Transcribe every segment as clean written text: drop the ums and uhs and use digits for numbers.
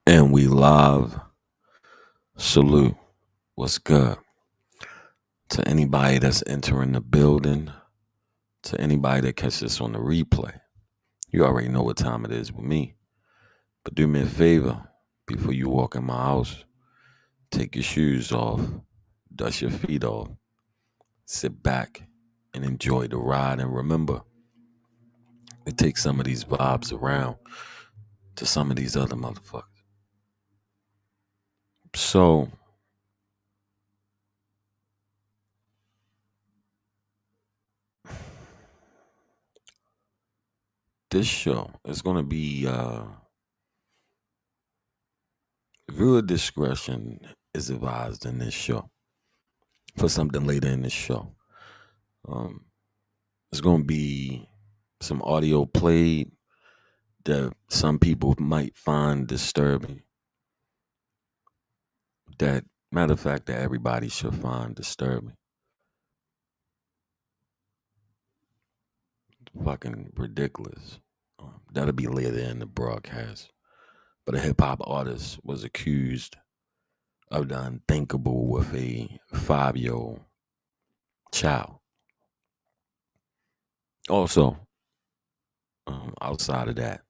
And we live. Salute. What's good? To anybody that's entering the building, to anybody that catches this on the replay. You already know what time it is with me. But do me a favor before you walk in my house. Take your shoes off, dust your feet off, sit back and enjoy the ride. And remember, it takes some of these vibes around to some of these other motherfuckers. So, this show is going to be viewer discretion is advised in this show for something later in this show. Um, there's going to be some audio played that some people might find disturbing. That, matter of fact, that everybody should find disturbing. Fucking ridiculous. That'll be later in the broadcast. But a hip hop artist was accused of the unthinkable with a 5-year-old child. Also, outside of that,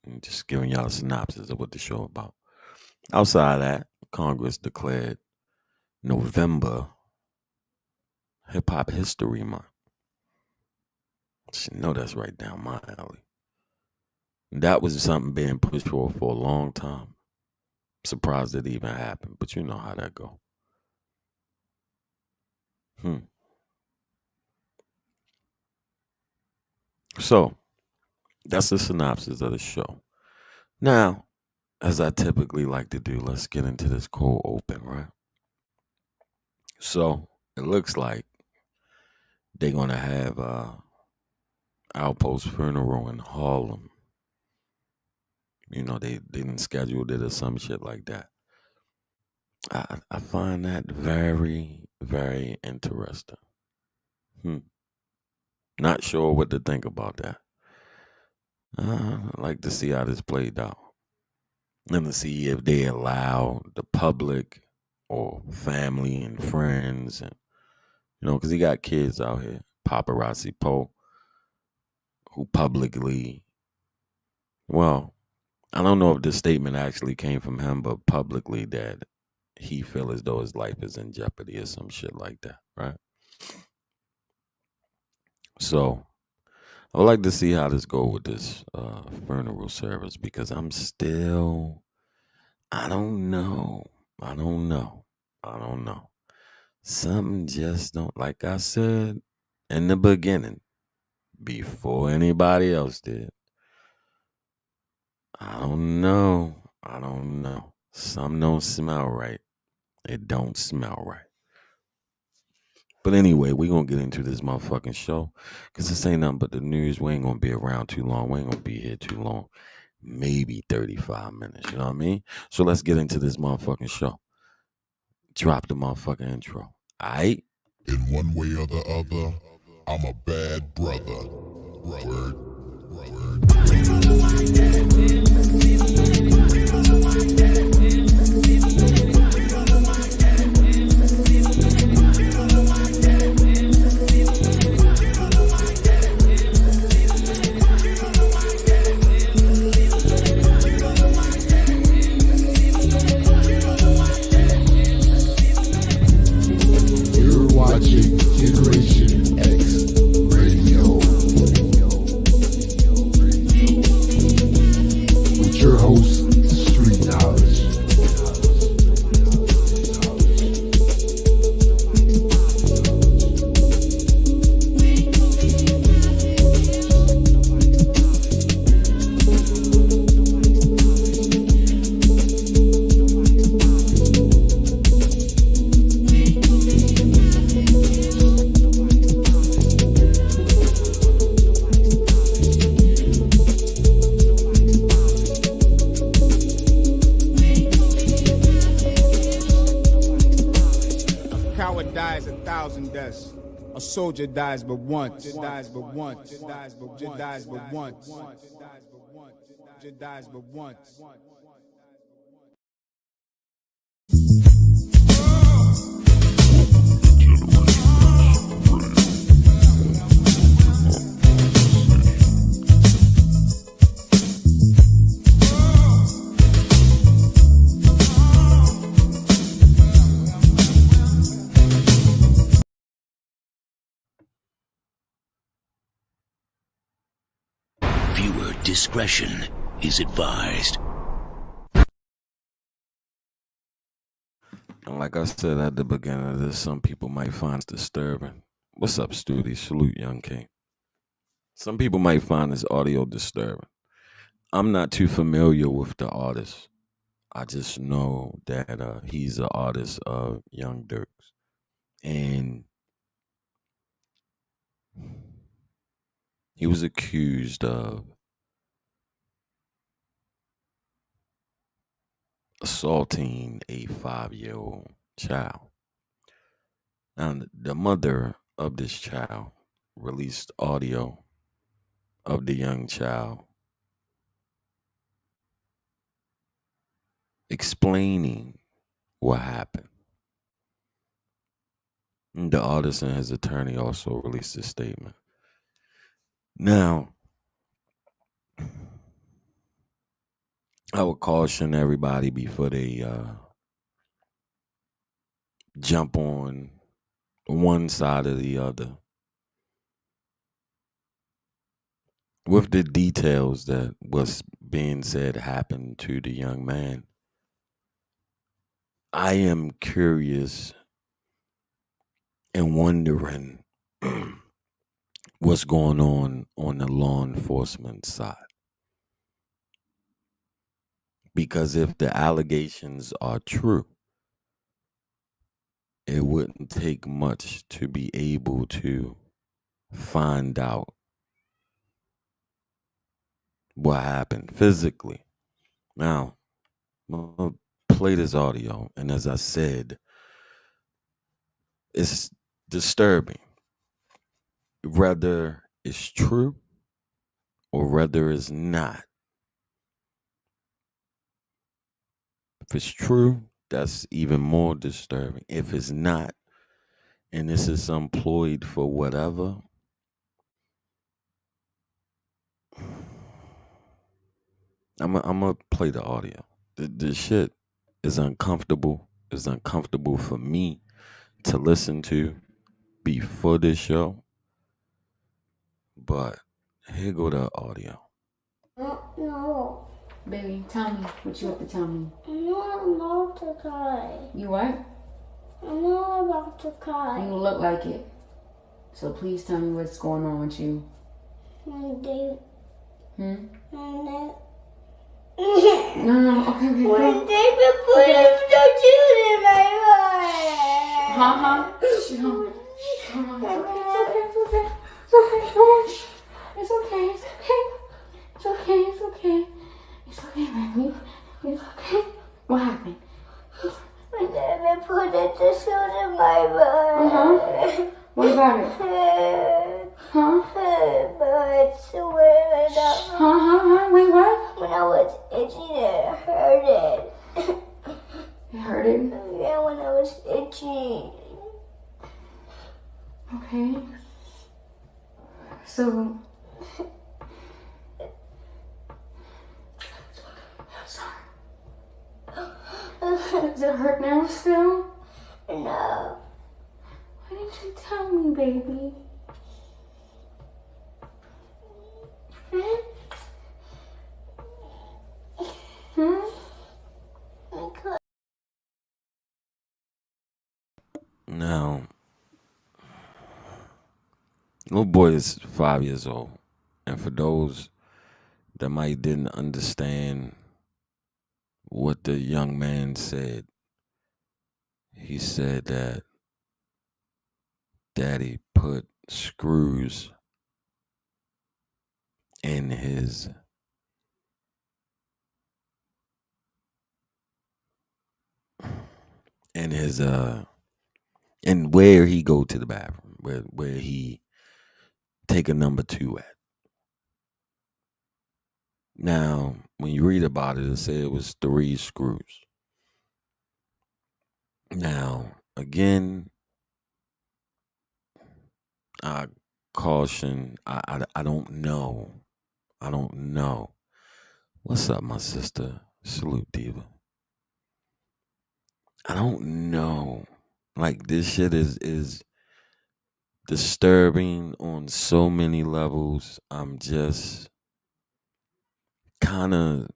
I'm just giving y'all a synopsis of what the show about. Outside of that, Congress declared November Hip Hop History Month. You know that's right down my alley. That was something being pushed for a long time. Surprised it even happened, but you know how that go. So, that's the synopsis of the show. Now, as I typically like to do, let's get into this cold open, right? So, it looks like they're going to have Outpost funeral in Harlem. You know, they didn't schedule it or some shit like that. I find that very, very interesting. Not sure what to think about that. I'd like to see how this played out. And to see if they allow the public or family and friends and, you know, because he got kids out here, Paparazzi Poe, who publicly, well, I don't know if this statement actually came from him, but publicly that he feel as though his life is in jeopardy or some shit like that, right? So I would like to see how this go with this funeral service because I'm still, I don't know. Something just don't, like I said in the beginning, before anybody else did. I don't know. Something don't smell right. It don't smell right. But anyway, we going to get into this motherfucking show because this ain't nothing but the news. We ain't going to be around too long. We ain't going to be here too long. Maybe 35 minutes. You know what I mean? So let's get into this motherfucking show. Drop the motherfucking intro. All right? In one way or the other, I'm a bad brother. Word. You're watching Generation X Radio. With your host, Street Knowledge. Coward dies 1,000 deaths. A soldier dies but once. Dies but once. Dies but once. Dies but once. Dies but once. Discretion is advised. And like I said at the beginning of this, some people might find it disturbing. What's up, Studi? Salute, Young King. Some people might find this audio disturbing. I'm not too familiar with the artist. I just know that he's an artist of Young Dirks. And he was accused of assaulting a 5-year-old child. Now, the mother of this child released audio of the young child explaining what happened. And the artist and his attorney also released a statement. Now, I would caution everybody before they jump on one side or the other with the details that was being said happened to the young man. I am curious and wondering what's going on the law enforcement side. Because if the allegations are true, it wouldn't take much to be able to find out what happened physically. Now, I'm gonna play this audio, and as I said, it's disturbing. Whether it's true or whether it's not. If it's true, that's even more disturbing. If it's not, and this is employed for whatever, I'm gonna play the audio. The shit is uncomfortable. It's uncomfortable for me to listen to before this show. But here go the audio. No. Baby, tell me what you have to tell me. I'm not about to cry. You what? I'm not about to cry. You look like it. So please tell me what's going on with you. My day. Hmm? My No, okay, okay. When David put his tattoo in my heart. Huh? Shh, no. It's okay. It's okay. It's okay, baby. It's okay. What happened? When David put a tattoo in my heart. What about it? Huh? But when Wait, what? when I was itching, it hurted. It hurted? Yeah, when I was itching. Okay. So... Does it hurt now still? No. Why didn't you tell me, baby? Now, little boy is 5 years old. And for those that might didn't understand what the young man said, he said that daddy put screws in his and where he go to the bathroom, where he take a number 2 at. Now, when you read about it, it said it was 3 screws. Now, again, I caution, I don't know. I don't know. What's up, my sister? Salute, Diva. I don't know. Like, this shit is disturbing on so many levels. I'm just kind of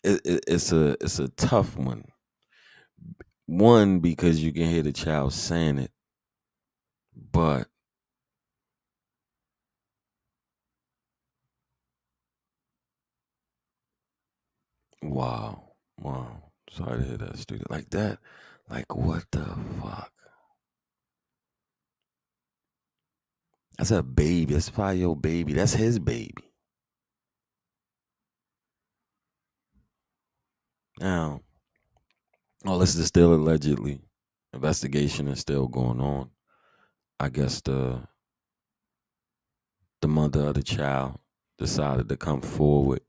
it's a tough one. One, because you can hear the child saying it, but wow, wow. Sorry to hear that, student. Like that, like what the fuck? That's a baby. That's probably your baby. That's his baby. Now, all this is still allegedly. Investigation is still going on. I guess the mother of the child decided to come forward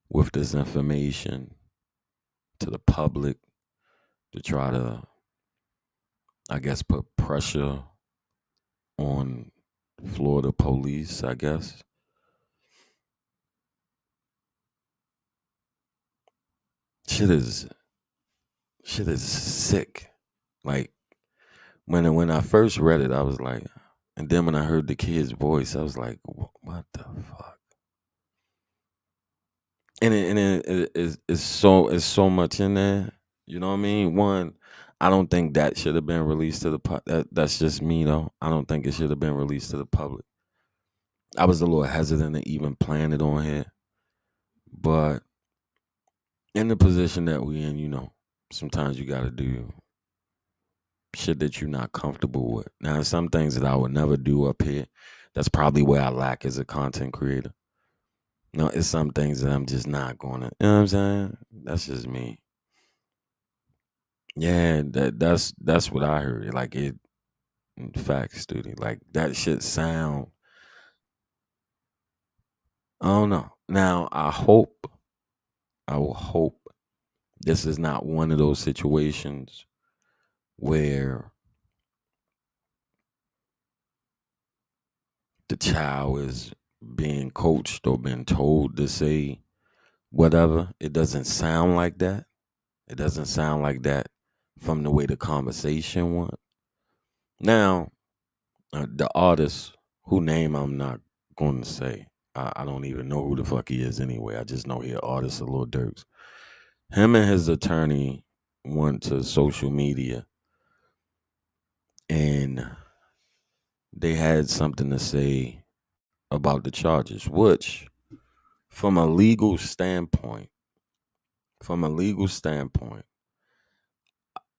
with this information to the public to try to, I guess, put pressure on Florida police, I guess. Shit is shit is sick. Like when I first read it, I was like, and then when I heard the kid's voice, I was like, what the fuck? It's so much in there. You know what I mean? One, I don't think that should have been released to the public. That's just me though. I don't think it should have been released to the public. I was a little hesitant to even plan it on here, but in the position that we in, sometimes you got to do shit that you're not comfortable with. Now, some things that I would never do up here. That's probably where I lack as a content creator. No, it's some things that I'm just not gonna. You know what I'm saying? That's just me. Yeah, that's what I heard. Like it, in fact, student, like that shit sound. I don't know. Now I will hope this is not one of those situations where the child is being coached or been told to say whatever. It doesn't sound like that. It doesn't sound like that from the way the conversation went. Now, the artist, who name I'm not going to say. I don't even know who the fuck he is anyway. I just know he an artist of Lil Durk's. Him and his attorney went to social media and they had something to say about the charges, which from a legal standpoint, from a legal standpoint,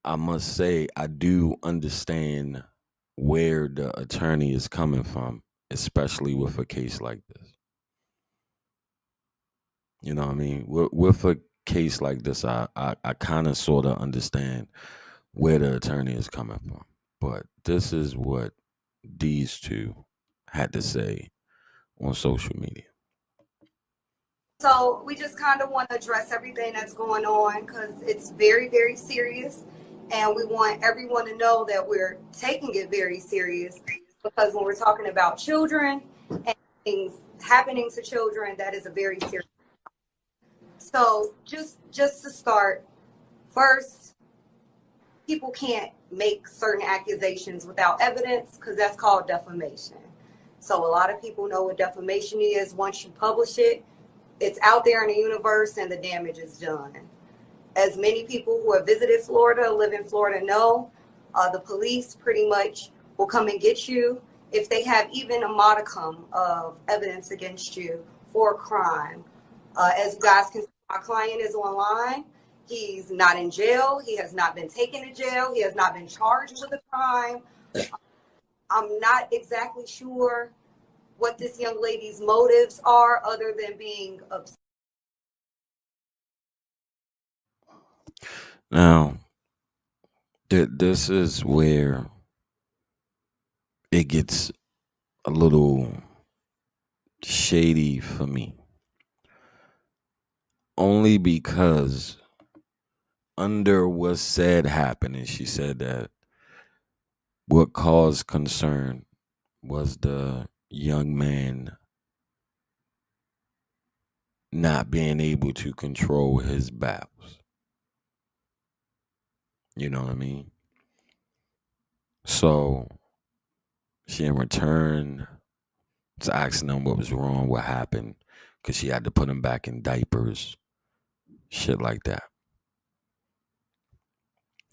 I must say I do understand where the attorney is coming from, especially with a case like this. You know what I mean? With a case like this, I kind of sort of understand where the attorney is coming from. But this is what these two had to say on social media. So we just kind of want to address everything that's going on because it's very, very serious. And we want everyone to know that we're taking it very serious because when we're talking about children and things happening to children, that is a very serious. So just to start, first, people can't make certain accusations without evidence because that's called defamation. So a lot of people know what defamation is. Once you publish it, it's out there in the universe and the damage is done. As many people who have visited Florida, live in Florida know, the police pretty much will come and get you if they have even a modicum of evidence against you for a crime. As you guys can see, my client is online. He's not in jail. He has not been taken to jail. He has not been charged with a crime. I'm not exactly sure what this young lady's motives are other than being upset. Now, this is where it gets a little shady for me. Only because under what said happened, and she said that what caused concern was the young man not being able to control his bowels. You know what I mean? So she in return to asking him what was wrong, what happened. because she had to put him back in diapers, shit like that.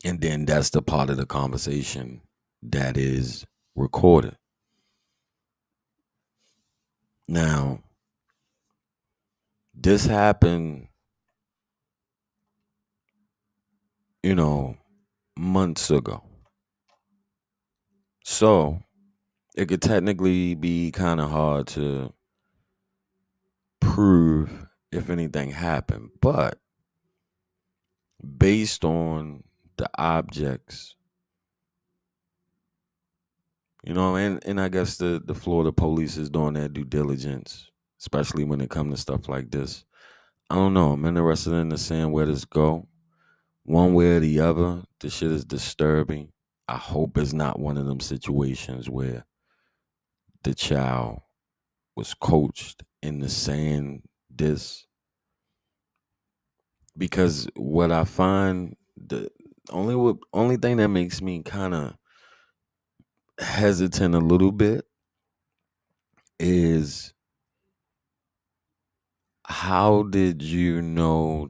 And then that's the part of the conversation that is recorded. Now, this happened, months ago. So it could technically be kind of hard to prove if anything happened. But based on the objects, and I guess the Florida police is doing their due diligence, especially when it comes to stuff like this. I don't know. I'm interested in seeing where this go. One way or the other, this shit is disturbing. I hope it's not one of them situations where the child was coached into saying this. Because what I find, the only thing that makes me kind of hesitant a little bit is how did you know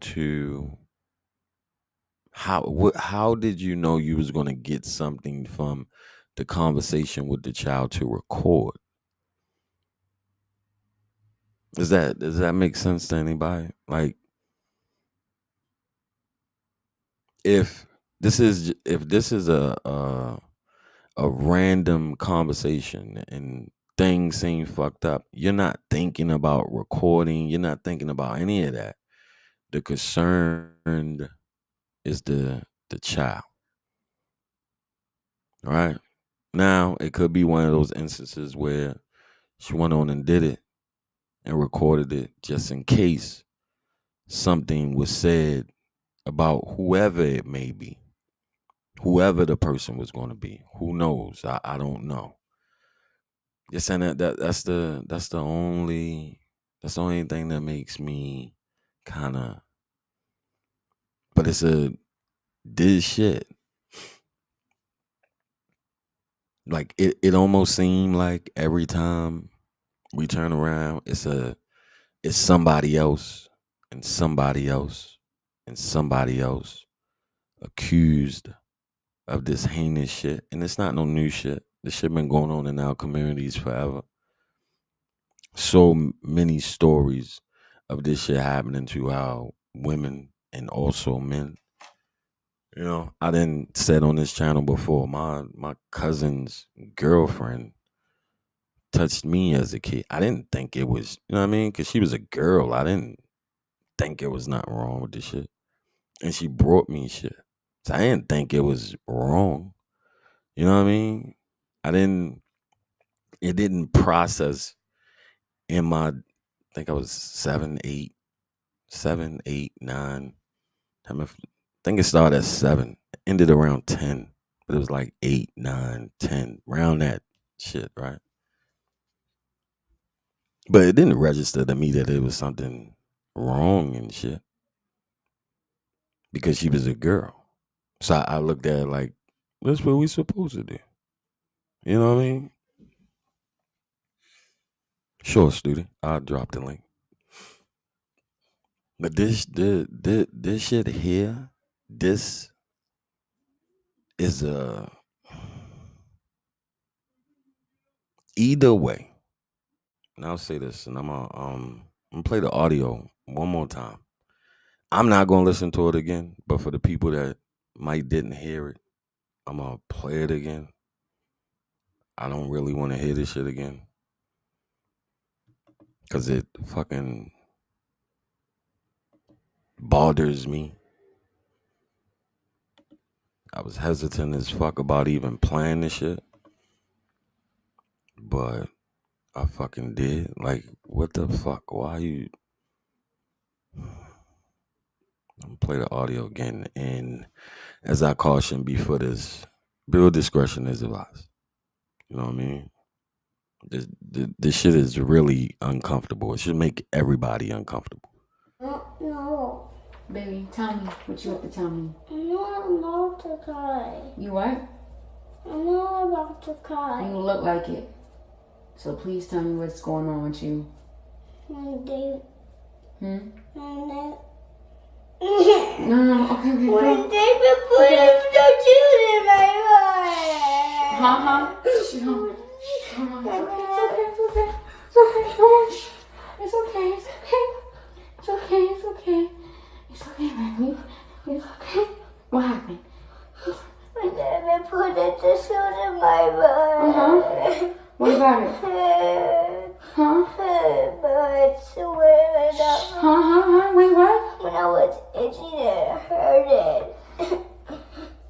how did you know you was going to get something from the conversation with the child to record? Does that make sense to anybody? Like, if this is a random conversation and things seem fucked up, you're not thinking about recording, you're not thinking about any of that. The concern is the child. Right? Now, it could be one of those instances where she went on and did it and recorded it just in case something was said about whoever it may be, whoever the person was going to be. Who knows? I don't know. Just saying that's the only thing that makes me kind of. But it's this shit. Like it almost seemed like every time we turn around, it's somebody else and somebody else and somebody else accused of this heinous shit. And it's not no new shit. This shit been going on in our communities forever. So many stories of this shit happening to our women and also men. I didn't said on this channel before, my cousin's girlfriend touched me as a kid. I didn't think it was, you know what I mean? Because she was a girl. I didn't think it was nothing wrong with this shit. And she brought me shit. So I didn't think it was wrong. You know what I mean? It didn't process in my, I think I was 7, 8, 9. I think it started at 7, ended around 10, but it was like 8, 9, 10, around that shit, right? But it didn't register to me that it was something wrong and shit because she was a girl. So I looked at it like, that's what we supposed to do. You know what I mean? Sure, student. I'll drop the link. But this shit here, this is either way. And I'll say this, and I'm gonna play the audio one more time. I'm not gonna listen to it again, but for the people that might didn't hear it, I'm gonna play it again. I don't really want to hear this shit again because it fucking bothers me. I was hesitant as fuck about even playing this shit, but I fucking did. Like, what the fuck? Why you? I'm gonna play the audio again, and as I cautioned before this, build discretion is advised. You know what I mean? This shit is really uncomfortable. It should make everybody uncomfortable. No. Baby, tell me what you have to tell me. I'm not about to cry. You what? I'm not about to cry. You look like it. So please tell me what's going on with you. When they, Hmm? when they, No, okay, okay. when David put the tooth in my mouth. Uh-huh. It's okay. It's okay. It's okay. It's okay. It's okay, baby. It's okay. What happened? When David put the tooth in my mouth. Uh-huh. What about it? Huh? But when Wait, what? I was itching, it hurted.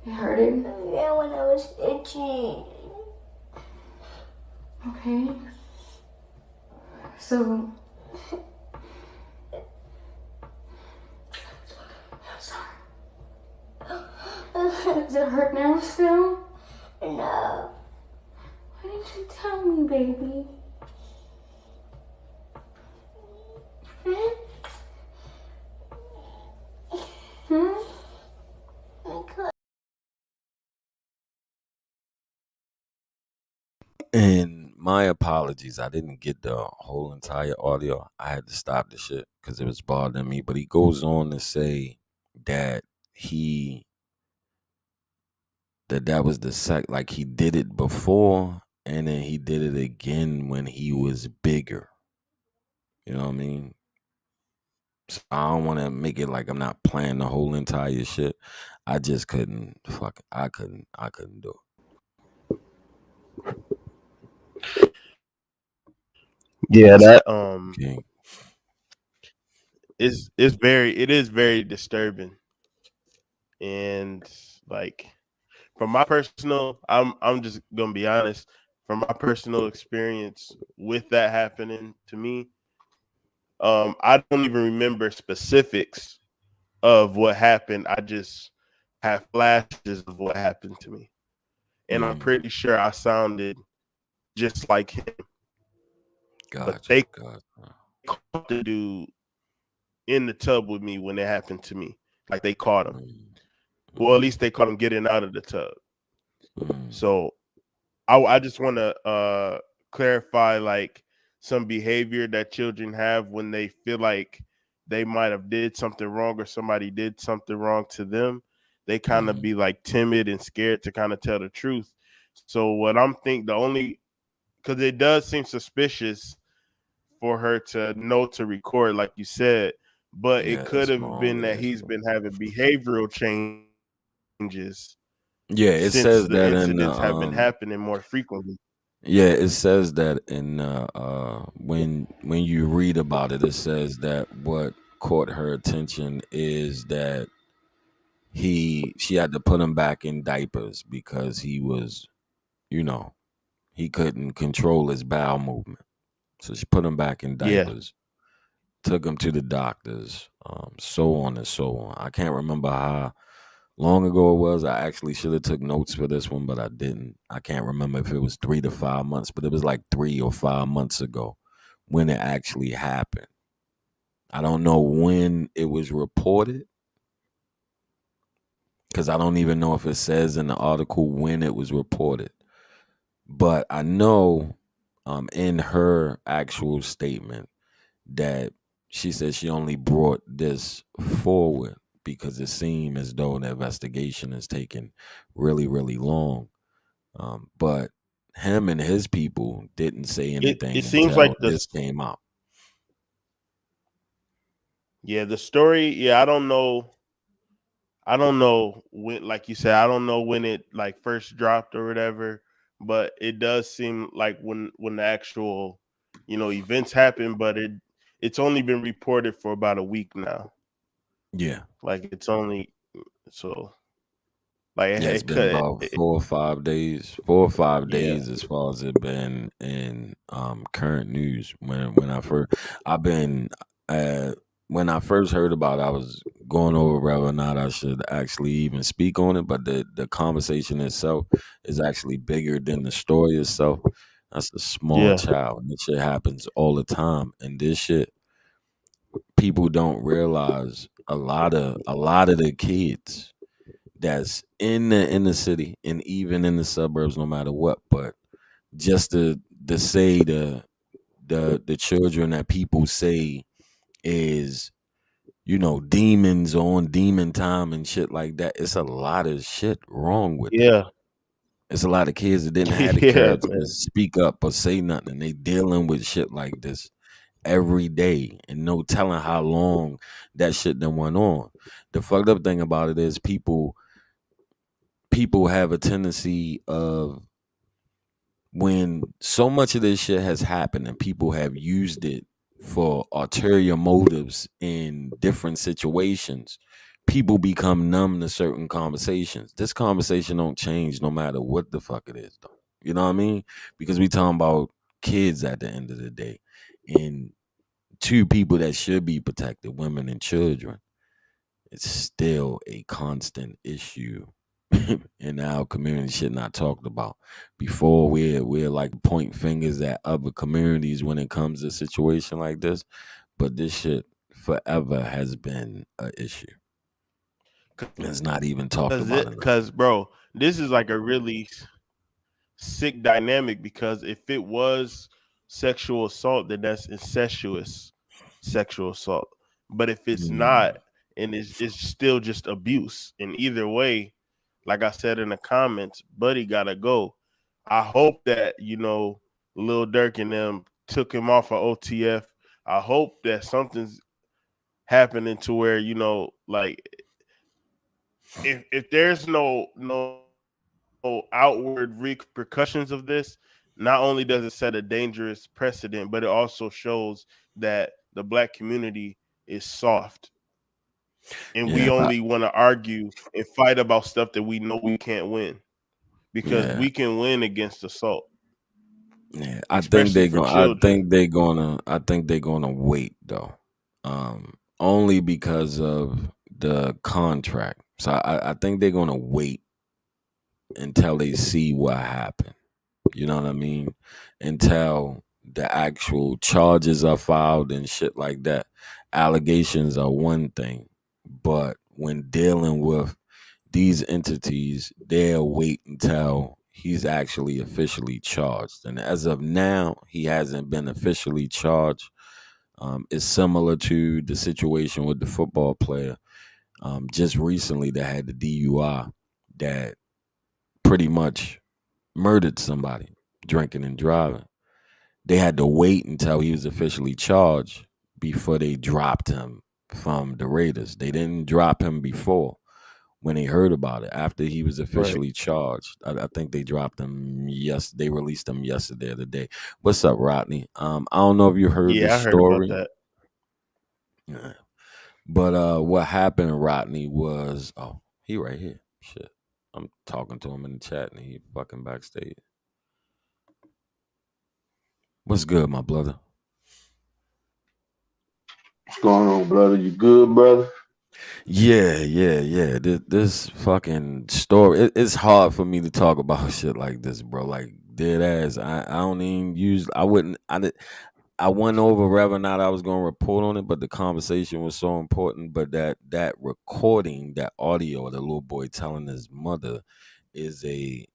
It hurted? Yeah, when I was itching. Okay. So... Does it hurt now still? No. Why didn't you tell me, baby? Hmm? And my apologies, I didn't get the whole entire audio. I had to stop the shit because it was bothering me. But he goes on to say that he that was the like he did it before, and then he did it again when he was bigger. You know what I mean? So I don't want to make it like I'm not playing the whole entire shit. I just couldn't. Fuck. I couldn't do Yeah, that it. Okay. it is very disturbing. And like from my personal I'm just gonna be honest, from my personal experience with that happening to me, I don't even remember specifics of what happened. I just have flashes of what happened to me. And I'm Mm, pretty sure I sounded just like him. But gotcha. they Gotcha. caught the dude in the tub with me when it happened to me. Like they caught him. Mm, Well, at mm, least they caught him getting out of the tub. mm, So I just want to clarify like some behavior that children have when they feel like they might have did something wrong or somebody did something wrong to them. They kind of mm. be like timid and scared to kind of tell the truth. So what I'm think the only because it does seem suspicious for her to know to record, like you said, but it Yeah, could it's have long been that he's issue. been having behavioral changes Yeah, it since says the that in the incidents have been happening more frequently. yeah, it says that in when you read about it, it says that what caught her attention is that she had to put him back in diapers because he was, you know, he couldn't control his bowel movement. So she put him back in Yeah, diapers, took him to the doctors, so on and so on. I can't remember how long ago it was. I actually should have took notes for this one, but I didn't. I can't remember if it was 3 to 5 months, but it was like 3 or 5 months ago when it actually happened. I don't know when it was reported because I don't even know if it says in the article when it was reported. But I know in her actual statement that she said she only brought this forward because it seemed as though the investigation is taking really, really long. But him and his people didn't say it anything seems like until this came out. the story. Yeah, I don't know when, like you said, I don't know when it like first dropped or whatever, but it does seem like when the actual events happen, but it's only been reported for about a week now. Yeah. Like it's only so like Yeah, it's it been could about 4 or 5 days. 4 or 5 days yeah as far as it been in current news. When I first I've been uh when I first heard about it, I was going over whether or not I should actually even speak on it, but the conversation itself is actually bigger than the story itself. That's a small yeah child. This shit happens all the time. And this shit people don't realize a lot of the kids that's in the city and even in the suburbs, no matter what. But just to say the children that people say is, demons on demon time and shit like that. It's a lot of shit wrong with it. Yeah. It's a lot of kids that didn't have the Yeah, courage to man. speak up or say nothing. And they dealing with shit like this every day, and no telling how long that shit done went on. The fucked up thing about it is people have a tendency of, when so much of this shit has happened and people have used it for ulterior motives in different situations, people become numb to certain conversations. This conversation don't change no matter what the fuck it is, though. You know what I mean? Because we talking about kids at the end of the day, and two people that should be protected, women and children. It's still a constant issue in our community, shit not talked about. Before, we're like point fingers at other communities when it comes to a situation like this, but this shit forever has been an issue. It's not even talked about enough. Cause bro, this is like a really sick dynamic, because if it was sexual assault, then that's incestuous sexual assault. But if it's Mm, not, and it's still just abuse. And either way, like I said in the comments, Buddy gotta go. I hope that, Lil Durk and them took him off of OTF. I hope that something's happening to where, like, if there's no outward repercussions of this, not only does it set a dangerous precedent, but it also shows that the black community is soft, and we yeah, only want to argue and fight about stuff that we know we can't win, because yeah, we can win against assault, yeah. especially for children. I think they're gonna wait though, only because of the contract. So I think they're gonna wait until they see what happened. You know what I mean? Until the actual charges are filed and shit like that. Allegations are one thing, but when dealing with these entities, they'll wait until he's actually officially charged. And as of now, he hasn't been officially charged. It's similar to the situation with the football player just recently that had the DUI that pretty much murdered somebody drinking and driving. They had to wait until he was officially charged before they dropped him from the Raiders. They didn't drop him before when they heard about it. After he was Right. officially charged, I think they dropped him. Yes, they released him yesterday or the day. What's up, Rodney? I don't know if you heard the Yeah, I heard about story. that. Yeah. But what happened, Rodney, was he right here. Shit. I'm talking to him in the chat and he fucking backstage. What's good, my brother? What's going on, brother? You good, brother? Yeah. This fucking story. It's hard for me to talk about shit like this, bro. Like dead ass. I don't even use. I wouldn't. I went over whether or not I was going to report on it, but the conversation was so important. But that recording, that audio of the little boy telling his mother, is a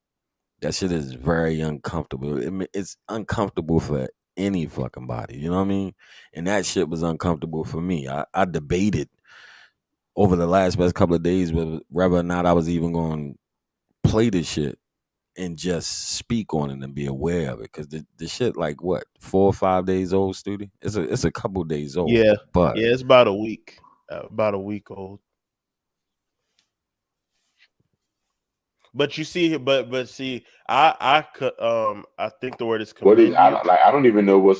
that shit is very uncomfortable. It's uncomfortable for any fucking body. You know what I mean? And that shit was uncomfortable for me. I debated over the last best couple of days whether or not I was even going to play this shit and just speak on it and be aware of it, because the shit like what 4 or 5 days old, Studi. It's a couple days old, Yeah, but yeah, it's about a week old. But you see, but see, I think the word is What is commend you. I don't even know what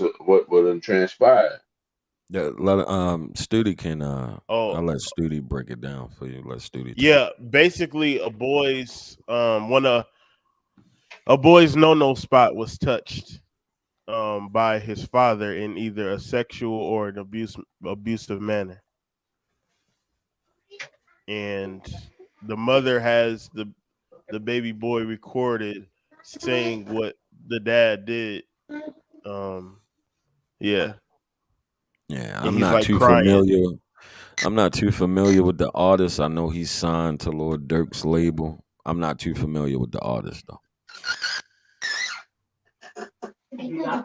transpired. Studi can Oh, I'll let Studi break it down for you. Let Studi talk. yeah, basically a boy's no spot was touched by his father in either a sexual or an abusive manner, and the mother has the baby boy recorded saying what the dad did. Um, yeah, Yeah, and he's like crying. I'm not too familiar with the artist. I know he's signed to Lord Durk's label. I'm not too familiar with the artist though.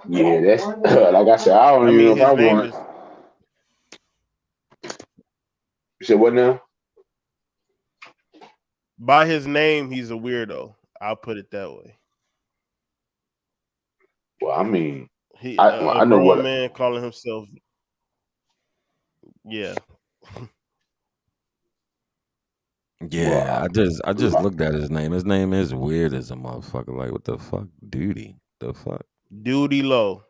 Yeah, that's like I said. I don't I even know mean, if I his name want. is You said what now? by his name. He's a weirdo. I'll put it that way. Well, I mean, He I a know grown what. man calling himself. Yeah, Well, Yeah, I just looked at his name. His name is weird as a motherfucker. Like, what the fuck? Duty. The fuck? Duty Low.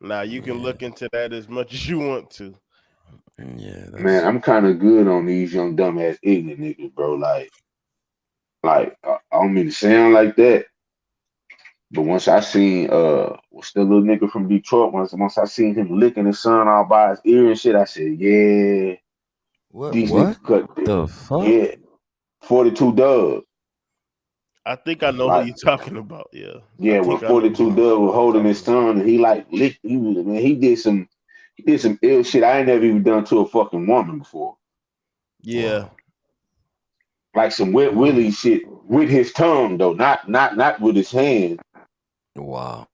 Now you can Yeah. look into that as much as you want to. Yeah, man, that's I'm kind of good on these young dumbass ignorant niggas, bro. Like I don't mean to sound like that, but once I seen what's the little nigga from Detroit? Once I seen him licking his son all by his ear and shit, I said, yeah, these what niggas cut it. the fuck? Yeah, 42 Dubs. I think I know who Like you're talking about. Yeah, I yeah, when think I know 42 who Dub was you're holding talking his about. son and he like licked. Man, he did some ill shit I ain't never even done to a fucking woman before. Yeah, Wow. Like some wet willy shit with his tongue though, not with his hand. Wow.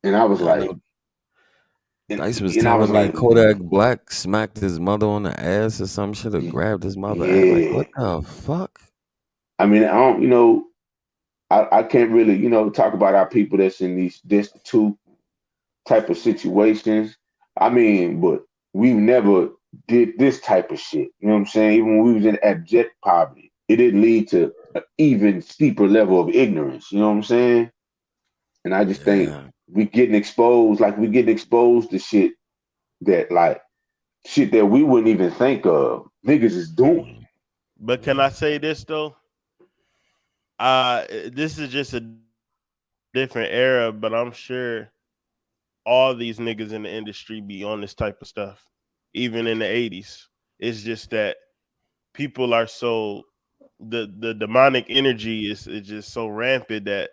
And I was I like, know Dice was and I was telling me like, Kodak Black smacked his mother on the ass or some shit or grabbed his mother ass. Like, yeah. what the fuck? I mean, I don't, I can't really, talk about our people that's in these destitute type of situations. I mean, but we never did this type of shit. You know what I'm saying? Even when we was in abject poverty, it didn't lead to an even steeper level of ignorance. You know what I'm saying? And I just think Yeah. we getting exposed to shit that we wouldn't even think of. Niggas is doing. Mm. but can I say this though? This is just a different era, but I'm sure all these niggas in the industry be on this type of stuff, even in the '80s. It's just that people are so the demonic energy is just so rampant that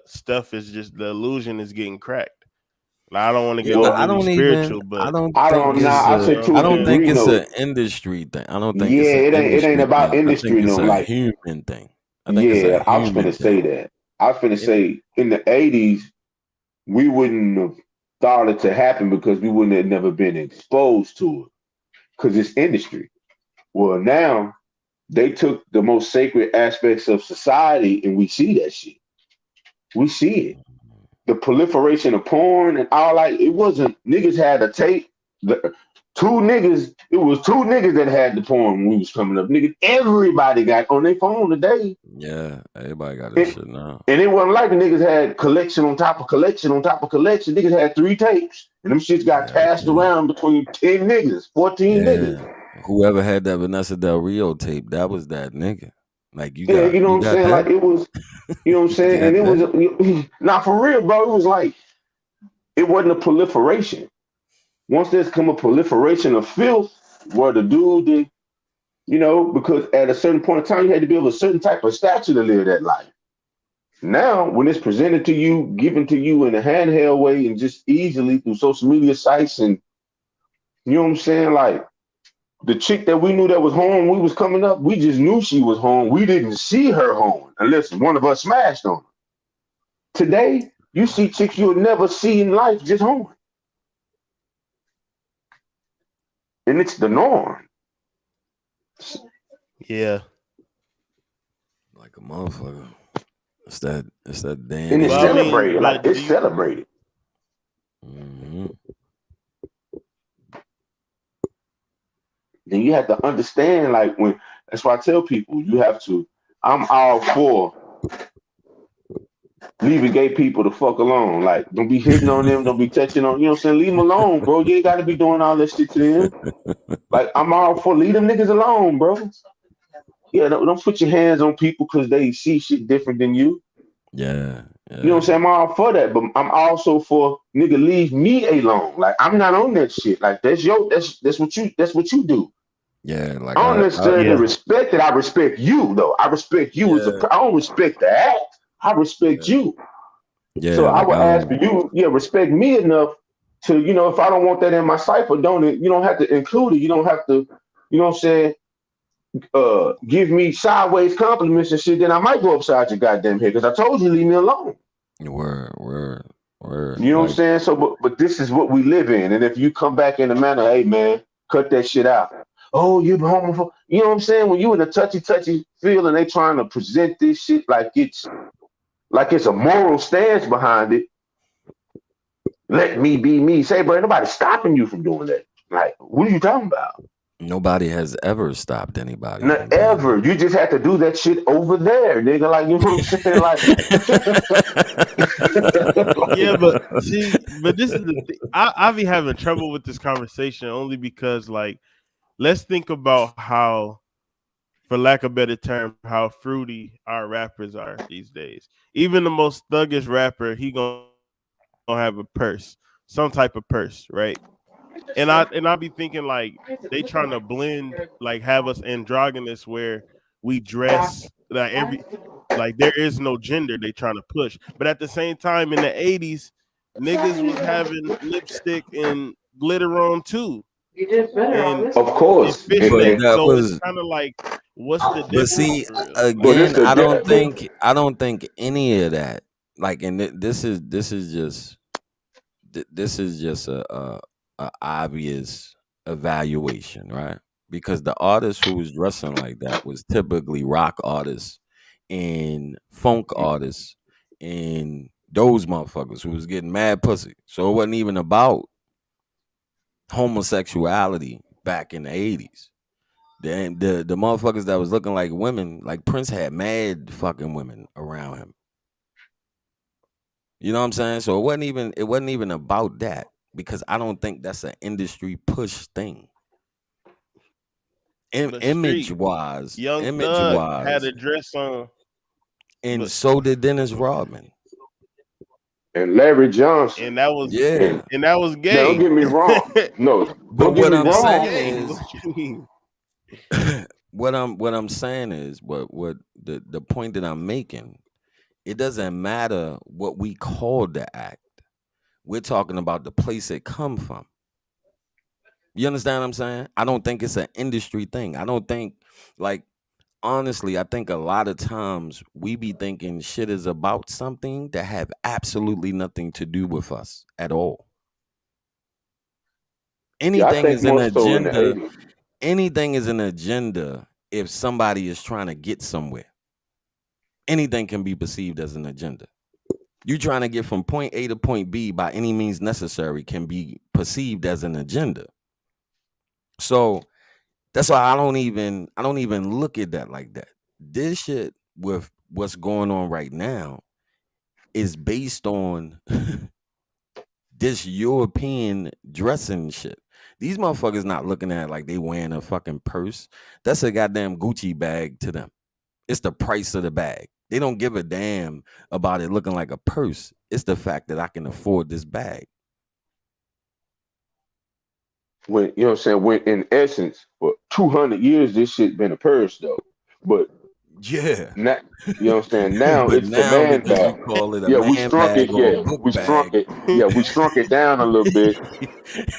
stuff is just the illusion is getting cracked. Like, I don't want to get Yeah, Well, I overly don't even spiritual, I but don't I think don't know. it's I a say you know what to I'm I a don't saying? think degree, it's an though. industry thing. I don't think it's Yeah, an it ain't industry about thing. I think industry, it's no. a Like, human thing. I think it's a yeah, I was finna human say thing. that. I was finna And say in the '80s we wouldn't have thought it to happen because we wouldn't have never been exposed to it because it's industry. Well, now they took the most sacred aspects of society and we see that shit. We see it. The proliferation of porn and all like it wasn't niggas had a tape. The, it was two niggas that had the porn when we was coming up. Niggas, everybody got on their phone today. yeah, everybody got this And, shit now. and it wasn't like the niggas had collection on top of collection on top of collection. Niggas had 3 tapes. And them shits got Yeah, passed yeah. around between 10 niggas, 14 niggas. Yeah. Whoever had that Vanessa Del Rio tape, that was that nigga. Like Yeah, you know what you I'm got saying? Like that? it was, you know what I'm You saying? got And it that? was not for real, bro. It was like it wasn't a proliferation. Once there's come a proliferation of filth, where the dude did, because at a certain point in time, you had to be of a certain type of stature to live that life. Now, when it's presented to you, given to you in a handheld way and just easily through social media sites, and you know what I'm saying? Like the chick that we knew that was home, we was coming up, we just knew she was home. We didn't see her home unless one of us smashed on her. Today, you see chicks you'll never see in life just home. And it's the norm. Yeah. Like a motherfucker. It's that day and And it's Well, I age. mean, celebrated. Like but do it's you? celebrated. Hmm. Then you have to understand, like when that's why I tell people you have to. I'm all for leaving gay people the fuck alone. Like, don't be hitting on them, don't be touching on, you know what I'm saying? Leave them alone, bro. You ain't gotta be doing all that shit to them. Like, I'm all for leave them niggas alone, bro. Yeah, don't put your hands on people because they see shit different than you. Yeah, You know what I'm yeah, saying? I'm all for that, but I'm also for nigga leave me alone. Like I'm not on that shit. Like that's what you do. yeah. Like I don't I necessarily Yeah. respect it. I respect you though. I respect you as a. yeah, I don't respect the act. I respect yeah, you. So yeah. I Like would I ask for don't. you, yeah, respect me enough to, if I don't want that in my cipher, you don't have to include it. You don't have to, you know what I'm saying, give me sideways compliments and shit, then I might go upside your goddamn head because I told you leave me alone. Word, word. Word. You know what I'm Like saying? So, but this is what we live in. And if you come back in the manner, hey man, cut that shit out. Oh, you homophobe. You know what I'm saying? When you in a touchy feel and they trying to present this shit like it's a moral stance behind it. Let me be me. Say, bro, nobody stopping you from doing that. Like, what are you talking about? nobody has ever stopped anybody Not from being ever. them. You just have to do that shit over there, nigga. Like, you know what I'm saying? Yeah, Like, but see, but this is the thing. I be having trouble with this conversation only because, like, let's think about how, for lack of a better term, how fruity our rappers are these days. Even the most thuggish rapper, he gonna have a purse, some type of purse, right? And I be thinking like they trying to blend, like have us androgynous where we dress like every, like there is no gender they trying to push. But at the same time, in the '80s, niggas was having lipstick and glitter on too, You did better on and this of one. and course. But fishnet. that So it's was kind of like, what's the but difference see for real? But Like, it's again, the I don't think any of that like and this is just this is just a obvious evaluation, right? Because the artist who was dressing like that was typically rock artists and funk artists and those motherfuckers who was getting mad pussy. So it wasn't even about homosexuality back in the 80s. The motherfuckers that was looking like women, like Prince had mad fucking women around him. You know what I'm saying? So it wasn't even about that because I don't think that's an industry push thing. but Street, Young Image Thug had wise, a dress on, and but so did Dennis Rodman. and Larry Johnson. and that was Yeah, And and that was now don't gay. get me wrong. No, but don't get what me I'm That was saying wrong. gay. is, What you mean? what I'm saying is, what the point that I'm making. It doesn't matter what we call the act. We're talking about the place it come from. You understand what I'm saying? I don't think it's an industry thing. I don't think like honestly, I think a lot of times we be thinking shit is about something that have absolutely nothing to do with us at all. Yeah, I Anything think is an more so in the agenda. 80s. Anything is an agenda if somebody is trying to get somewhere. Anything can be perceived as an agenda. You trying to get from point A to point B by any means necessary can be perceived as an agenda. So that's why I don't even look at that like that. This shit with what's going on right now is based on this European dressing shit. These motherfuckers not looking at it like they wearing a fucking purse. That's a goddamn Gucci bag to them. It's the price of the bag. They don't give a damn about it looking like a purse. It's the fact that I can afford this bag. When you know what I'm saying, when in essence, for 200 years this shit been a purse though. But Yeah. now you know what I'm saying, now But it's the now man because you bag. call it a Yeah, we man shrunk it, bag or a yeah. book We shrunk bag. it. Yeah, we shrunk it down a little bit.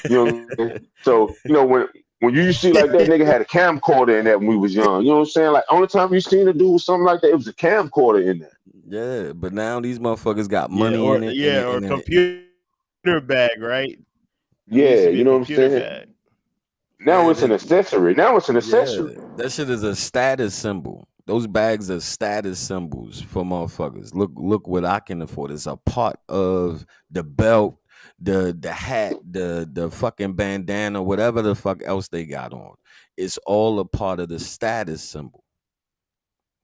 You know what I'm saying? So, when you used to see like that nigga had a camcorder in that when we was young. You know what I'm saying? Like only time you seen a dude with something like that, it was a camcorder in there. Yeah, but now these motherfuckers got Yeah, money in it and or it computer bag, right? It used Yeah, to be you a know what I'm computer saying? bag. Now yeah, it's an accessory. Now it's an yeah, accessory. that shit is a status symbol. Those bags are status symbols for motherfuckers. Look what I can afford. It's a part of the belt, the hat, the fucking bandana, whatever the fuck else they got on. It's all a part of the status symbol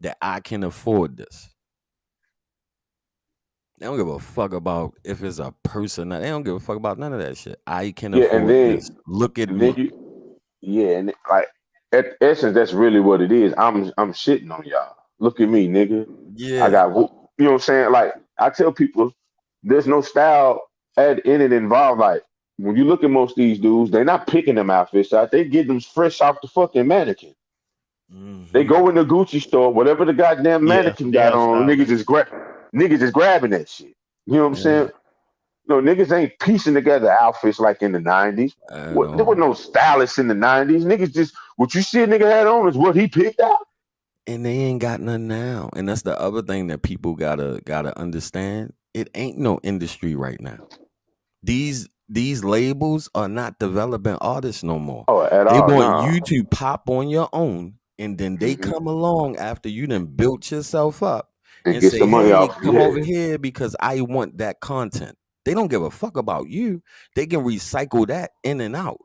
that I can afford this. They don't give a fuck about if it's a person. They don't give a fuck about none of that shit. I can Yeah, and afford then this. Look at and then me. you yeah, and like at essence, that's really what it is. I'm shitting on y'all. Look at me, nigga. I Yeah. got you know what I'm saying? Like I tell people, there's no style in it involved. Like when you look at most of these dudes, they're not picking them outfits out. They get them fresh off the fucking mannequin. They Hmm. go in the Gucci store, whatever the goddamn Yeah, mannequin they got have on, stylists. niggas is grabbing that shit. You know what I'm Yeah. saying? No, niggas ain't piecing together outfits like in the 90s. At What there was all. no stylists in the 90s. Niggas just what you see a nigga had on is what he picked out. And they ain't got none now. And that's the other thing that people gotta understand. It ain't no industry right now. These labels are not developing artists no more. Oh, at They all? want Nah. you to pop on your own, and then they Hmm. come along after you done built yourself up And and get say, some money "Hey, off. come Yeah. over here because I want that content." They don't give a fuck about you. They can recycle that in and out.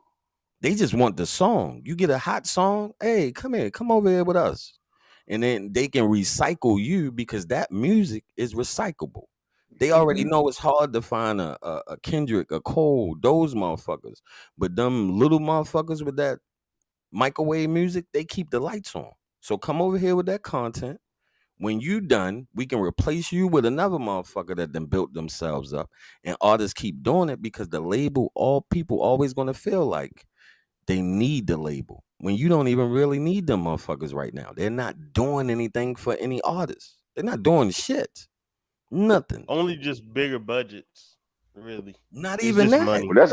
They just want the song. You get a hot song, hey, come here, come over here with us. And then they can recycle you because that music is recyclable. They already Hmm. know it's hard to find a Kendrick, a Cole, those motherfuckers. But them little motherfuckers with that microwave music, they keep the lights on. So come over here with that content. When you done, we can replace you with another motherfucker that then built themselves up. And artists keep doing it because the label, all people always gonna feel like they need the label. When you don't even really need them motherfuckers right now. They're not doing anything for any artists. They're not doing shit. Nothing. Only just bigger budgets, really. Not It's even just that. money. Well,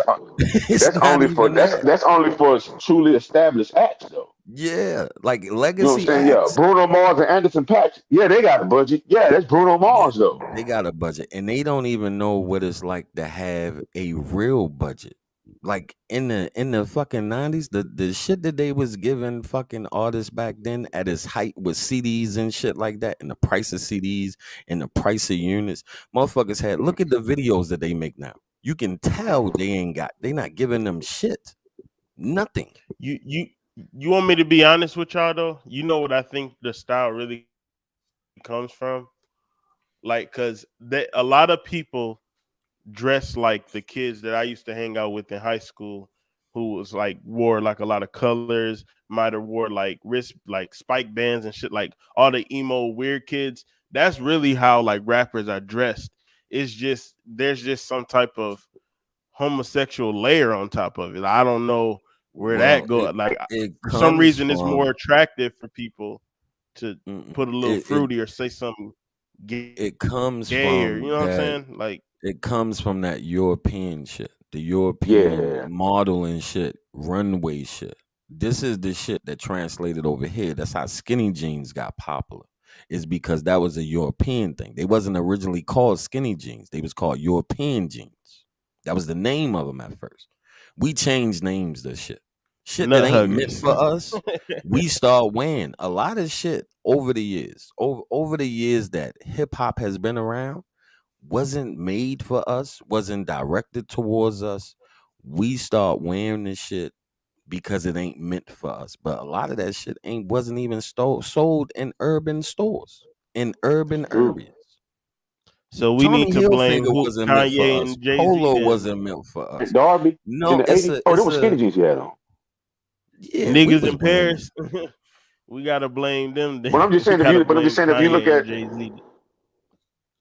It's not even that. that's only for truly established acts though. Yeah, like You know what I'm legacy saying? Yeah, acts. Bruno Mars and Anderson .Paak. Yeah, they got a budget. Yeah, that's Bruno Yeah, Mars though. they got a budget, and they don't even know what it's like to have a real budget. Like in the fucking 90s, the shit that they was giving fucking artists back then at its height with CDs and shit like that, and the price of CDs and the price of units, motherfuckers had. Look at the videos that they make now. You can tell they not giving them shit, nothing. You you want me to be honest with y'all though? You know what I think the style really comes from? Like, cause a lot of people dress like the kids that I used to hang out with in high school, who was like wore like a lot of colors, might have wore like wrist like spike bands and shit, like all the emo weird kids. That's really how like rappers are dressed. It's just there's just some type of homosexual layer on top of it. I don't know where that Well, go. Like it for some comes reason, it's from more attractive for people to put a little it fruity or say something gay, it comes or you from know what I'm that saying? Like it comes from that European shit, the European Yeah. modeling shit, runway shit. This is the shit that translated over here. That's how skinny jeans got popular. Is because that was a European thing. They wasn't originally called skinny jeans. They was called European jeans. That was the name of them at first. We changed names to shit. Shit that nut ain't meant huggers. for us. We start wearing a lot of shit over the years. Over the years that hip hop has been around wasn't made for us, wasn't directed towards us. We start wearing this shit because it ain't meant for us. But a lot of that shit ain't wasn't even sold in urban stores, in urban True. areas. So we need Tommy to blame Hilfiger who wasn't meant for Kanye us. and Jay Z Polo then. wasn't meant for And us. Darby in No, the '80s. Oh, there it's was a skinny jeans you had on. yeah, we Niggas was in wearing it. Paris. We gotta blame them. But Then I'm just we saying gotta if blame you look Kanye and at Jay Z.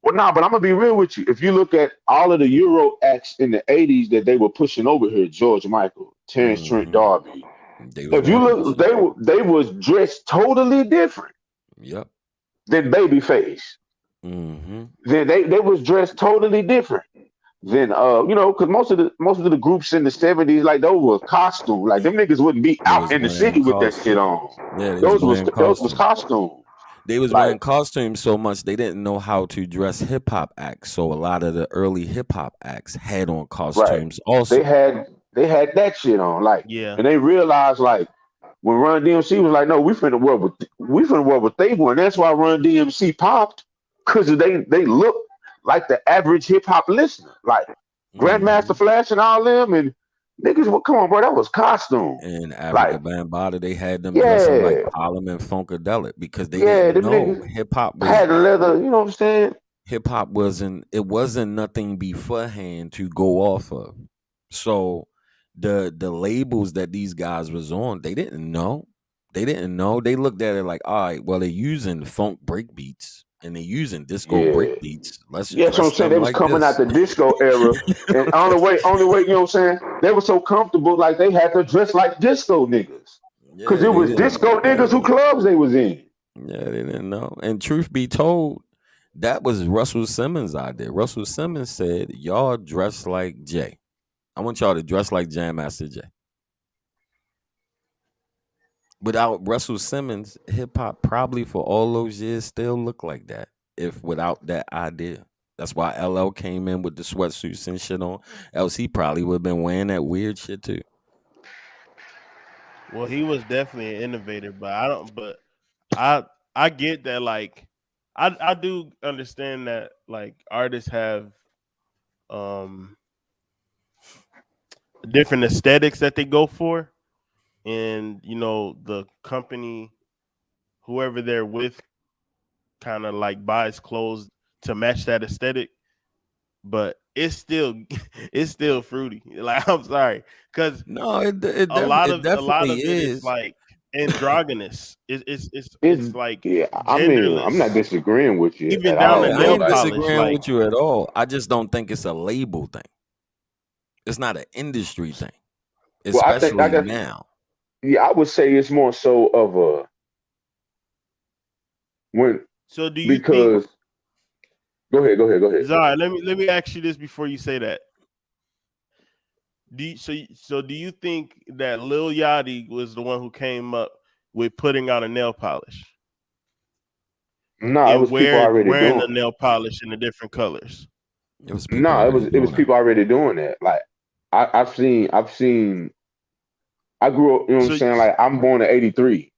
well, nah, but I'm gonna be real with you. If you look at all of the Euro acts in the '80s that they were pushing over here, George Michael, Terrence Trent Hmm. D'Arby. They was If you wearing that look, shit. they was dressed totally different Yep. than Babyface. Hmm. Then they was dressed totally different. Then because most of the groups in the '70s, like those were costume. Like them niggas wouldn't be They out was in the wearing city with that shit costumes. on. Yeah, they was Those wearing was costumes. costumes. They was Like wearing costumes so much they didn't know how to dress hip hop acts. So a lot of the early hip hop acts had on right, costumes they also. had they had that shit on. Like, Yeah. and they realized like when Run DMC was like, no, we finna work with they were, and that's why Run DMC popped because they look like the average hip hop listener, like Grandmaster Hmm. Flash and all them, and niggas, well, come on, bro, that was costume. In Africa Like, Bambaataa, they had them dressing like yeah, Parliament Funkadelic because they yeah, didn't them know niggas had leather, you know what I'm saying? it wasn't nothing beforehand to go off of. So the labels that these guys was on, they didn't know. They didn't know. They looked at it like, all right, well, they're using funk break beats and they're using disco break Yeah. beats. Let's Yeah, that's what I'm dress saying. them They was like coming out this. the disco era, and only way, you know what I'm saying? They were so comfortable, like they had to dress like disco niggas, cause Yeah, it they was didn't. disco niggas who clubs they was in. Yeah, they didn't know. And truth be told, that was Russell Simmons' idea. Russell Simmons said, "Y'all dress like Jay. I want y'all to dress like Jam Master Jay." Without Russell Simmons, hip hop probably for all those years still look like that. If without that idea, That's why LL came in with the sweatsuits and shit on. Else he probably would have been wearing that weird shit too. Well, he was definitely an innovator, but I don't. But I get that. Like, I do understand that. Like, artists have um different aesthetics that they go for, and the company, whoever they're with, kind of like buys clothes to match that aesthetic. But it's still it's still fruity. Like, I'm sorry, because No, it a lot it of a lot definitely of it is is. like androgynous. It's It's like yeah. I mean, I'm not genderless, disagreeing with you even at down to Yeah, all, I bro. nail ain't Like, polish. disagreeing Like, with you at all. I just don't think it's a label thing. It's not an industry thing, well, I think I especially guess now. yeah, I would say it's more so of a when so do you think? because go ahead. Zara, let me ask you this before you say that. Do you think that Lil Yachty was the one who came up with putting out a nail polish No, it and was people already wearing doing. the nail polish in the different colors? It was people No, already it was doing that. people already doing that. Like I've seen. I grew up. You know what I'm So saying? Like I'm born in '83.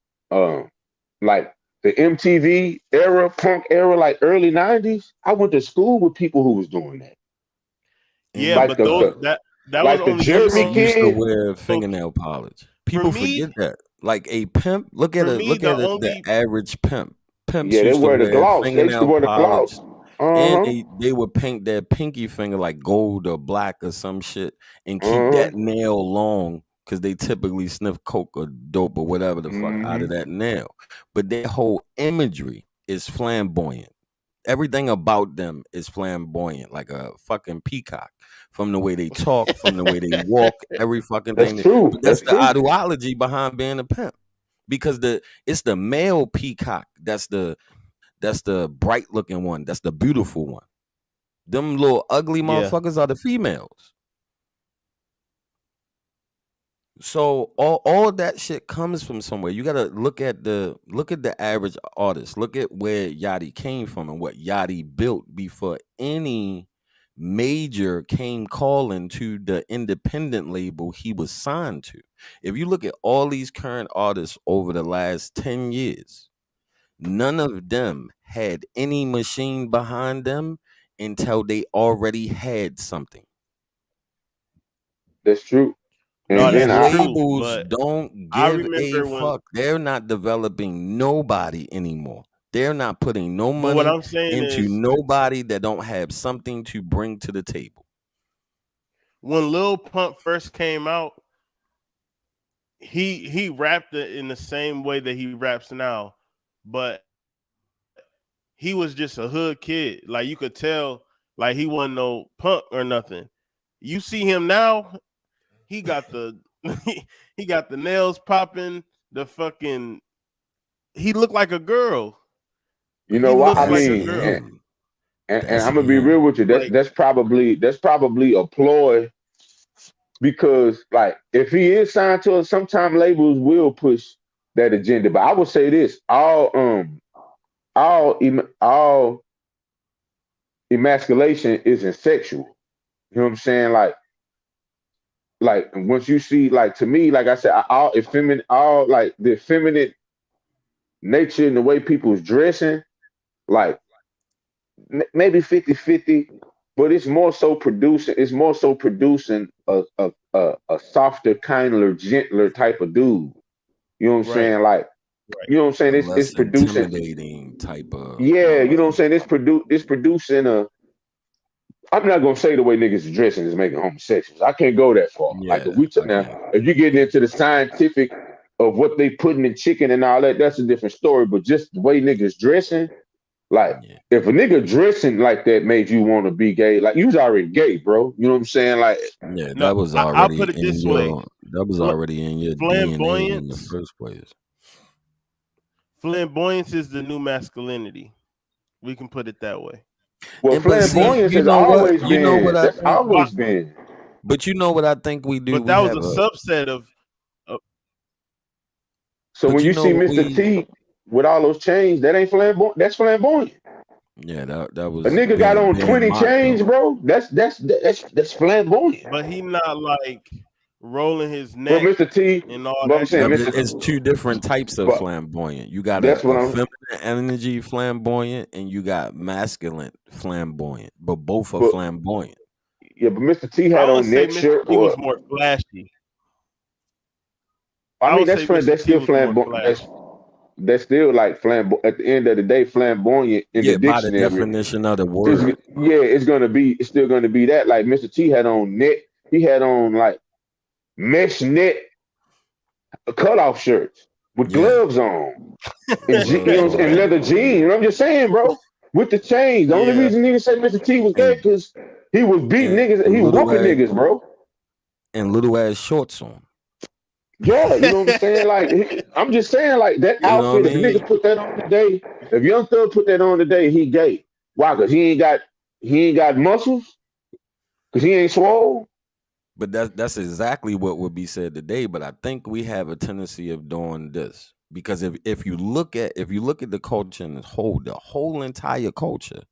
Like the MTV era, punk era, like early '90s. I went to school with people who was doing that. yeah, And Like but those the that was like the only pimps Jeremy people. used to kid. wear Okay, fingernail polish. for People forget me, that. Like a pimp, for me, look the at it, the only average pimp. Pimps Yeah, they used to wear the wear gloss. They used to fingernail wear the polish, gloss. Uh and huh. they would paint their pinky finger like gold or black or some shit, and keep Uh huh. that nail long because they typically sniff coke or dope or whatever the fuck out of Hmm. that nail. But their whole imagery is flamboyant. Everything about them is flamboyant, like a fucking peacock. From the way they talk, from the way they walk, every fucking That's thing. true. But that's That's the true. ideology behind being a pimp, because it's the male peacock that's the bright looking one, that's the beautiful one. Them little ugly yeah. motherfuckers are the females. So all that shit comes from somewhere. You gotta look at the average artist. Look at where Yachty came from and what Yachty built before any major came calling to the independent label he was signed to. If you look at all these current artists over the last 10 years, none of them had any machine behind them until they already had something. That's true. No, And These then that's true. labels But don't I give a remember when. fuck. They're not developing nobody anymore. They're not putting no But what money I'm saying into is, nobody that don't have something to bring to the table. when Lil Pump first came out, he rapped it in the same way that he raps now, but he was just a hood kid. Like, you could tell, like, he wasn't no punk or nothing. You see him now, he got the he got the nails popping, the fucking he looked like a girl. you He know what? looks I That's like a mean, girl. him. and That's I'm gonna be real him. with you. Like, That's probably a ploy because like if he is signed to us, sometime labels will push that agenda. But I would say this: all emasculation isn't sexual. You know what I'm saying? Like once you see like to me, like I said, all effeminate, all like the effeminate nature and the way people's dressing, like maybe 50-50, but it's more so producing a softer, kinder, gentler type of dude. You know what I'm right, saying? Like, right. you know what I'm saying? A It's less producing, intimidating type of yeah, you know what I'm motherfucker. saying? It's producing a. I'm not gonna say the way niggas is dressing is making homosexuals. I can't go that far. Like if Yeah, we I now, get it. if you're getting into the scientific of what they putting in chicken and all that, that's a different story. But just the way niggas dressing, like Yeah. if a nigga dressing like that made you want to be gay, like you was already gay, bro. You know what I'm saying? Like, Yeah, No, I'll put it this way: that was Fl- already in your DNA in the flamboyance, first place. flamboyance is the new masculinity. We can put it that way well, And but see, because, flamboyance has always you know what been. I That's think, but always been. but you know what I think we do. but We that was have a a, subset of So but when you you know see what Mr. we, T with all those chains, that ain't flamboyant. That's flamboyant. Yeah, that A was nigga got on being 20 mocked chains, though. bro. That's flamboyant. But he not like rolling his But neck Mr. T, and all but I'm that saying, good It's Mr. stuff. two different types of But flamboyant. You got that's what a I'm. feminine energy flamboyant, and you got masculine flamboyant. But both are But flamboyant. yeah, but Mr. T I had would on say neck Mr. shirt. T was Or more flashy. I I mean, would say Mr. that's T still was more flamboyant. flashy. That's still like flamboyant. At the end of the day, flamboyant in the Yeah, by the dictionary definition of the is word. yeah, it's still gonna be that. Like Mr. T had on net. He had on like mesh net cutoff shirts with Yeah, gloves on you gloves know, and on. leather jeans. I'm just saying, bro, with the chains. The only Yeah. reason niggas say Mr. T was gay And because he was beating and niggas. He was little whooping ass niggas, bro. little ass shorts on. Yeah, you know what I'm saying? Like, I'm just saying, like, that You know outfit, what I if a nigga mean? put that on today, if Young Thug put that on today, he gay. Why? Because he ain't got muscles? Because he ain't swole? But that's exactly what would be said today. But I think we have a tendency of doing this because if you look at the culture in the whole entire culture,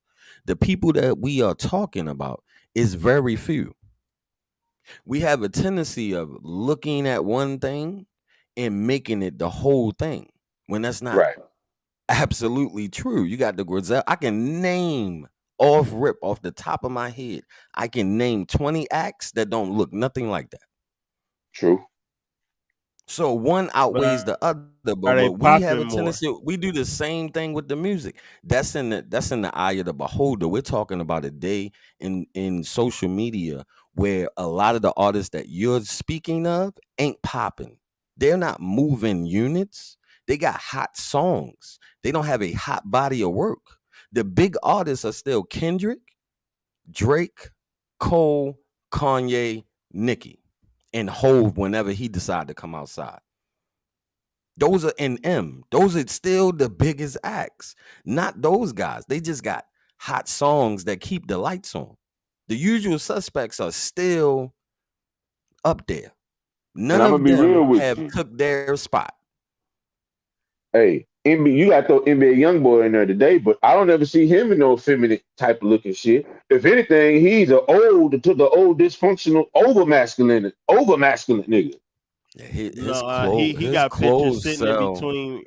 the people that we are talking about is very few. We have a tendency of looking at one thing and making it the whole thing when that's not Right. absolutely true. You got the Grizel. I can name off the top of my head. I can name 20 acts that don't look nothing like that. True. So one But outweighs the other, are but they we have popping a more? tendency. We do the same thing with the music. That's in the eye of the beholder. We're talking about a day in social media where a lot of the artists that you're speaking of ain't popping. They're not moving units. They got hot songs. They don't have a hot body of work. The big artists are still Kendrick, Drake, Cole, Kanye, Nicki, and Hove whenever he decide to come outside. Those are NM. Those are still the biggest acts. Not those guys. They just got hot songs that keep the lights on. The usual suspects are still up there. And None I'm going of to be real them with have you. took their spot. Hey, NBA, you got to throw NBA Youngboy in there today, but I don't ever see him in no feminine type of looking shit. If anything, he's the old dysfunctional over masculine nigga. Yeah, No, he his got pictures clothes sitting in sell between.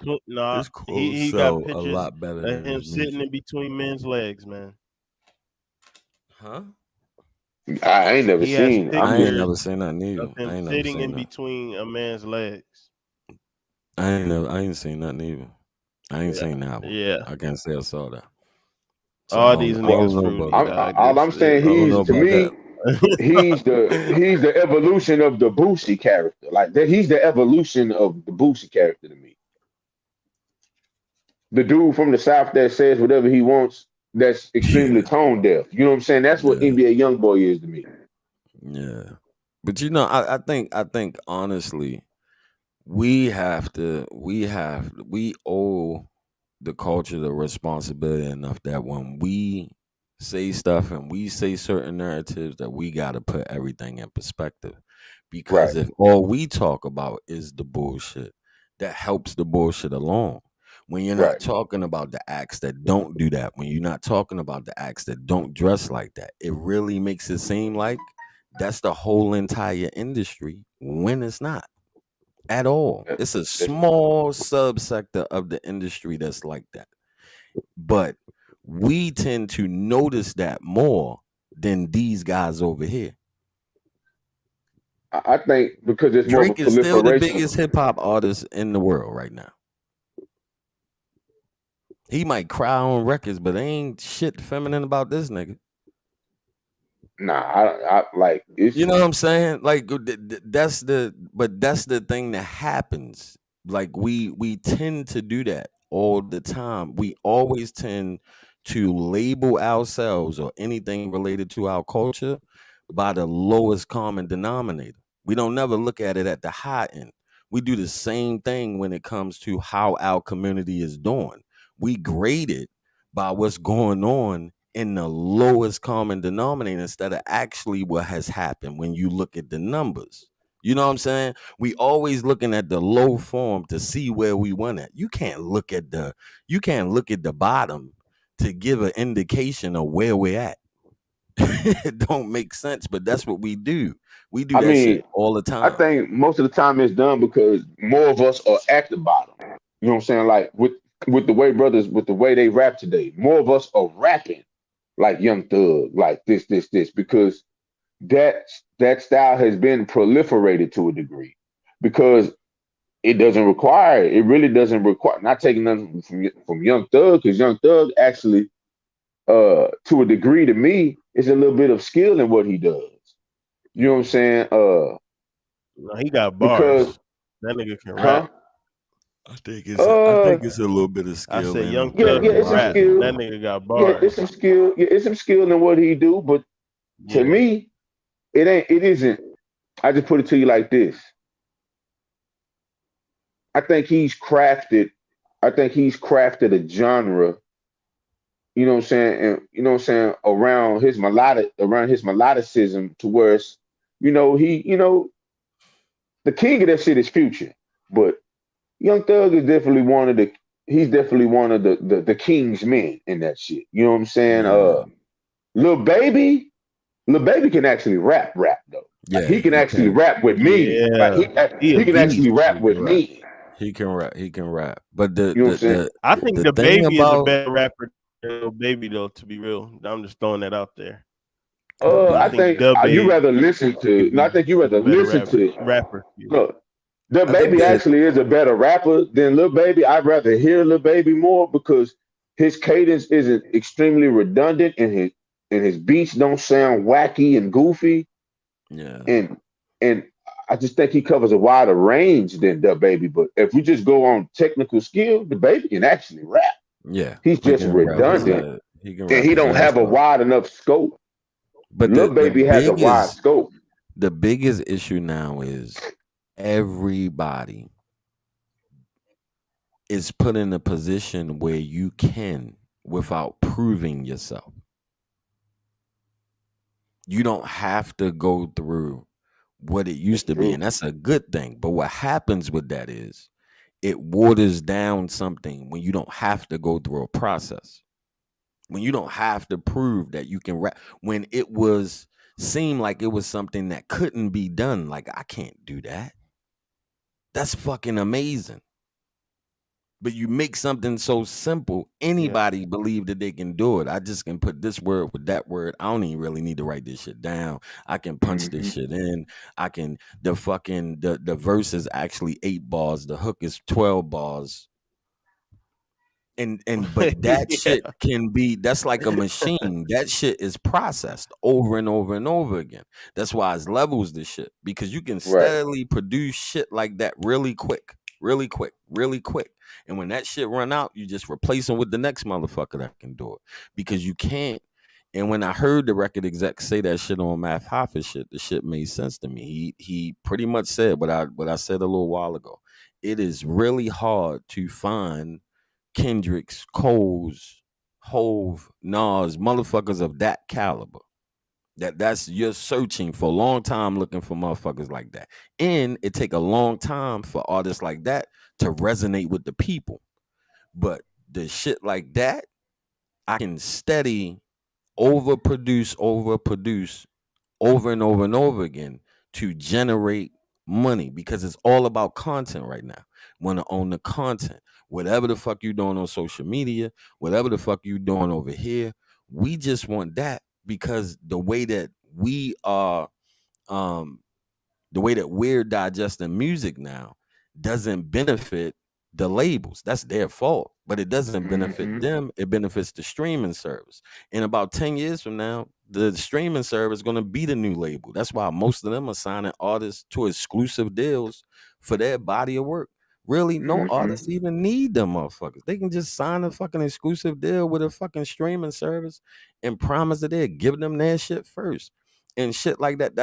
No, his clothes he got sell a pictures lot better of than him his sitting music. in between men's legs, man. Huh? I ain't never He has seen. I'm I ain't just pictures never seen that of neither. him I ain't never sitting seen in that. between a man's legs. I ain't seen that neither. I ain't Yeah, seen that one. yeah. I can't say I saw that. So All these I don't niggas know fruity, about that. dog. all I'm saying, I don't know to about me, that. he's the evolution of the Boosie character. Like that, he's the evolution of the Boosie character to me. The dude from the South that says whatever he wants, that's extremely Yeah, tone deaf. You know what I'm saying? That's what yeah, NBA Youngboy is to me. yeah. But I think honestly, we owe the culture the responsibility enough that when we say stuff and we say certain narratives that we got to put everything in perspective, because Right, if all we talk about is the bullshit, that helps the bullshit along. When you're not right. talking about the acts that don't do that, when you're not talking about the acts that don't dress like that, it really makes it seem like that's the whole entire industry when it's not at all. That- It's a That's small subsector of the industry that's like that. But we tend to notice that more than these guys over here. I think because there's more of a Drake is still the proliferation. biggest hip hop artist in the world right now. He might cry on records, but ain't shit feminine about this nigga. Nah, I like it's You know what I'm saying? Like that's the thing that happens. Like we tend to do that all the time. We always tend to label ourselves or anything related to our culture by the lowest common denominator. We don't never look at it at the high end. We do the same thing when it comes to how our community is doing. We grade it by what's going on in the lowest common denominator instead of actually what has happened when you look at the numbers. You know what I'm saying? We always looking at the low form to see where we went at. You can't look at the bottom to give an indication of where we're at. It don't make sense, but that's what we do. We do I that shit mean, all the I time. think most of the time it's done because more of us are at the bottom. You know what I'm saying? Like with the way brothers, with the way they rap today, more of us are rapping like Young Thug, like this, because that style has been proliferated to a degree because it doesn't require it really doesn't require not taking nothing from Young Thug because Young Thug actually to a degree to me is a little bit of skill in what he does. You know what I'm Yeah. saying? No, he got Because bars. That nigga can huh? rap. I Uh think it's a little bit of I skill said in Young him, yeah, Thug yeah, can but it's some rap. That skill. nigga got Yeah, it's some bars. skill. Yeah, it's some skill in what he do, but to Yeah. me, it isn't. I just put it to you like this. I think he's crafted I think he's crafted a genre, you know what I'm saying, and you know what I'm saying, around his melodicism to where it's, the king of that shit is Future. But Young Thug is definitely one of the he's definitely one of the king's men in that shit. You know what I'm saying? yeah, Lil Baby, Lil Baby can actually rap though. Like yeah, he can he actually can. rap with meaning. Like Yeah. He a he can actually beast. rap He can with rap. meaning. He can rap. He can rap. But the You know what I'm the saying? the I think the the thing baby is a about better rapper than Lil Baby though, to be real. I'm just throwing that out there. could I I be. think think the you baby rather listen to. No, I think you is a rather better listen to. rapper. Yeah. Look, the I think baby that actually is a better rapper than Lil Baby. I'd rather hear Lil Baby more because his cadence isn't extremely redundant and his beats don't sound wacky and goofy yeah, and and I just think he covers a wider range than the baby. But if we just go on technical skill, the baby can actually rap. yeah. He's He just can rap his redundant ass. He can and rap he his don't ass have a off. wide enough scope. But Lil Baby has a wide scope. the biggest issue now is everybody is put in a position where you can without proving yourself. You don't have to go through what it That's used to be, true. and that's a good thing. But what happens with that is it waters down something when you don't have to go through a process. When you don't have to prove that you can rap. When it was seemed like it was something that couldn't be done. Like I can't do that. That's fucking amazing. But you make something so simple, Yeah. anybody believe that they can do it. I just can put this word with that word. I don't even really need to write this shit down. I can punch this Hmm. shit in. I can the verse is actually 8 bars. The hook is 12 bars. And but that shit Yeah. can be that's like a machine. That shit is processed over and over and over again. That's why it's levels to shit because you can Right. steadily produce shit like that really quick, really quick, really quick. And when that shit run out, you just replace them with the next motherfucker that can do it because you can't. And when I heard the record exec say that shit on Math Hoffa shit, the shit made sense to me. He pretty much said what I said a little while ago. It is really hard to find Kendricks, Coles, Hove, Nas, motherfuckers of that caliber. That's you're searching for a long time looking for motherfuckers like that. And it take a long time for artists like that to resonate with the people. But the shit like that, I can steady overproduce over and over and over again to generate money because it's all about content right now. Want to own the content. Whatever the fuck you doing on social media, whatever the fuck you doing over here, we just want that because um the way that we're digesting music now doesn't benefit the labels. That's their fault, but it doesn't benefit Hmm. them. It benefits the streaming service. In about 10 years from now, the streaming service is going to be the new label. That's why most of them are signing artists to exclusive deals for their body of work. Really, no Hmm. artists even need them motherfuckers. They can just sign a fucking exclusive deal with a fucking streaming service and promise that they're giving them their shit first and shit like that.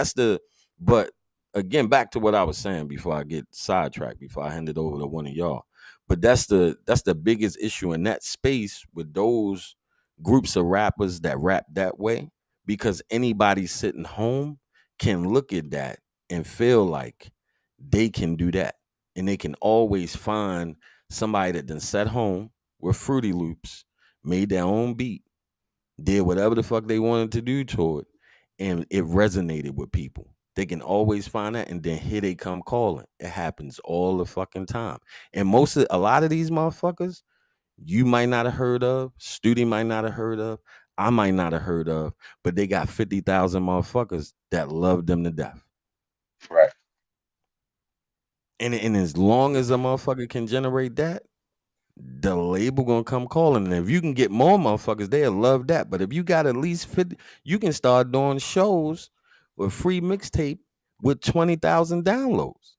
But again, back to what I was saying before I get sidetracked, before I hand it over to one of y'all. But that's the biggest issue in that space with those groups of rappers that rap that way, because anybody sitting home can look at that and feel like they can do that. And they can always find somebody that then sat home with Fruity Loops, made their own beat, did whatever the fuck they wanted to do to it, and it resonated with people. They can always find that, and then here they come calling. It happens all the fucking time. And a lot of these motherfuckers, you might not have heard of, Studi might not have heard of, I might not have heard of, but they got 50,000 motherfuckers that love them to death. Right. And as long as a motherfucker can generate that, the label gonna come calling. And if you can get more motherfuckers, they'll love that. But if you got at least 50, you can start doing shows with free mixtape with 20,000 downloads.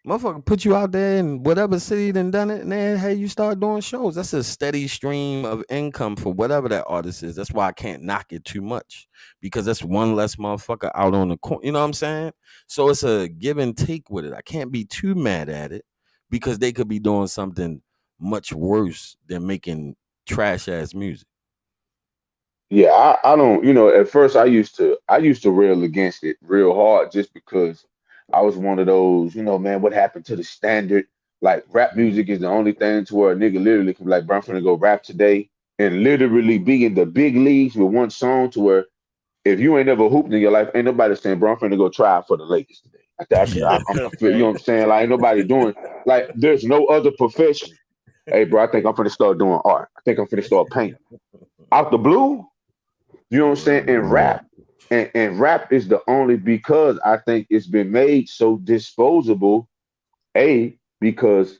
Motherfucker put you out there in whatever city done it, and then hey, you start doing shows. That's a steady stream of income for whatever that artist is. That's why I can't knock it too much, because that's one less motherfucker out on the corner. You know what I'm saying? So it's a give and take with it. I can't be too mad at it, because they could be doing something much worse than making trash ass music. Yeah, I don't, at first I used to rail against it real hard just because I was one of those, man, what happened to the standard? Like rap music is the only thing to where a nigga literally can be like, bro, I'm finna go rap today and literally be in the big leagues with one song to where if you ain't never hooped in your life, ain't nobody saying, bro, I'm finna go try out for the Lakers today. I feel, you know what I'm saying? Like ain't nobody doing like there's no other profession. Hey, bro, I think I'm finna start doing art. I think I'm finna start painting. Out the blue, you know what I'm saying? And rap. And rap is the only because I think it's been made so disposable. Because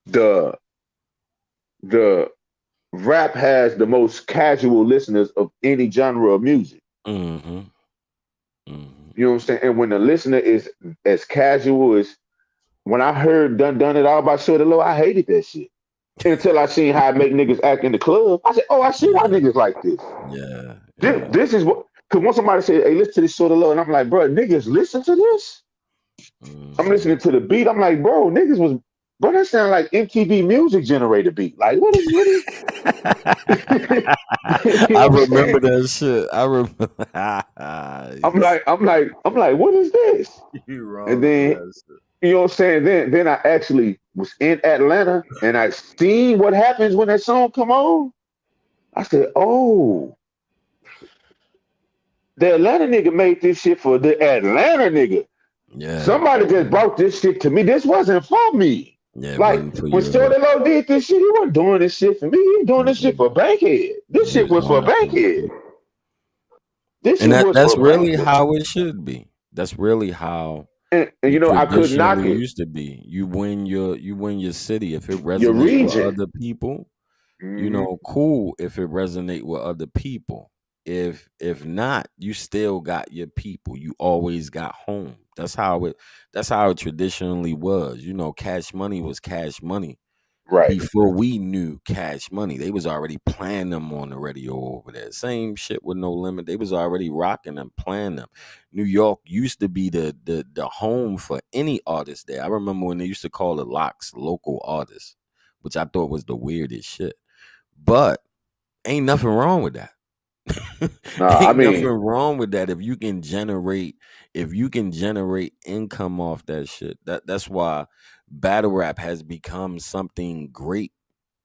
the the rap has the most casual listeners of any genre of music. Mm-hmm. Mm-hmm. You know what I'm saying? And when the listener is as casual as when I heard Done It All by Shorty Low, I hated that shit. Until I seen how it make niggas act in the club. I said, oh, I see why Yeah. niggas like this. Yeah. This, Yeah. this is what, because once somebody say, hey, listen to this Shorty Low, and I'm like, bro, niggas listen to this? I'm Mm-hmm. listening to the beat. I'm like, bro, that sound like MTV Music Generator beat. Like, what is, you I know what I'm remember saying? that shit. I remember. I'm like, what is this? You And wrong for then, that shit. you know what I'm saying? Then I actually was in Atlanta and I seen what happens when that song come on. I said, oh, the Atlanta nigga made this shit for the Atlanta nigga. Yeah. Somebody just Yeah. brought this shit to me. This wasn't for me. Yeah, it Like wasn't for when you at all. Shorty Low did this shit, he wasn't doing this shit for me. He was doing this shit Mm-mm. for Bankhead. This He shit was was doing for it for you. Bankhead. This And shit was that's for really Bankhead. how it should be. That's really how And it I couldn't knock traditionally it. used to be. You win your city. If it Your resonate with region. other people, Hmm. cool. If it resonate with other people. If not, you still got your people. You always got home. That's how it traditionally was. Cash money was cash money Right. before we knew cash money. They was already playing them on the radio over there. Same shit with No Limit. They was already rocking them, playing them. New York used to be the home for any artist there. I remember when they used to call the locks local artists, which I thought was the weirdest shit. But ain't nothing wrong with that. Nah, I Ain't nothing mean, wrong with that if you can generate income off that shit. That's why battle rap has become something great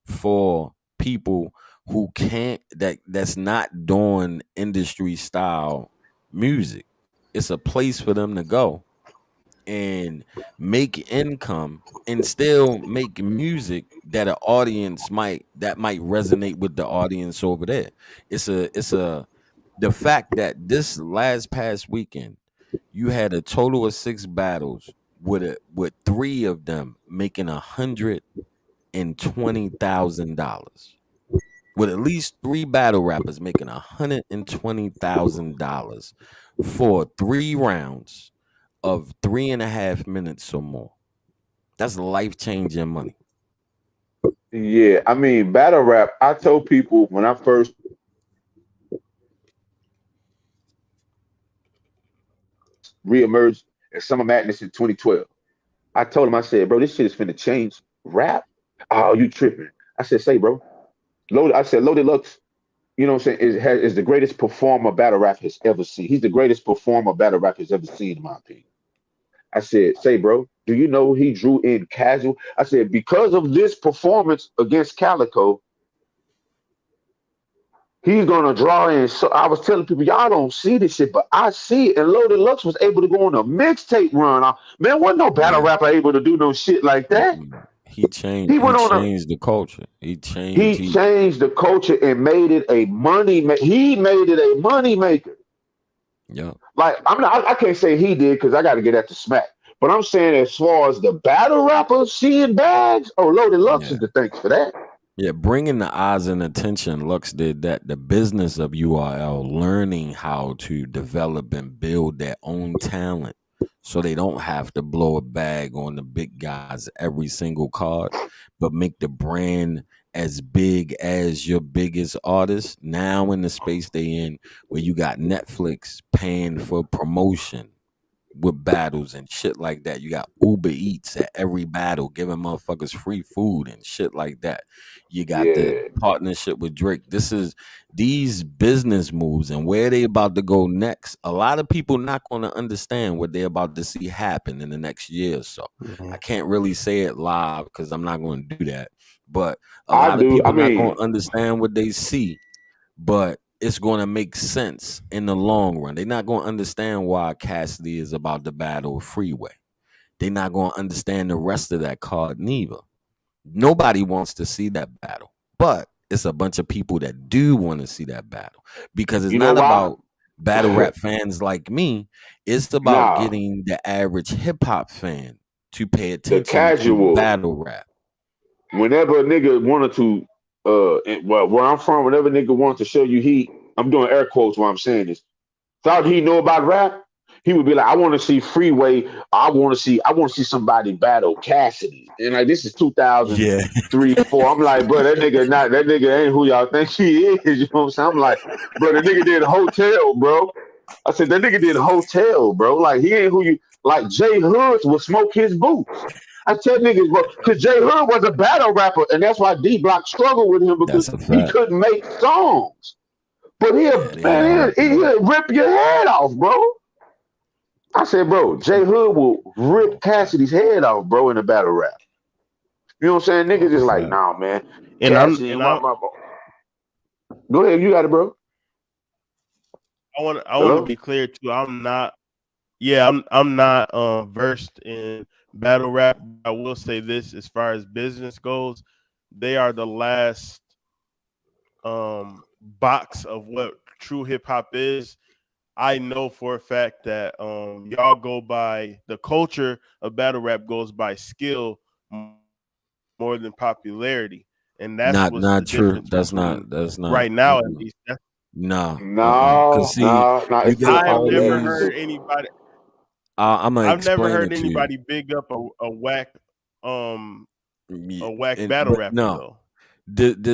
for people who can't that's not doing industry style music. It's a place for them to go and make income and still make music that an audience might resonate with the audience over there. It's a the fact that this last past weekend you had a total of 6 battles with 3 of them making $120,000, with at least 3 battle rappers making $120,000 for 3 rounds of 3.5 minutes or more. That's life changing money. yeah, I mean, battle rap. I told people when I first reemerged at Summer Madness in 2012, I told him, I said, bro, this shit is finna change rap. Oh, you tripping? I said, say, bro, Loaded Lux, you know what I'm saying, is the greatest performer battle rap has ever seen. He's the greatest performer battle rap has ever seen, in my opinion. I said, say, bro, do you know he drew in casual? I said, because of this performance against Calico, he's gonna draw in. So I was telling people, y'all don't see this shit, but I see it. And Loaded Lux was able to go on a mixtape run. Man, wasn't no battle Yeah. rapper able to do no shit like that. Mm-mm. He He went on a changed the culture. He changed he changed the culture and made it a money. He made it a money maker. yeah. Like I'm not, I can't say he did because I got to get at the smack. But I'm saying as far as the battle rappers seeing bags, oh, Loaded Lux Yeah. is the thanks for that. Yeah, bringing the eyes and attention, Lux did that. The business of URL, learning how to develop and build their own talent so they don't have to blow a bag on the big guys every single card, but make the brand as big as your biggest artist. Now in the space they in, where you got Netflix paying for promotion with battles and shit like that. You got Uber Eats at every battle, giving motherfuckers free food and shit like that. You got the Yeah, partnership with Drake. This is these business moves and where they about to go next. A lot of people not going to understand what they're about to see happen in the next year or so. I can't really say it live because I'm not going to do that. But a I lot of do. I people not going mean, to understand what they see, but it's going to make sense in the long run. They're not going to understand why Cassidy is about to battle Freeway. They're not going to understand the rest of that card neither. Nobody wants to see that battle, but it's a bunch of people that do want to see that battle because it's you know not why? about battle rap fans like me. It's about Nah, getting the average hip hop fan to pay the attention to casual. battle rap. Whenever a nigga wanted to, well, where I'm from, whenever a nigga wanted to show you heat, I'm doing air quotes while I'm saying this. Thought he know about rap, he would be like, I want to see Freeway. I want to see somebody battle Cassidy. And like this is Yeah, 2003, 4. I'm like, bro, that nigga ain't who y'all think he is. You know what I'm saying? I'm like, bro, the nigga did Hotel, bro. I said that nigga did Hotel, bro. Like he ain't who you like. Jay Hoods will smoke his boots. I tell niggas, bro, because Jay Hood was a battle rapper, and that's why D Block struggled with him because that's a he fact. couldn't make songs. But Yeah, they had a hard time. he'll rip your head off, bro. I said, bro, Jay Hood will rip Cassidy's head off, bro, in a battle rap. You know what I'm saying? Niggas That's a just like, fact. nah, man. And I'm Cassidy, and I go ahead, you got it, bro. I want to Hello? be clear too. I'm not versed in battle rap. I will say this as far as business goes, they are the last box of what true hip hop is. I know for a fact that y'all go by the culture of battle rap goes by skill more than popularity. And that's what's the Not true. difference between That's not. right now at Mm-mm. least. Nah. Cause No, see, no, no. you It's get still I've all never popularity, these. heard though. anybody I'm gonna I've never explain heard it to you. anybody big up um Yeah, a whack and battle but rapper no, though.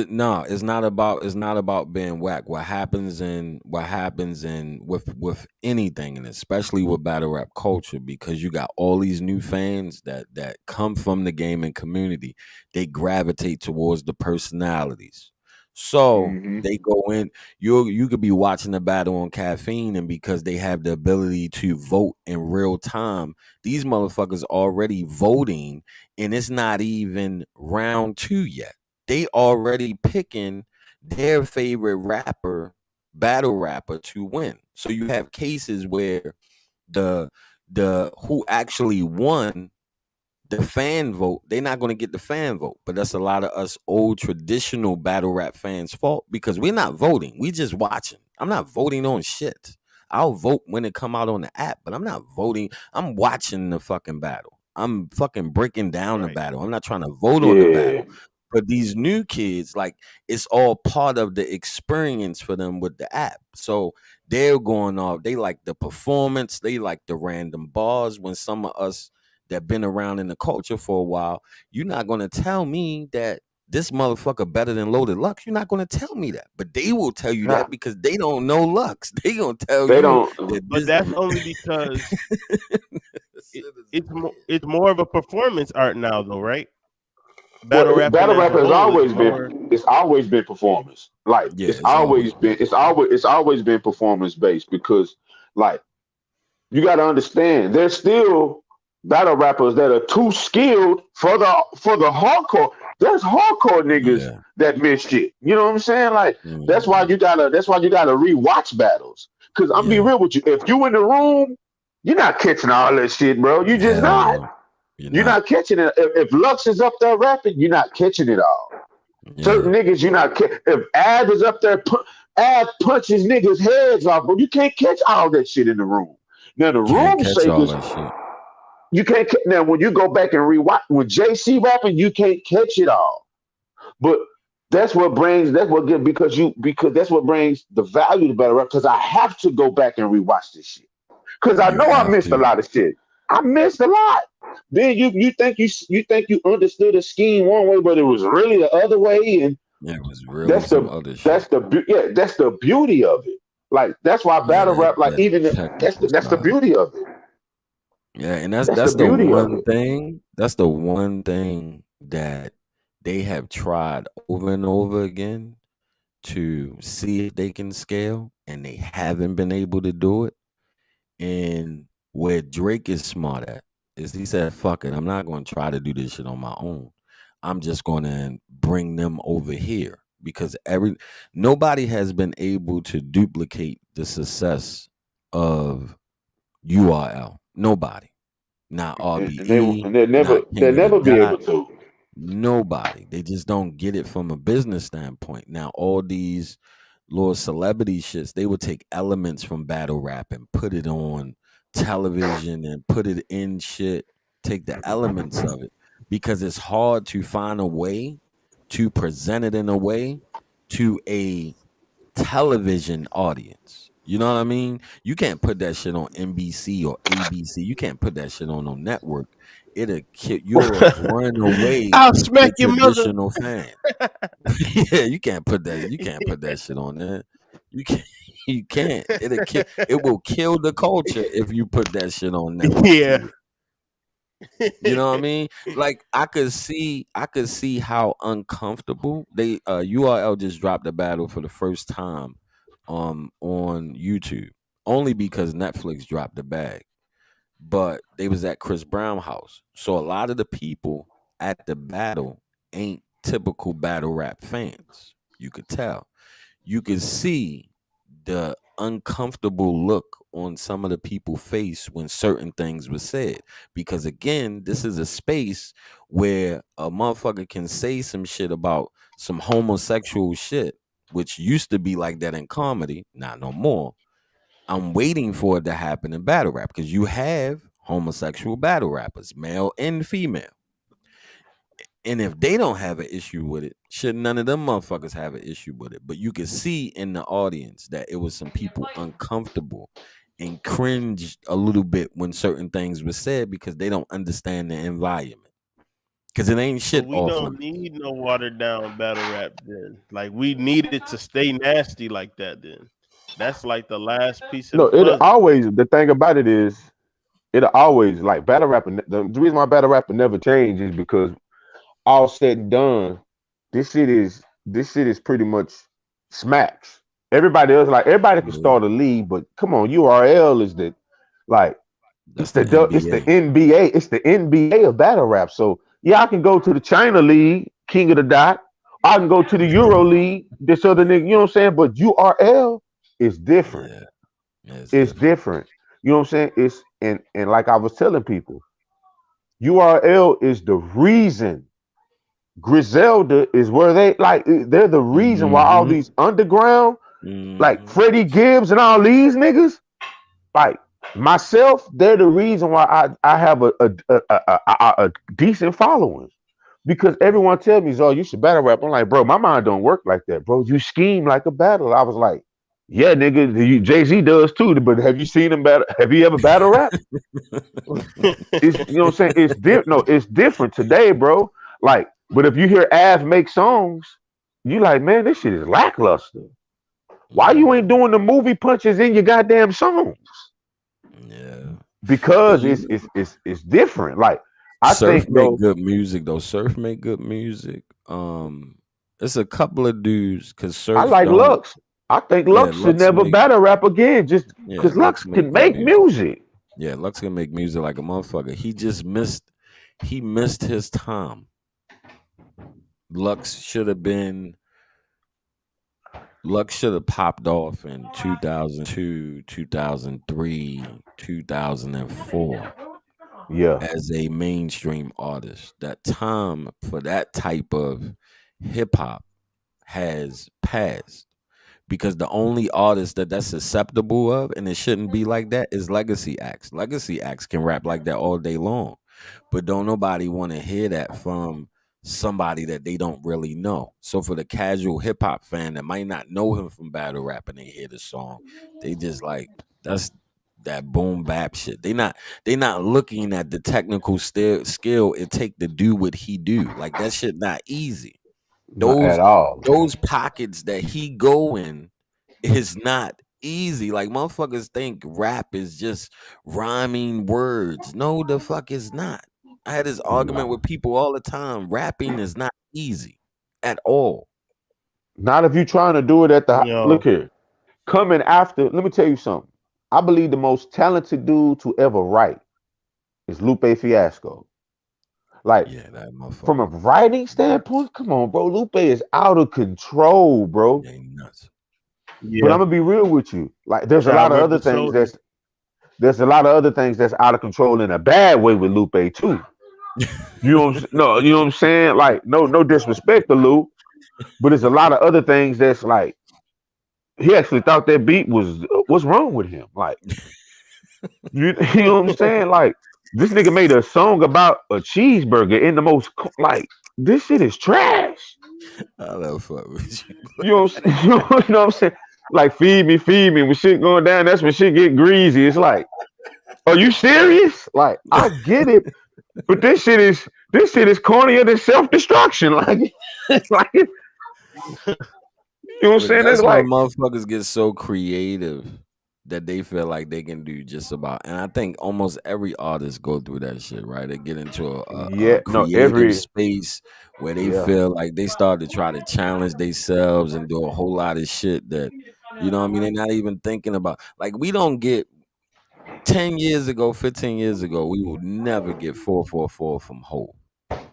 no, it's not about being whack. What happens in with anything, and especially with battle rap culture, because you got all these new fans that come from the gaming community. They gravitate towards the personalities, so Hmm. they go in. You could be watching the battle on caffeine, and because they have the ability to vote in real time, these motherfuckers already voting, and it's not even round two yet. They already picking their favorite rapper, battle rapper to win. So you have cases where the who actually won the fan vote, they're not going to get the fan vote. But that's a lot of us old traditional battle rap fans' fault because we're not voting. We just watching. I'm not voting on shit. I'll vote when it come out on the app, but I'm not voting. I'm watching the fucking battle. I'm fucking breaking down the Right. battle. I'm not trying to vote on the Yeah. battle. But these new kids, like it's all part of the experience for them with the app. So they're going off. They like the performance. They like the random bars. When some of us that been around in the culture for a while, you're not gonna tell me that this motherfucker better than Loaded Lux. You're not gonna tell me that, but they will tell you Nah, that because they don't know Lux. They gonna tell they you don't. that But this. that's only because Shit is it's more of a performance art now though, right? Battle rapping Battle as rap a has whole is always more been. It's always been performance. Like yeah, it's it's always always been. been. It's always been performance based because, like, you got to understand, there's still battle rappers that are too skilled for the hardcore. There's hardcore niggas Yeah. that miss shit. You know what I'm saying? Like that's why Mhm. you gotta rewatch battles. Cause I'm be Yeah. real with you. If you in the room, you're not catching all that shit, bro. You just Hell not. no. You're You're not. not catching it. If Lux is up there rapping, you're not catching it all. Certain Yeah. niggas, you're not. If Ab is up there, Ab punches niggas' heads off, but you can't catch all that shit in the room. Now the Can't room catch all shakers, that shit. you can't. Now when you go back and rewatch when JC rapping, you can't catch it all. But that's what get because that's what brings the value to battle rap. Because I have to go back and rewatch this shit. Because I You know I have missed a to. lot of shit. I missed a lot. Then you think you understood the scheme one way, but it was really the other way, and It was really that's some the other shit. that's the beauty of it. Like that's why Yeah, battle rap, like that even technical that's the side. beauty of it. Yeah, and that's That's the that's the beauty of one it. thing. That's the one thing that they have tried over and over again to see if they can scale, and they haven't been able to do it. And where Drake is smart at is he said, "Fuck it, I'm not going to try to do this shit on my own. I'm just going to bring them over here because nobody has been able to duplicate the success of URL. Nobody, not RBE, And not they'll King of the never be Dot. able to. Nobody. They just don't get it from a business standpoint. Now, all these little celebrity shits, they would take elements from battle rap and put it on television and put it in shit, take the elements of it because it's hard to find a way to present it in a way to a television audience. You know what I mean? You can't put that shit on NBC or ABC. You can't put that shit on no network. You'll run away I'll smack the your mother. traditional fan. Yeah, you can't put that. You can't put that shit on there. You can't. You can't. It will kill the culture if you put that shit on network Yeah. TV. You know what I mean? Like I could see how uncomfortable they URL just dropped the battle for the first time on YouTube. Only because Netflix dropped the bag. But they was at Chris Brown house. So a lot of the people at the battle ain't typical battle rap fans. You could tell. You could see the uncomfortable look on some of the people's face when certain things were said. Because again, this is a space where a motherfucker can say some shit about some homosexual shit, which used to be like that in comedy, not no more. I'm waiting for it to happen in battle rap because you have homosexual battle rappers, male and female. And if they don't have an issue with it, should none of them motherfuckers have an issue with it. But you could see in the audience that it was some people uncomfortable and cringed a little bit when certain things were said because they don't understand the environment. Because it ain't But shit we off don't limits. need no watered down battle rap then. Like we need it to stay nasty like that then. That's like the last piece of No, the it puzzle. always the thing about it is it always like battle rapping. The reason why battle rapping never changes is because all said and done, this shit is pretty much smacks. Everybody can Yeah. start a league, but come on, URL is the like That's the it's the NBA. NBA, it's the NBA of battle rap. So yeah, I can go to the China League, King of the Dot. I can go to the Euro League, this other nigga, you know what I'm saying? But URL is different. Yeah. Yeah, it's It's different. different. You know what I'm saying? It's and like I was telling people, URL is the reason Griselda is where they like they're the reason why all Mm-hmm. these underground like Mm-hmm. Freddie Gibbs and all these niggas like myself they're the reason why I have a decent following because everyone tells me oh you should battle rap. I'm like bro my mind don't work like that bro you scheme like a battle. I was like yeah nigga Jay-Z does too but have you seen him battle have you ever battle rap? It's you know what I'm saying. It's different. No, it's different today, bro. Like, but if you hear Av make songs, you like, man, this shit is lackluster. Why you ain't Mm-hmm. doing the movie punches in your goddamn songs? Yeah. But Because you it's different. Like, I Surf think make though, good music though. Surf make good music. It's a couple of dudes because I Surf like don't. Lux. I think Yeah, Lux should never battle rap again, just because Lux Lux make can good make music. music. Yeah, Lux can make music like a motherfucker. He just missed. He missed his time. Lux should have been Lux should have popped off in 2002, 2003, 2004 Yeah, as a mainstream artist. That time for that type of hip hop has passed because the only artist that's susceptible of, and it shouldn't be like that, is legacy acts. Legacy acts can rap like that all day long, but don't nobody want to hear that from somebody that they don't really know. So for the casual hip hop fan that might not know him from battle rap and they hear the song, they just like that's that boom bap shit. They not looking at the technical skill it take to do what he do. Like that shit not easy. not Those at all. those pockets that he go in is not easy. Like motherfuckers think rap is just rhyming words. No, the fuck is not. I had this argument Nah. with people all the time. Rapping is not easy at all. Not if you're trying to do it at the look No. here. Coming after, let me tell you something. I believe the most talented dude to ever write is Lupe Fiasco. Like Yeah, that from a motherfucker writing nuts. standpoint, come on, bro. Lupe is out of control, bro. Yeah, he nuts. But Yeah. I'm gonna be real with you. Like there's a lot Child of Rep other the things Soldier. there's a lot of other things that's out of control in a bad way with Lupe too. You know what no, you know what I'm saying? Like no disrespect to Lupe, but there's a lot of other things that's like he actually thought that beat was what's wrong with him. Like you know what I'm saying? Like this nigga made a song about a cheeseburger in the most like this shit is trash. I don't fuck with you. You know what I'm saying? You know what I'm saying? Like feed me. When shit going down, that's when shit get greasy. It's like, are you serious? Like I get it, but this shit is cornier than self destruction. Like, like you know what I'm But saying? It's that's why like motherfuckers get so creative that they feel like they can do just about. And I think almost every artist go through that shit, right? They get into a yeah, no, creative every space where they yeah, feel like they start to try to challenge themselves and do a whole lot of shit that, you know what I mean? They're not even thinking about. Like we don't get 10 years ago, 15 years ago, we would never get 444 from Hope.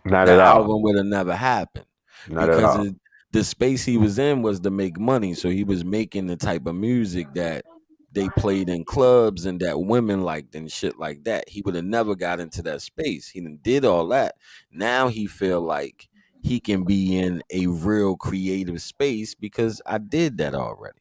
not at That all, album would have never happened not at because all. the space he was in was to make money. So he was making the type of music that they played in clubs and that women liked and shit like that. He would have never got into that space. He done did all that. Now he feel like he can be in a real creative space because I did that already.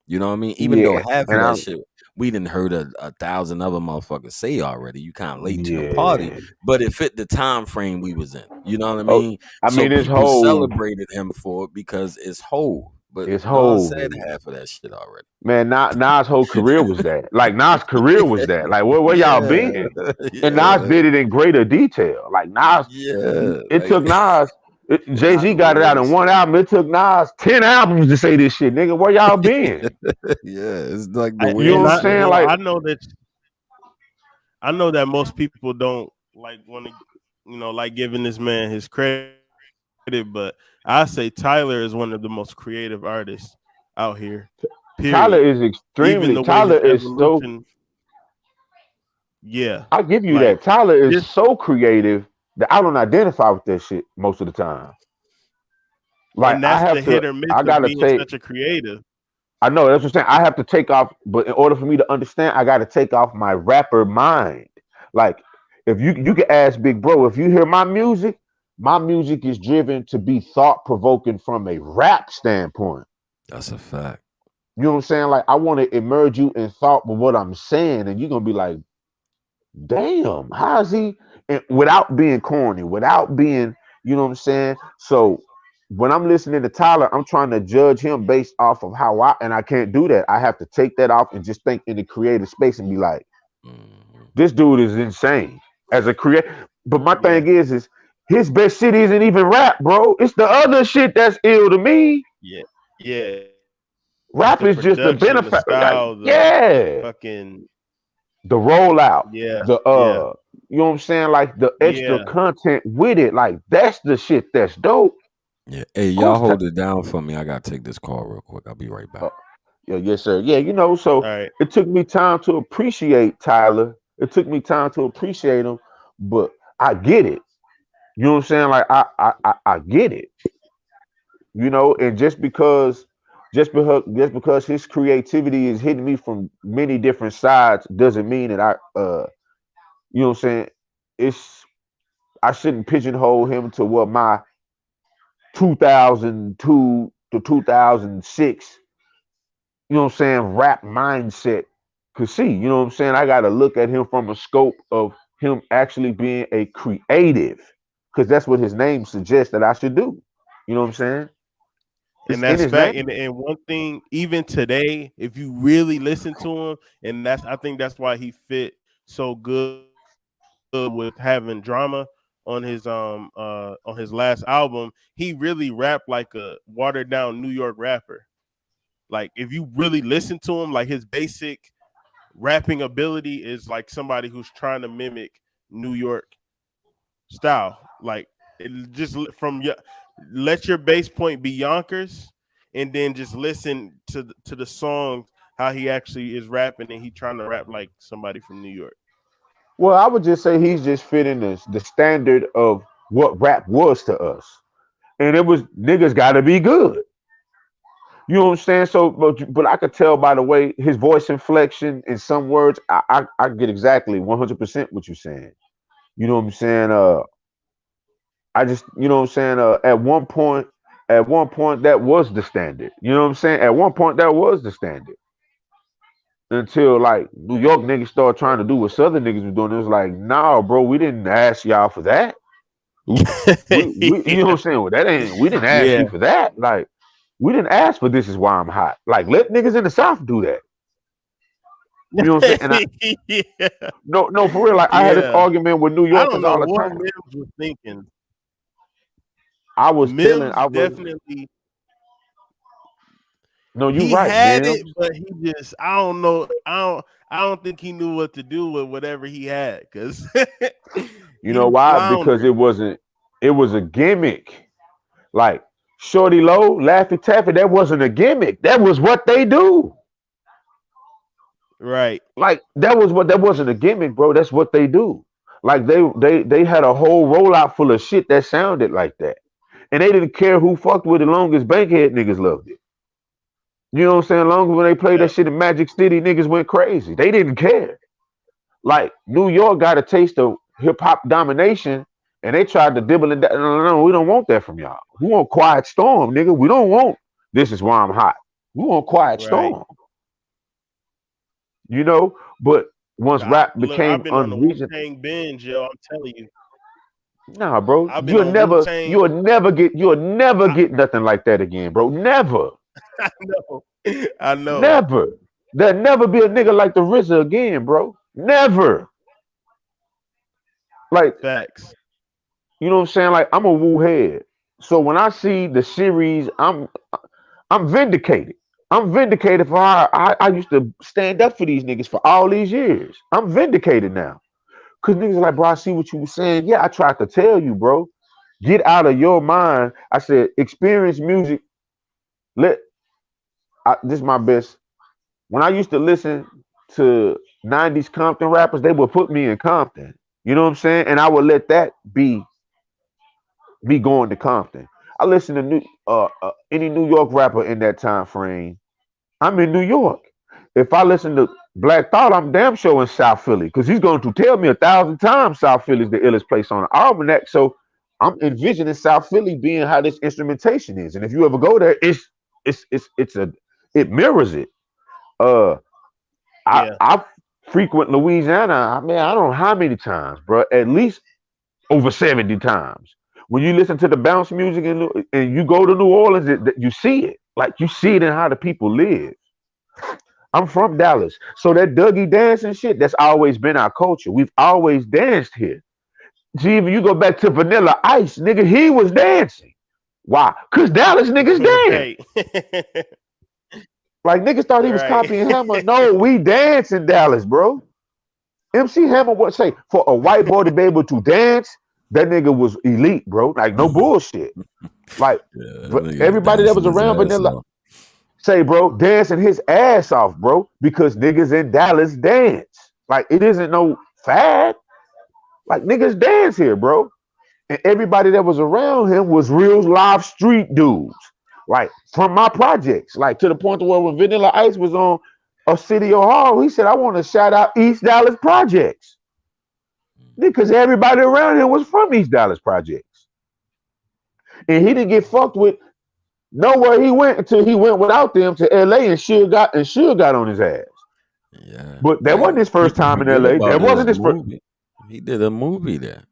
You know what I mean? Even though Yeah, half and of that I'm shit we didn't heard a thousand other motherfuckers say already. You kind of late to the party, yeah. but it fit the time frame we was in. You know what I Oh, mean? I So mean, this people whole celebrated him for it because it's whole. But it's Nas whole said half of that shit already. man. Nas' whole career was that. Like Nas' career was that. Like where y'all Yeah, been? And Nas yeah, did it in greater detail. Like Nas, yeah. it Like took Nas. Jay Nas Z was got it out real in one shit. album. It took Nas 10 albums to say this shit, nigga. Where y'all been? Yeah, it's like the I, You know what and I'm weirdest I shit. saying? well, Like, I know that most people don't like want to, like giving this man his credit, but I say Tyler is one of the most creative artists out here. Tyler Period. is Even extremely. the way his Tyler is so. evolution, yeah, I give you like that. Tyler is just so creative that I don't identify with that shit most of the time. Like and I that's the have hit to. or miss I of gotta being take. such a creative. I know that's what I'm saying. I have to take off, but in order for me to understand, I got to take off my rapper mind. Like, if you can ask Big Bro, if you hear my music is driven to be thought provoking from a rap standpoint. That's a fact. You know what I'm saying? Like, I want to immerse you in thought with what I'm saying, and you're gonna be like, damn, how is he? And without being corny, without being, you know what I'm saying? So when I'm listening to Tyler, I'm trying to judge him based off of and I can't do that. I have to take that off and just think in the creative space and be like, Mhm. this dude is insane as a creator. But my Yeah, thing is his best shit isn't even rap, bro. It's the other shit that's ill to me. yeah, yeah. It's Rap the is just the production, the benefit. Like, style, the yeah, fucking the rollout, yeah, the yeah, you know what I'm saying? Like the extra yeah. content with it. Like that's the shit that's dope. Yeah. Hey, Of y'all course, hold it down for me. I gotta take this call real quick. I'll be right uh, back. yeah, yes, sir. Yeah, All so right. it took me time to appreciate Tyler. It took me time to appreciate him, but I get it. You know what I'm saying? Like I get it. you know, and just because his creativity is hitting me from many different sides doesn't mean that you know what I'm saying, it's I shouldn't pigeonhole him to what my 2002 to 2006, you know what I'm saying, rap mindset could see. You know what I'm saying? I got to look at him from a scope of him actually being a creative, because that's what his name suggests that I should do. You know what I'm saying? It's And in that's his fact. name. And one thing, even today, if you really listen to him, and I think that's why he fit so good with having drama on his last album. He really rapped like a watered down New York rapper. Like if you really listen to him, like his basic rapping ability is like somebody who's trying to mimic New York style. Like it just from your let your bass point be Yonkers, and then just listen to the songs how he actually is rapping, and he trying to rap like somebody from New York. Well, I would just say he's just fitting the standard of what rap was to us. And it was niggas got to be good. You know what I'm saying? So, but I could tell by the way his voice inflection in some words, I get exactly 100% what you're saying. You know what I'm saying? I just, you know what I'm saying? At one point, that was the standard. You know what I'm saying? At one point, that was the standard. Until like New York niggas started trying to do what Southern niggas was doing. It was like, nah, bro, we didn't ask y'all for that. We you know what I'm saying? Well, that ain't, we didn't ask Yeah. you for that. Like, we didn't ask for this is why I'm hot. Like, let niggas in the South do that. You know what I'm saying? And I Yeah. no for real. Like, I had this Yeah. argument with New I don't Yorkers know all the what time. Mims was thinking. I was telling, Mims I was definitely no, you he right, had it, man. but he just I don't know. I don't think he knew what to do with whatever he had because You know he why? Because floundered. it was a gimmick. Like Shorty Low, Laffy Taffy, that wasn't a gimmick. That was what they do. Right. Like that wasn't a gimmick, bro. That's what they do. Like they had a whole rollout full of shit that sounded like that. And they didn't care who fucked with it long as Bankhead niggas loved it. You know what I'm saying? Long as when they played that Yep. shit in Magic City, niggas went crazy. They didn't care. Like New York got a taste of hip hop domination, and they tried to dibble and no, we don't want that from y'all. We want Quiet Storm, nigga. We don't want this is why I'm hot. We want Quiet Right. Storm, you know. But once rap Look, I've became been on the Wu unreasonable, Tang binge, yo. I'm telling you, nah, bro, I've been on Wu Tang. you'll never I, get nothing like that again, bro. Never, I know, I know. never. There'll never be a nigga like the RZA again, bro. Never. Like, Facts. you know what I'm saying? Like, I'm a Wu head. So when I see the series, I'm vindicated. I'm vindicated for how I used to stand up for these niggas for all these years. I'm vindicated now. Cause niggas are like, bro, I see what you were saying. Yeah, I tried to tell you, bro. Get out of your mind. I said, experience music. Let this is my best. When I used to listen to 90s Compton rappers, they would put me in Compton. You know what I'm saying? And I would let that be me going to Compton. I listen to any New York rapper in that time frame. I'm in New York. If I listen to Black Thought, I'm damn sure in South Philly because he's going to tell me 1,000 times South Philly's the illest place on the almanac. So I'm envisioning South Philly being how this instrumentation is, and if you ever go there, it mirrors it. Uh, Yeah. I frequent Louisiana. I mean, I don't know how many times, bro. At least over 70 times. When you listen to the bounce music and you go to New Orleans, you see it. Like you see it in how the people live. I'm from Dallas. So that Dougie dancing shit, that's always been our culture. We've always danced here. See, if you go back to Vanilla Ice, nigga, he was dancing. Why? Because Dallas niggas dance. Right. Like niggas thought he was Right. copying Hammer. No, we dance in Dallas, bro. MC Hammer would say for a white boy to be able to dance, that nigga was elite, bro. Like no bullshit. Like Yeah, that but nigga was everybody that was dancing his around ass Vanilla off. say, bro, dancing his ass off, bro, because niggas in Dallas dance. Like it isn't no fad. Like niggas dance here, bro. And everybody that was around him was real live street dudes. like from my projects, like to the point to where when Vanilla Ice was on Arsenio Hall, he said, "I want to shout out East Dallas Projects because everybody around him was from East Dallas Projects, and he didn't get fucked with nowhere he went until he went without them to L.A. and Suge got on his ass. Yeah, But that like wasn't his first people time in forget L.A. That about wasn't his his first. movie. He did a movie there.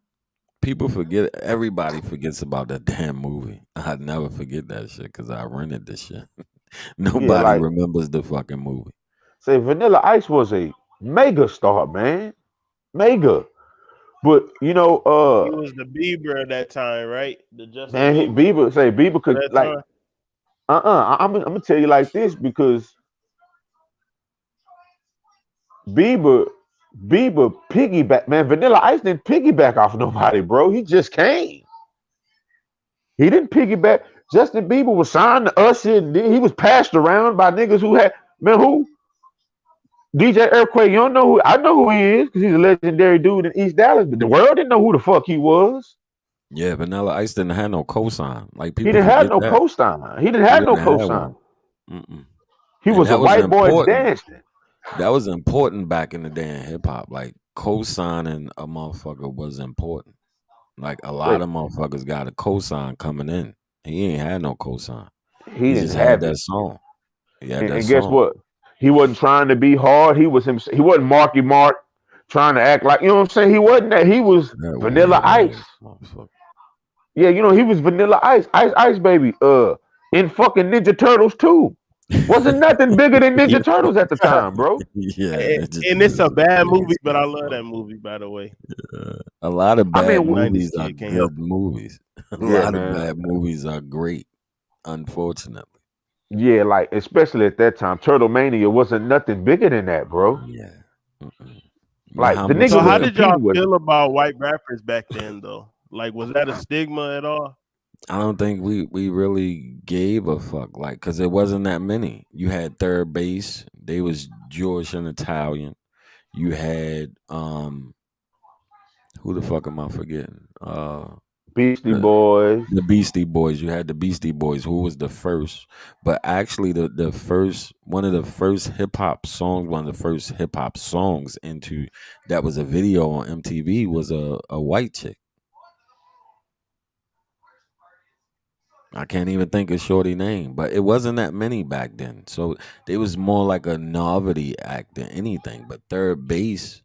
People forget. Everybody forgets about that damn movie. I never forget that shit because I rented the shit. Yeah, Nobody like remembers the fucking movie. say Vanilla Ice was a mega star, man, mega. But He was the Bieber at that time, right? The Justin man, Bieber Bieber at could that like time. I'm gonna tell you like this because Bieber piggyback, man. Vanilla Ice didn't piggyback off nobody, bro. He just came. He didn't piggyback. Justin Bieber was signed to Usher, and he was passed around by niggas who had man who DJ Earthquake. You don't know who I know who he is because he's a legendary dude in East Dallas, but the world didn't know who the fuck he was. Yeah, Vanilla Ice didn't have no cosign. Like He people didn't have forget no that. cosign. He didn't He have no didn't have cosign. one. Mm-mm. He And was a that was white boy important. dancing. That was important back in the day in hip hop. Like co-signing a motherfucker was important. Like a lot But of motherfuckers got a cosign coming in. He ain't had no cosign. he He didn't just had have it. that song. He had that And guess song. what? He wasn't trying to be hard. He was him. He wasn't Marky Mark trying to act like you know what I'm saying. He wasn't that. He was That Vanilla weird Ice. ass motherfucker. Yeah, he was Vanilla Ice. Ice baby. In fucking Ninja Turtles too. Wasn't nothing bigger than Yeah, Ninja Turtles at the time, bro. yeah. Ninja And it's a Turtles is bad the movie, biggest but I love that motherfucker. movie. By the way, A lot of I as bad a mean, '90s movies are kid, can't help good movies. A yeah, lot of man. bad movies are great, unfortunately. Yeah, like especially at that time, Turtle Mania wasn't nothing bigger than that, bro. Yeah. Mm-mm. Like the Muhammad nigga So was how said, did y'all competing with him. feel about white rappers back then though? Like was that a stigma at all? I don't think we really gave a fuck, like, cause there wasn't that many. You had Third Base, they was Jewish and Italian. You had who the fuck am I forgetting? Beastie The Boys. the Beastie Boys. You had the Beastie Boys, who was the first, but actually the first one of the first hip hop songs, one of the first hip hop songs into that was a video on MTV was a white chick. I can't even think of Shorty name, but it wasn't that many back then. So it was more like a novelty act than anything. But Third Base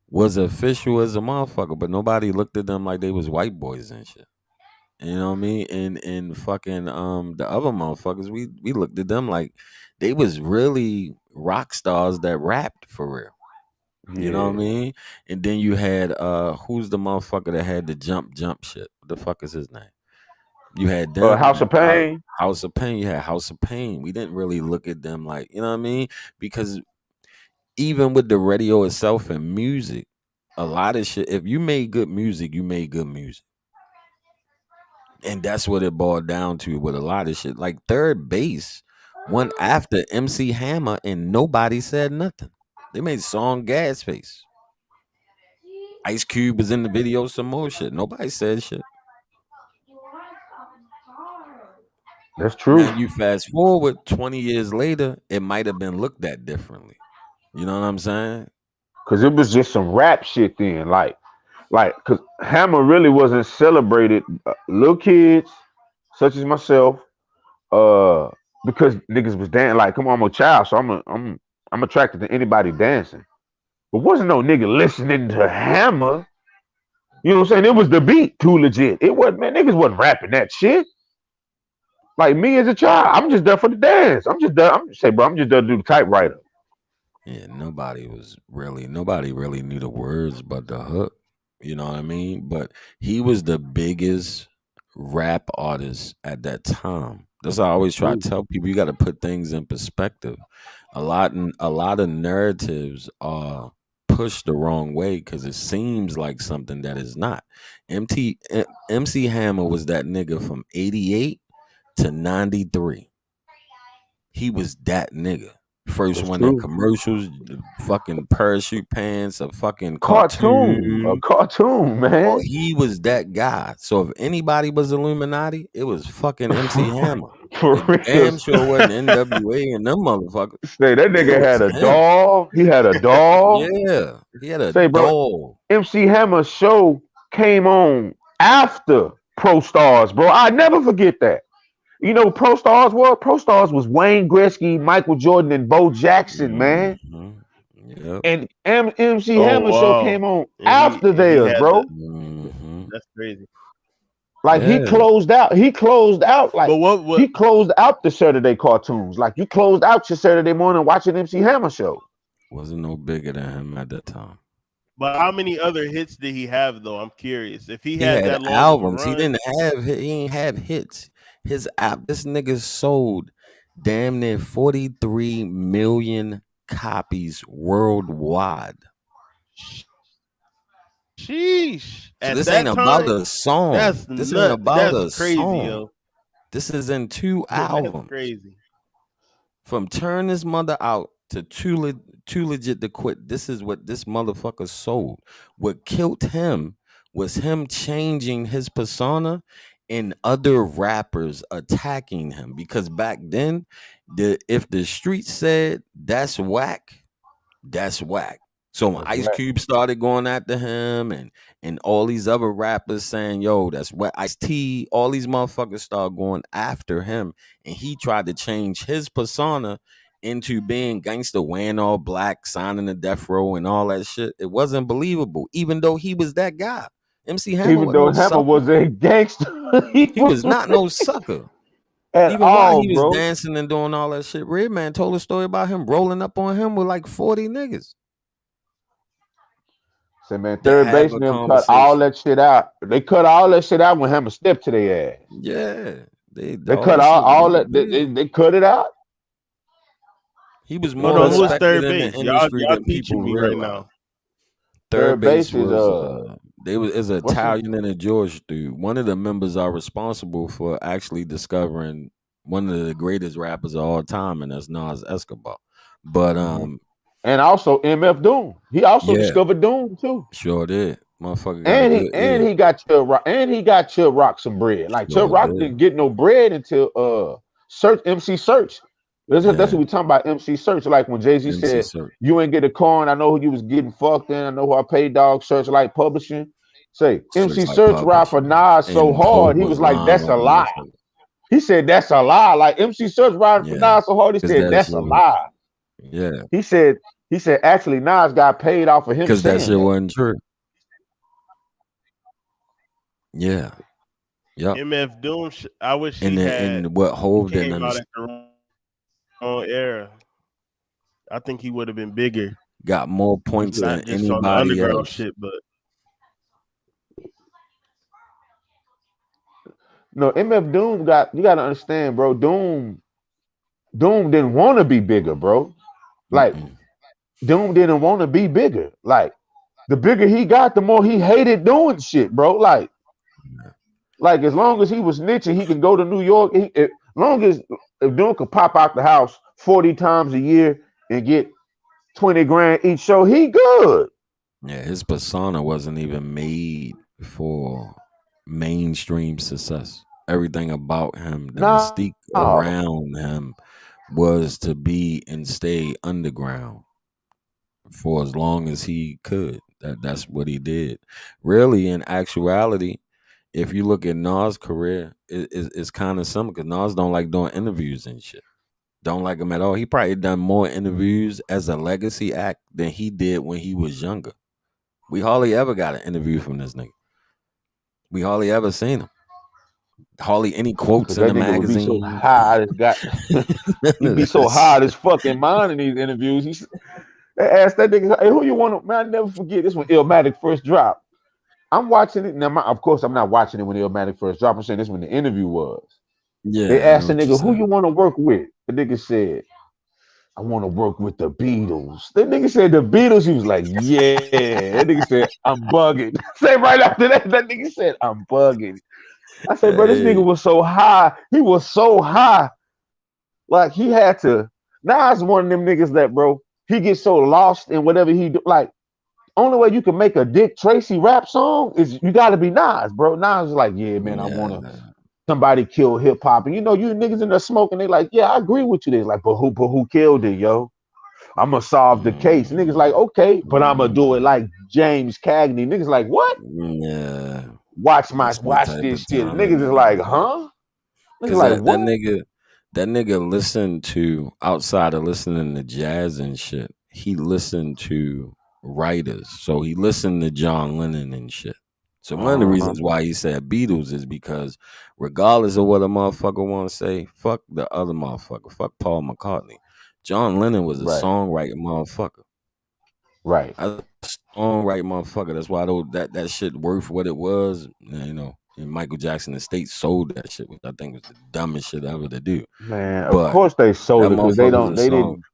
was official as a motherfucker, but nobody looked at them like they was white boys and shit. You know what I mean? And fucking the other motherfuckers, we looked at them like they was really rock stars that rapped for real. You know what I Yeah. mean? And then you had who's the motherfucker that had the jump shit? What the fuck is his name? You had House them, of Pain. House of Pain. You had House of Pain. We didn't really look at them like, you know what I mean? Because even with the radio itself and music, a lot of shit, if you made good music, you made good music. And that's what it boiled down to with a lot of shit. Like Third Base went after MC Hammer and nobody said nothing. They made song Gas Face. Ice Cube was in the video, some more shit. Nobody said shit. That's Now true. you fast forward 20 years later, it might have been looked at differently. You know what I'm saying? Cause it was just some rap shit then. Cause Hammer really wasn't celebrated. Little kids, such as myself, uh, because niggas was dancing. Like, come on, I'm a child, so I'm attracted to anybody dancing. But wasn't no nigga listening to Hammer. You know what I'm saying? It was the beat too legit. It wasn't, man. Niggas wasn't rapping that shit. Like me as a child, I'm just there for the dance. I'm just there. I'm just say, bro, I'm just there to do the typewriter. Yeah, nobody really knew the words but the hook. You know what I mean? But he was the biggest rap artist at that time. That's why I always try True. to tell people you got to put things in perspective. A lot of narratives are pushed the wrong way because it seems like something that is not. MC Hammer was that nigga from 88 to 93. He was that nigga. First That's one in true. commercials, the fucking parachute pants, a fucking A cartoon. cartoon, Oh, man. he was that guy. So if anybody was Illuminati, it was fucking MC Hammer. For It real. damn sure wasn't NWA and them motherfuckers. Say that It nigga had was a him. dog. He had a dog. Yeah, he had a Say, bro, doll. MC Hammer's show came on after Pro Stars, bro. I never forget that. You know, Pro Stars was? Pro Stars was Wayne Gretzky, Michael Jordan, and Bo Jackson, man. Hmm. Yep. And MC Oh Hammer show wow. came on And after he theirs, had the bro. Hmm. that's crazy. Like he Yeah. closed out. He closed out like But what he closed out the Saturday cartoons. Like you closed out your Saturday morning watching MC Hammer show. Wasn't no bigger than him at that time. but how many other hits did he have though? I'm curious. If he He had had that long of a albums. run, He ain't have hits. His app. This nigga sold damn near 43 million copies worldwide. sheesh. So At this ain't that about time, a song. that's This ain't nut. about That's a crazy, song. yo. This is in 2 That's albums. crazy. From Turn His Mother Out to Too Legit to Quit. This is what this motherfucker sold. What killed him was him changing his persona and other rappers attacking him. Because back then, if the streets said that's whack, that's whack. So when That's Ice right. Cube started going after him and all these other rappers saying, yo, that's what Ice T, all these motherfuckers started going after him. And he tried to change his persona into being gangster, wearing all black, signing the death row and all that shit. It wasn't believable, even though he was that guy. MC Hammer Even wasn't though no Hammer sucker. was a gangster, he He was not was no sucker. at Even while all, he was bro. dancing and doing all that shit, Redman told a story about him rolling up on him with like 40 niggas Say, man, that third have base a and them cut all conversation. that shit out. They cut all that shit out when Hammer stepped to their ass. Yeah, They all cut that shit all wasn't that. big. They cut it out. He was Hold more on, Cut it who is out. respected third in the base? Y'all industry y'all than teaching people me right realize. now. Third Third base base is was they was is an what's his, Italian and a George dude. One of the members are responsible for actually discovering one of the greatest rappers of all time, and that's Nas Escobar. But mhm. And also MF Doom. He also yeah, discovered Doom too. sure did. Motherfucker got a And good ear. he got Chubb Rock, and he got Chubb Rock some bread. Like Chubb Sure Rock did. didn't get no bread until Search MC Search. That's Yeah, what we talking about, MC Search. Like when Jay-Z MC said, Sir. you ain't get a coin, I know who you was getting fucked in, I know who I paid dog Searchlight Publishing. Say MC Search like Search ride for publishing. Nas so And Poe hard, he was was like, lying that's like a a lie. motherfucker. He said that's a lie. Like MC Search riding for Yeah, Nas so hard, he because said that that's a shit was, lie. yeah, He said actually Nas got paid off of him because that saying shit that. wasn't true. Yeah, yep. MF Doom. I wish he And what Hove didn't came out understand, at the wrong era. I think he would have been bigger, got more points than not just on the anybody underground else. shit, but No, MF Doom you gotta understand, bro. Doom didn't want to be bigger, bro. Like Mm-mm. Doom didn't want to be bigger. Like the bigger he got, the more he hated doing shit, bro. Like as long as he was niching, he could go to New York. As long as if Doom could pop out the house 40 times a year and get 20 grand each show, he good. Yeah, his persona wasn't even made for mainstream success. Everything about him, the No, mystique around him, was to be and stay underground for as long as he could. That's what he did. Really, in actuality, if you look at Nas' career, it's kind of similar because Nas don't like doing interviews and shit. Don't like him at all. He probably done more interviews as a legacy act than he did when he was younger. We hardly ever got an interview from this nigga. We hardly ever seen him. Hardly any quotes because in that the nigga would be so magazine. high. It's got None he'd of be that so high out his fucking mind in these interviews. They asked that nigga, hey, who you want to, man, I never forget this when Illmatic first dropped. I'm watching it. Now, of course, I'm not watching it when Illmatic first dropped. I'm saying this when the interview was. They Yeah, I know asked the what you're nigga, who saying. you want to work with? The nigga said, I want to work with the Beatles. The nigga said the Beatles. He was like, yeah. That nigga said, I'm bugging. Say right after that, that nigga said, I'm bugging. I said, bro, this nigga Hey, was so high. He was so high. Like he had to. Nas one of them niggas that, bro, he gets so lost in whatever he do. Like, only way you can make a Dick Tracy rap song is you got to be Nas, bro. Nas is like, yeah, man, I want to. yeah. somebody killed hip hop, and you know you niggas in there smoking. They like, yeah, I agree with you. They like, but who killed it, yo? I'm gonna solve the case. Niggas like, okay, but I'm gonna do it like James Cagney. Niggas like, what? Yeah, that's my Watch type this of shit. time that Niggas is nigga like, be on. huh? Niggas Cause like, that what? nigga listened to, outside of listening to jazz and shit, he listened to writers. So he listened to John Lennon and shit. So one of the Uh-huh. reasons why he said Beatles is because regardless of what a motherfucker want to say, fuck the other motherfucker, fuck Paul McCartney. John Lennon was a Right, songwriting motherfucker. right. A songwriting motherfucker. That's why that shit worth what it was. You know, and Michael Jackson Estate sold that shit, which I think was the dumbest shit ever to do. Man, of But course they that sold it because motherfucker was a they song. didn't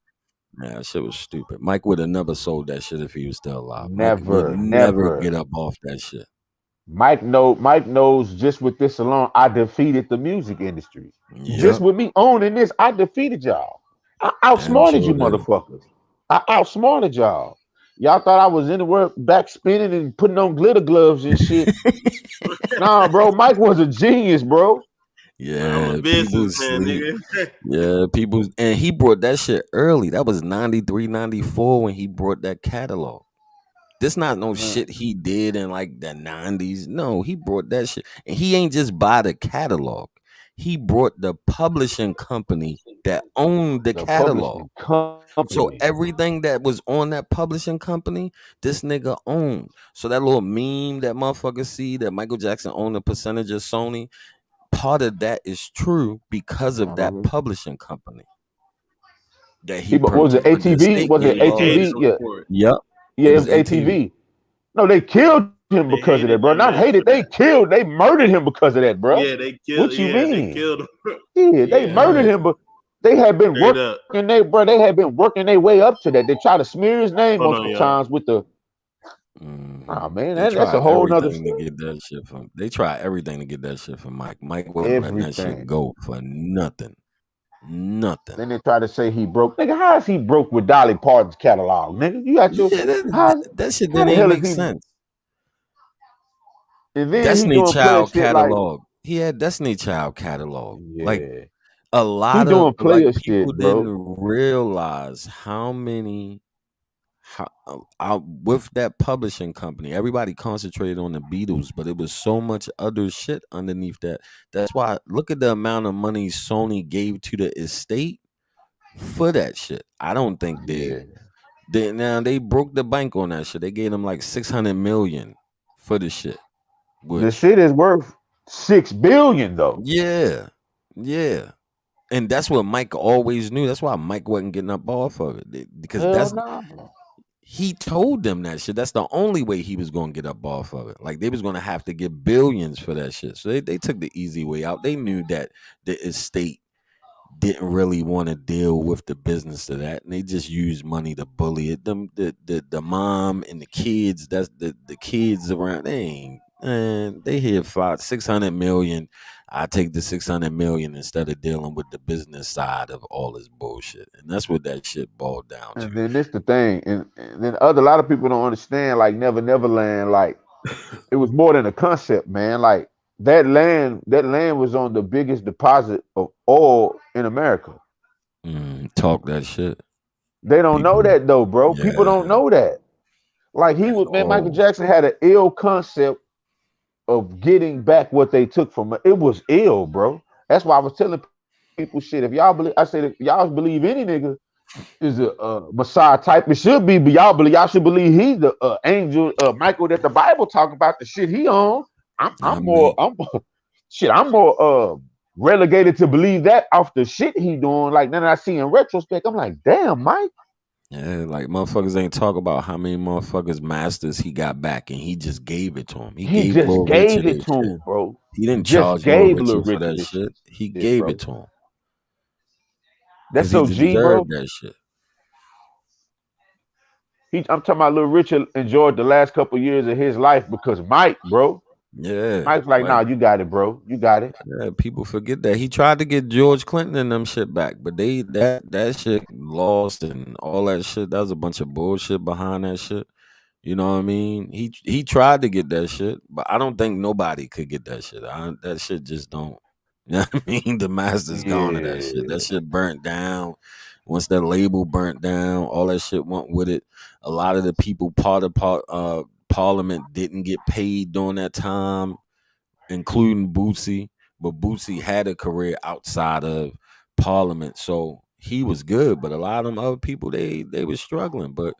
Yeah, that shit was stupid. Mike would have never sold that shit if he was still alive. Mike would never, never never. get up off that shit. Mike knows just with this alone, I defeated the music industry. Just Yep, with me owning this, I defeated y'all. I damn outsmarted you sure did. motherfuckers. I outsmarted y'all. Y'all thought I was anywhere back spinning and putting on glitter gloves and shit. Nah, bro, Mike was a genius, bro. I'm a Yeah, people businessman, sleep. nigga. Yeah, people, and he brought that shit early. That was 93, 94 when he brought that catalog. This not no Man, shit he did in like the 90s. No, he brought that shit. And he ain't just buy the catalog. He brought the publishing company that owned the the catalog. publishing So company. everything that was on that publishing company, this nigga owned. So that little meme that motherfuckers see that Michael Jackson owned a percentage of Sony, part of that is true because of that Uh-huh. publishing company that He he was it purchased. But the ATV? estate Was Yeah, it get they paid lost. him ATV? Yeah, for it. Yep. yeah, It it was was ATV. ATV. No, they killed him They because of that, hated bro. that Not man hated, for they that. killed, they murdered him because of that, bro. Yeah, they killed. What you Yeah, they mean? killed him. Yeah, they Yeah, murdered Yeah. him, but they had been straight up. working they had been working their way up to that. They tried to smear his name Hold on, multiple y'all. times with the oh Hmm. man, They that's a try whole nother everything to story. get that shit from. They try everything to get that shit from Mike. Mike wasn't letting that shit Everything. go for nothing. Nothing. Then they try to say he broke. Nigga, how is he broke with Dolly Parton's catalog? Nigga, you got your Yeah, how that shit how didn't the even hell is make he? sense. And then he Destiny doing player Child shit like catalog. He had Destiny Child catalog. Like yeah, a he lot of doing like player people shit, didn't bro. realize how many with that publishing company, everybody concentrated on the Beatles, but it was so much other shit underneath that. That's why look at the amount of money Sony gave to the estate for that shit. I don't think Yeah, they broke the bank on that shit. They gave them like 600 million for the shit, the which shit is worth 6 billion though. yeah, yeah. And that's what Mike always knew. That's why Mike wasn't getting up off of it because Hell that's no. he told them that shit. That's the only way he was going to get up off of it. Like they was going to have to get billions for that shit. So they took the easy way out. They knew that the estate didn't really want to deal with the business of that, and they just used money to bully it. Them the mom and the kids. That's the kids around. They ain't. And they here for 600 million. I take the 600 million instead of dealing with the business side of all this bullshit, and that's what that shit boiled down And to. then this the thing, and then other a lot of people don't understand like Never Never Land. Like it was more than a concept, man. Like that land was on the biggest deposit of oil in America. Talk that shit. They don't know People, that though, bro. People yeah, don't know that. Like he at was, man, Michael all. Jackson had an ill concept of getting back what they took from it. It was ill, bro. That's why I was telling people shit. If y'all believe, I said if y'all believe any nigga is a Messiah type, it should be, but y'all should believe he's the angel Michael that the Bible talk about the shit he on. I mean, I'm more relegated to believe that off the shit he doing. Like then I see in retrospect, I'm like, damn, Mike, yeah, like motherfuckers ain't talk about how many motherfuckers masters he got back, and he just gave it to him. He he gave just Little Richard gave it his to shit. him, bro. He didn't Just charge Little gave Little Richard for Richard that this shit. He shit, gave it bro. to him That's because he so G, bro. deserved that shit. I'm talking about Little Richard enjoyed the last couple years of his life because Mike, bro. Yeah, Mike's like, like nah, you got it, bro. You got it. yeah, people forget that he tried to get George Clinton and them shit back, but that shit lost and all that shit. That was a bunch of bullshit behind that shit. You know what I mean? He tried to get that shit, but I don't think nobody could get that shit. That shit just don't. You know what I mean? The master's gone to that shit. That Yeah. shit burnt down. Once that label burnt down, all that shit went with it. A lot of the people parliament didn't get paid during that time, including Bootsy. But Bootsy had a career outside of parliament, so he was good. But a lot of them other people, they were struggling. But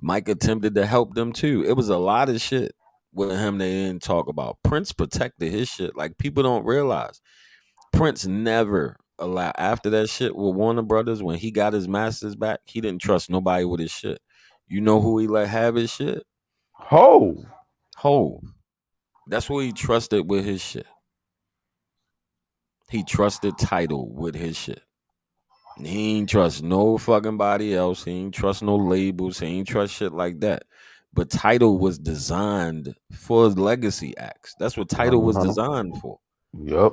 Mike attempted to help them too. It was a lot of shit with him they didn't talk about. Prince protected his shit. Like people don't realize. Prince never allowed after that shit with Warner Brothers when he got his masters back, he didn't trust nobody with his shit. You know who he let have his shit? Ho. Hove. That's who he trusted with his shit. He trusted Title with his shit. He ain't trust no fucking body else. He ain't trust no labels. He ain't trust shit like that. But Title was designed for legacy acts. That's what Title was Uh-huh. designed for. Yep.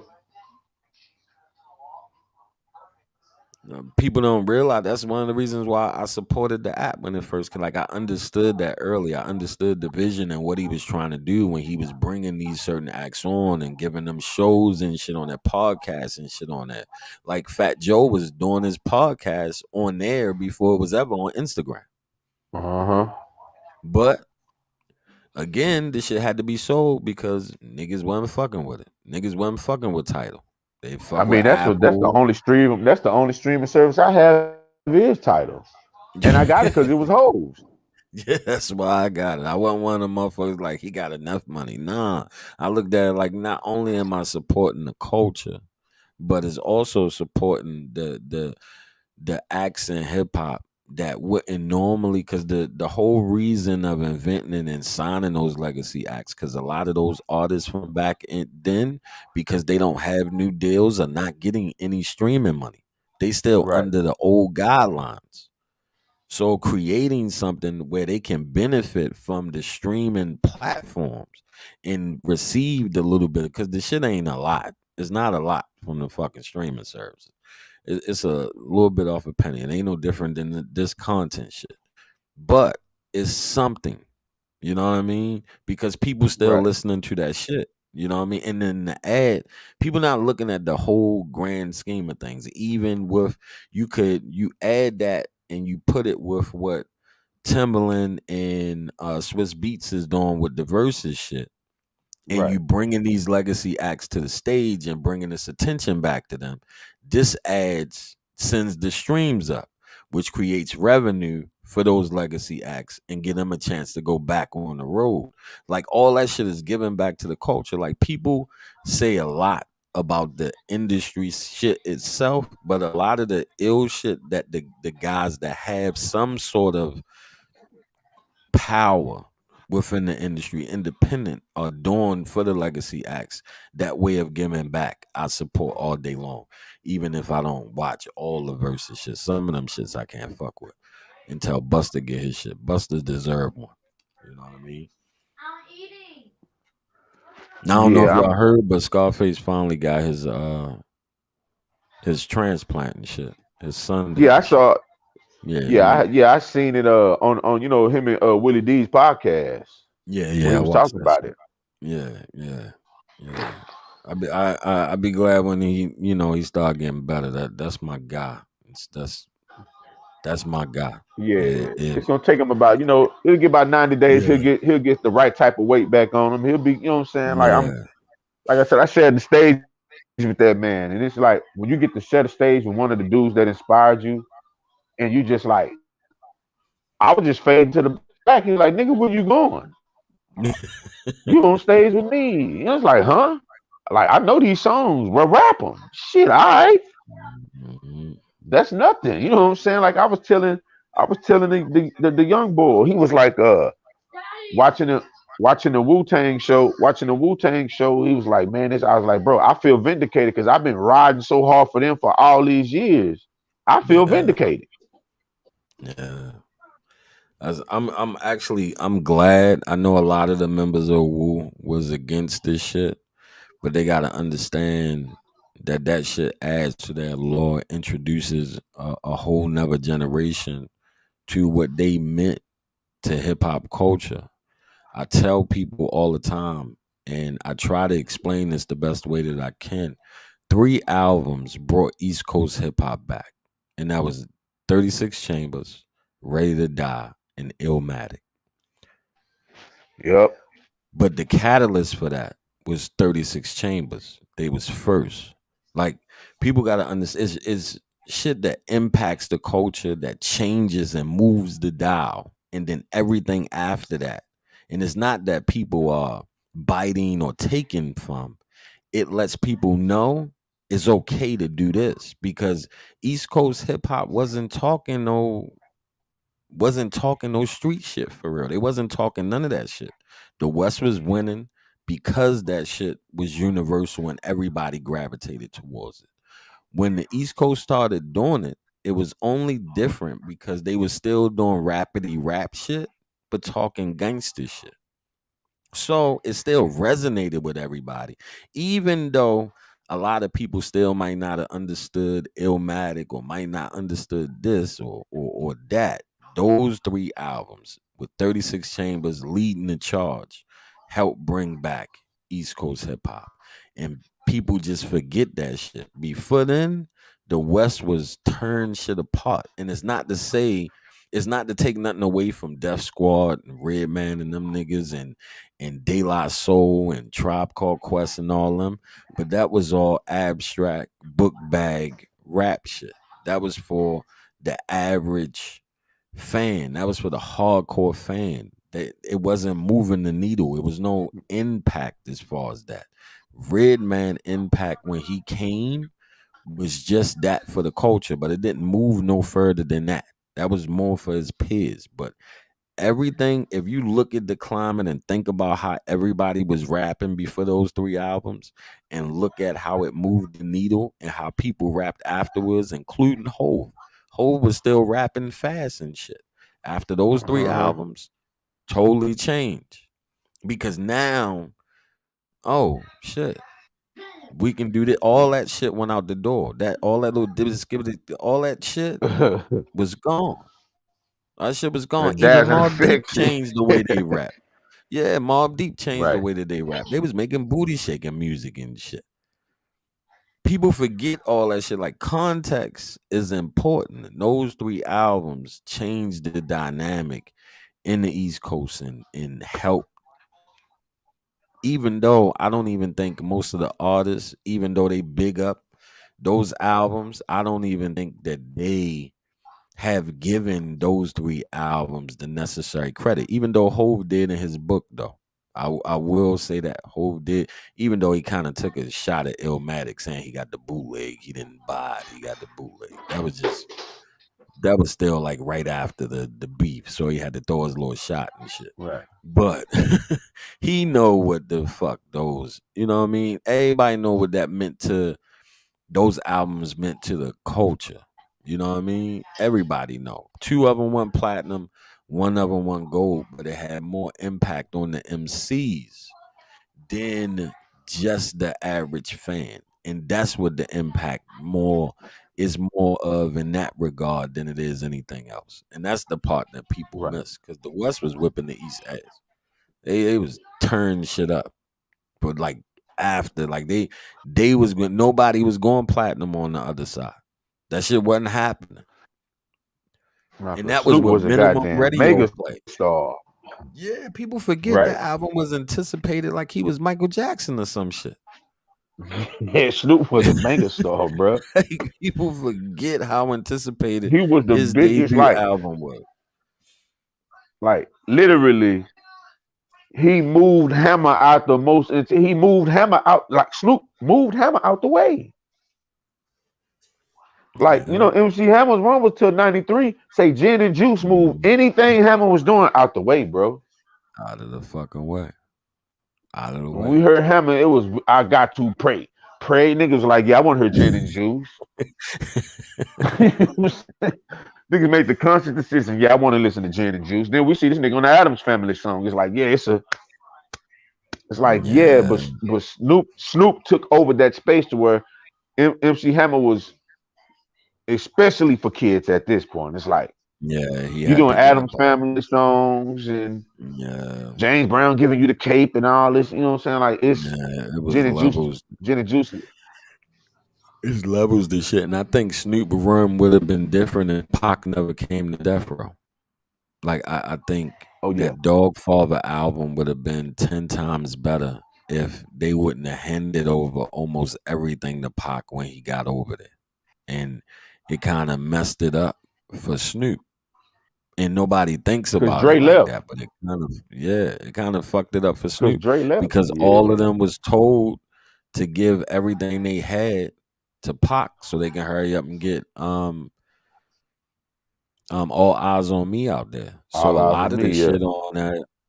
People don't realize that's one of the reasons why I supported the app when it first came. Like I understood that early. I understood the vision and what he was trying to do when he was bringing these certain acts on and giving them shows and shit on that podcast and shit on that. Like Fat Joe was doing his podcast on there before it was ever on Instagram. Uh-huh. But again, this shit had to be sold because niggas wasn't fucking with it. Niggas wasn't fucking with Title. They I fuck with mean, that's the Apple. only stream. That's the only streaming service I have is Title, and I got it because it was hoes. Yeah, that's why I got it. I wasn't one of them motherfuckers like he got enough money. Nah, I looked at it like not only am I supporting the culture, but it's also supporting the acts in hip hop that wouldn't normally because the whole reason of inventing and signing those legacy acts because a lot of those artists from back in then because they don't have new deals are not getting any streaming money. They still Right. under the old guidelines. So creating something where they can benefit from the streaming platforms and receive the little bit because the shit ain't a lot. It's not a lot from the fucking streaming services. It's a little bit off a penny. It ain't no different than this content shit. But it's something. You know what I mean? Because people still Right. listening to that shit. You know what I mean? And then the ad, people not looking at the whole grand scheme of things. Even with you add that and you put it with what Timberland and Swiss Beats is doing with the verses shit, and Right. you bringing these legacy acts to the stage and bringing this attention back to them, this adds sends the streams up, which creates revenue for those legacy acts and give them a chance to go back on the road. Like all that shit is given back to the culture. Like people say a lot about the industry shit itself, but a lot of the ill shit that the guys that have some sort of power within the industry, independent, are doing for the legacy acts. That way of giving back, I support all day long, even if I don't watch all the verses shit. Some of them shits I can't fuck with until Buster get his shit. Buster deserve one. You know what I mean? Now, I don't know if Yeah. y'all heard, but Scarface finally got his transplant and shit. His son did Yeah. I and shit. saw. Yeah, Yeah. he, I seen it on him and Willie D's podcast where yeah, he I was watched talking that about shit. it. Yeah. I be glad when he start getting better. That's my guy. That's my guy. Yeah. It, It's gonna take him about it'll get about 90 days. yeah, He'll get the right type of weight back on him. He'll be what I'm saying. yeah, Like I said, I shared the stage with that man, and it's like when you get to share the stage with one of the dudes that inspired you, and you just like I was just fading to the back. He's like, nigga, where you going? You on stage with me? And I was like, huh? Like I know these songs, bro. Rap them. Shit, all right. Mhm. That's nothing. You know what I'm saying? Like I was telling the young boy. He was like, watching the watching the Wu Tang show. Watching the Wu Tang show. He was like, man, this. I was like, bro, I feel vindicated because I've been riding so hard for them for all these years. I feel yeah, vindicated. yeah. I'm glad. I know a lot of the members of Wu was against this shit, but they gotta understand that shit adds to that law, introduces a whole nother generation to what they meant to hip hop culture. I tell people all the time, and I try to explain this the best way that I can. Three albums brought East Coast hip hop back, and that was 36 Chambers, Ready to Die, and Illmatic. Yep. But the catalyst for that was 36 Chambers. They was first. Like people gotta understand it's shit that impacts the culture, that changes and moves the dial, and then everything after that. And it's not that people are biting or taking from. It lets people know it's okay to do this because East Coast hip hop wasn't talking no street shit for real. They wasn't talking none of that shit. The West was winning because that shit was universal and everybody gravitated towards it. When the East Coast started doing it, it was only different because they was still doing rapidy rap shit, but talking gangster shit. So it still resonated with everybody, even though a lot of people still might not have understood Illmatic or might not understood this or that. Those three albums with 36 Chambers leading the charge helped bring back East Coast hip hop. And people just forget that shit. Before then, the West was turned shit apart. And it's not to take nothing away from Def Squad and Redman and them niggas and De La Soul and Tribe Called Quest and all them, but that was all abstract book bag rap shit. That was for the average fan. That was for the hardcore fan. It wasn't moving the needle. It was no impact as far as that. Redman impact when he came was just that for the culture, but it didn't move no further than that. That was more for his peers. But everything, if you look at the climate and think about how everybody was rapping before those three albums and look at how it moved the needle and how people rapped afterwards, including Hove. Hove was still rapping fast and shit. After those three Uh-huh. albums, totally changed. Because now, oh shit, we can do that. All that shit went out the door. That all that little dibby skibbity, all that shit was gone. That shit was gone. That Even jazz and Mobb Deep effects shit. changed the way they rap. Yeah, Mobb Deep changed the Right. way that they rap. They was making booty shaking music and shit. People forget all that shit. Like context is important. And those three albums changed the dynamic in the East Coast and helped. Even though I don't even think most of the artists, even though they big up those albums, I don't even think that they have given those three albums the necessary credit, even though Hove did in his book, though. I will say that Hove did, even though he kind of took a shot at Illmatic saying he got the bootleg. He didn't buy it. He got the bootleg. That was still like right after the beef. So he had to throw his little shot and shit. Right. But he know what the fuck those, you know what I mean? Everybody know what that meant to those albums meant to the culture. You know what I mean? Everybody know. Two of them went platinum, one of them went gold, but it had more impact on the MCs than just the average fan. And that's what the impact more is more of in that regard than it is anything else. And that's the part that people Right. miss because the West was whipping the East ass. They was turning shit up. But like after, like they was nobody was going platinum on the other side. That shit wasn't happening. Nah, And for that was Snoop with was a minimum goddamn radio mega play. star. Yeah, people forget Right. that album was anticipated like he was Michael Jackson or some shit. Yeah, Snoop was a mega star, bro. Like, people forget how anticipated He was the his biggest, debut album was. like literally, he moved Hammer out the most. He moved Hammer out like Snoop moved Hammer out the way. Like, Yeah, MC Hammer's run was till 93. Say Gin and Juice moved anything Hammer was doing out the way, bro. out of the fucking way. Out of the When we way. heard Hammer, it was I got to pray. Pray niggas was like, yeah, I want to hear Gin and Juice. Niggas made the conscious decision, yeah, I want to listen to Gin and Juice. Then we see this nigga on the Adams Family song. It's like, yeah, it's like, yeah, Yeah, but Snoop took over that space to where MC Hammer was especially for kids at this point. It's like yeah, he you had doing to get up Adams out. Family songs and Yeah, James Brown giving you the cape and all this. You know what I'm saying? Like it's yeah, it was Gin and Juice. levels. Gin and Juice. It's levels to shit, and I think Snoop run would have been different if Pac never came to Death Row. Like I think Oh yeah, that Dogfather album would have been 10 times better if they wouldn't have handed over almost everything to Pac when he got over there, and it kind of messed it up for Snoop. And nobody thinks because about it Dre like left. that, but it kind of fucked it up for Because Snoop Dre left. because all of Yeah. them was told to give everything they had to Pac so they can hurry up and get all eyes on me out there. So All a eyes lot on of the me. Yeah. shit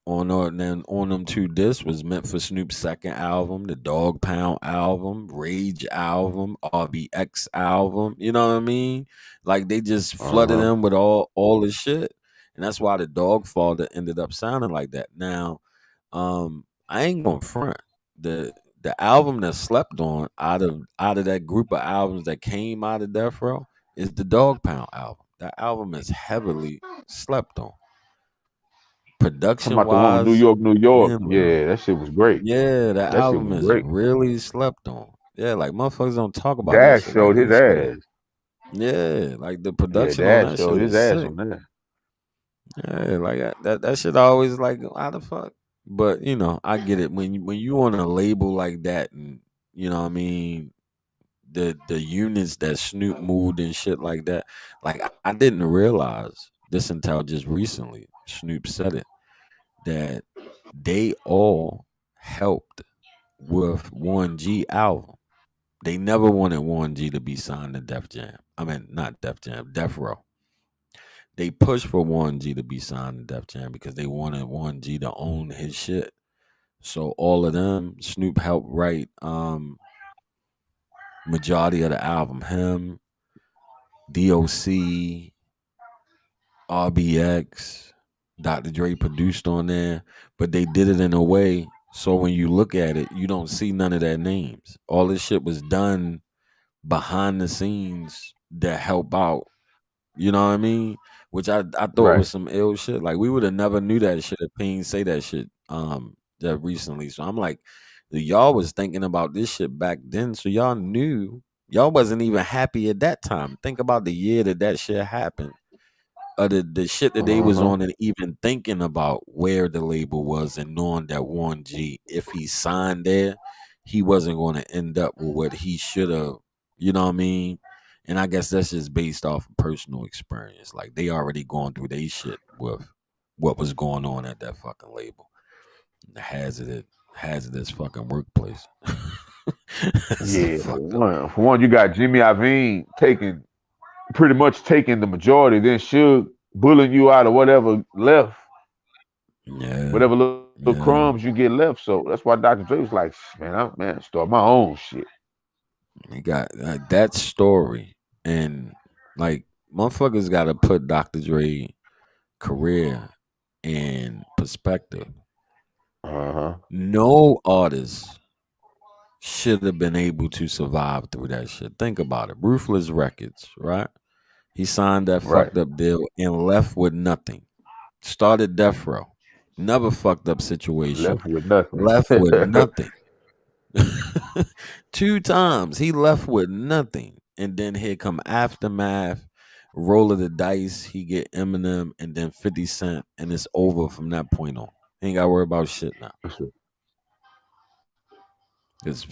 on them two discs was meant for Snoop's second album, the Dog Pound album, Rage album, RBX album. You know what I mean? Like they just Uh flooded huh. him with all the shit, and that's why the Dog Father ended up sounding like that. Now, I ain't gonna front the album that slept on out of that group of albums that came out of Death Row is the Dog Pound album. That album is heavily slept on. Talking Production about the one with New wise, York, New York. man, Yeah, that shit was great. yeah, that That shit album was is great. really slept on. Yeah, like motherfuckers don't talk about that Dad shit. Like showed his that shit ass. is, yeah, like the Yeah, production on Dad that showed shit his is ass sick. on that. Yeah, like that shit always like how the fuck. But I get it when you on a label like that, and what I mean, the units that Snoop moved and shit like that. Like I didn't realize this until just recently. Snoop said it that they all helped with Warren G album. They never wanted Warren G to be signed to Def Jam. I mean, not Def Jam, Def Row. They pushed for Warren G to be signed to Def Jam because they wanted Warren G to own his shit. So all of them, Snoop helped write majority of the album. Him, DOC, RBX, Dr. Dre produced on there, but they did it in a way so when you look at it, you don't see none of their names. All this shit was done behind the scenes that help out. You know what I mean? Which I thought Right. was some ill shit. Like we would have never knew that shit if Payne say that shit that recently. So I'm like, y'all was thinking about this shit back then, so y'all knew. Y'all wasn't even happy at that time. Think about the year that shit happened, the shit that they Uh was huh. on, and even thinking about where the label was and knowing that Warren G, if he signed there, he wasn't going to end up with what he should have. You know what I mean? And I guess that's just based off of personal experience. Like they already going through their shit with what was going on at that fucking label, the hazardous fucking workplace. That's the Yeah. fucked up. For one, you got Jimmy Iovine taking pretty much taking the majority, then Suge bullying you out of whatever left, Yeah, whatever little yeah. crumbs you get left. So that's why Dr. Dre was like, man, start my own shit. You got that story, and like motherfuckers got to put Dr. Dre career in perspective. Uh huh. No artist should have been able to survive through that shit. Think about it. Ruthless Records, right? He signed that Right. fucked up deal and left with nothing. Started Death Row, never fucked up situation, Left with nothing. left with nothing. 2 times he left with nothing, and then here come Aftermath, Roll of the Dice. He get Eminem, and then 50 Cent, and it's over from that point on. He ain't got to worry about shit now. Because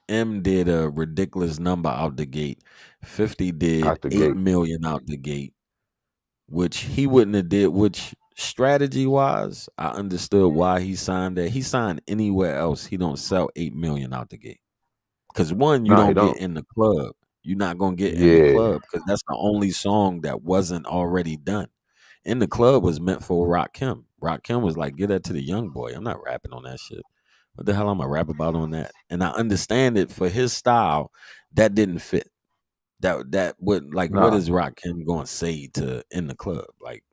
M did a ridiculous number out the gate. 50 did Out the eight gate. million out the gate, which he wouldn't have did. Which strategy wise, I understood why he signed that. He signed anywhere else, he don't sell 8 million out the gate. Because one, you Nah, he don't get don't. in the club. You're not gonna get in the Yeah. club because that's the only song that wasn't already done. In the club was meant for Rakim. Rakim was like, "Get that to the young boy." I'm not rapping on that shit. What the hell am I rap about on that? And I understand it for his style. That didn't fit. That would like what Nah. is Rakim going to say to in the club? Like,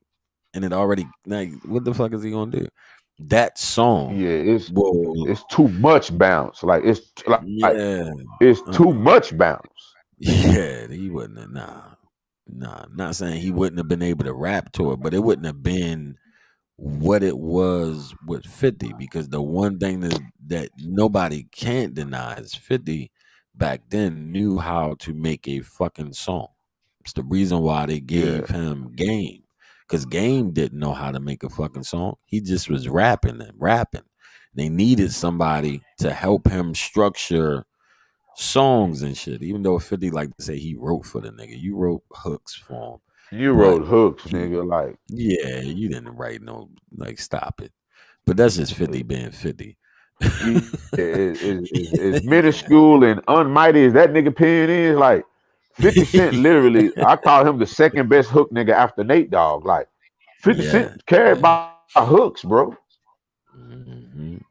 and it already like what the fuck is he gonna do? That song Yeah, will, it's too much bounce. Like like yeah. it's too Uh-uh. much bounce. Yeah, he wouldn't have. Nah. Not saying he wouldn't have been able to rap to it, but it wouldn't have been what it was with 50 because the one thing that nobody can't deny is 50 back then knew how to make a fucking song. It's the reason why they Yeah. gave him Game. Because Game didn't know how to make a fucking song. He just was rapping and rapping. They needed somebody to help him structure songs and shit. Even though 50 like to say he wrote for the nigga. You wrote hooks for him. You But wrote hooks, he nigga. Like, yeah, you didn't write no like stop it. But that's just 50 being 50. yeah, as minuscule and unmighty as that nigga pen is, like 50 Cent literally, I call him the second best hook nigga after Nate Dogg. Like 50 Yeah, Cent carried yeah. by hooks, bro. Mhm.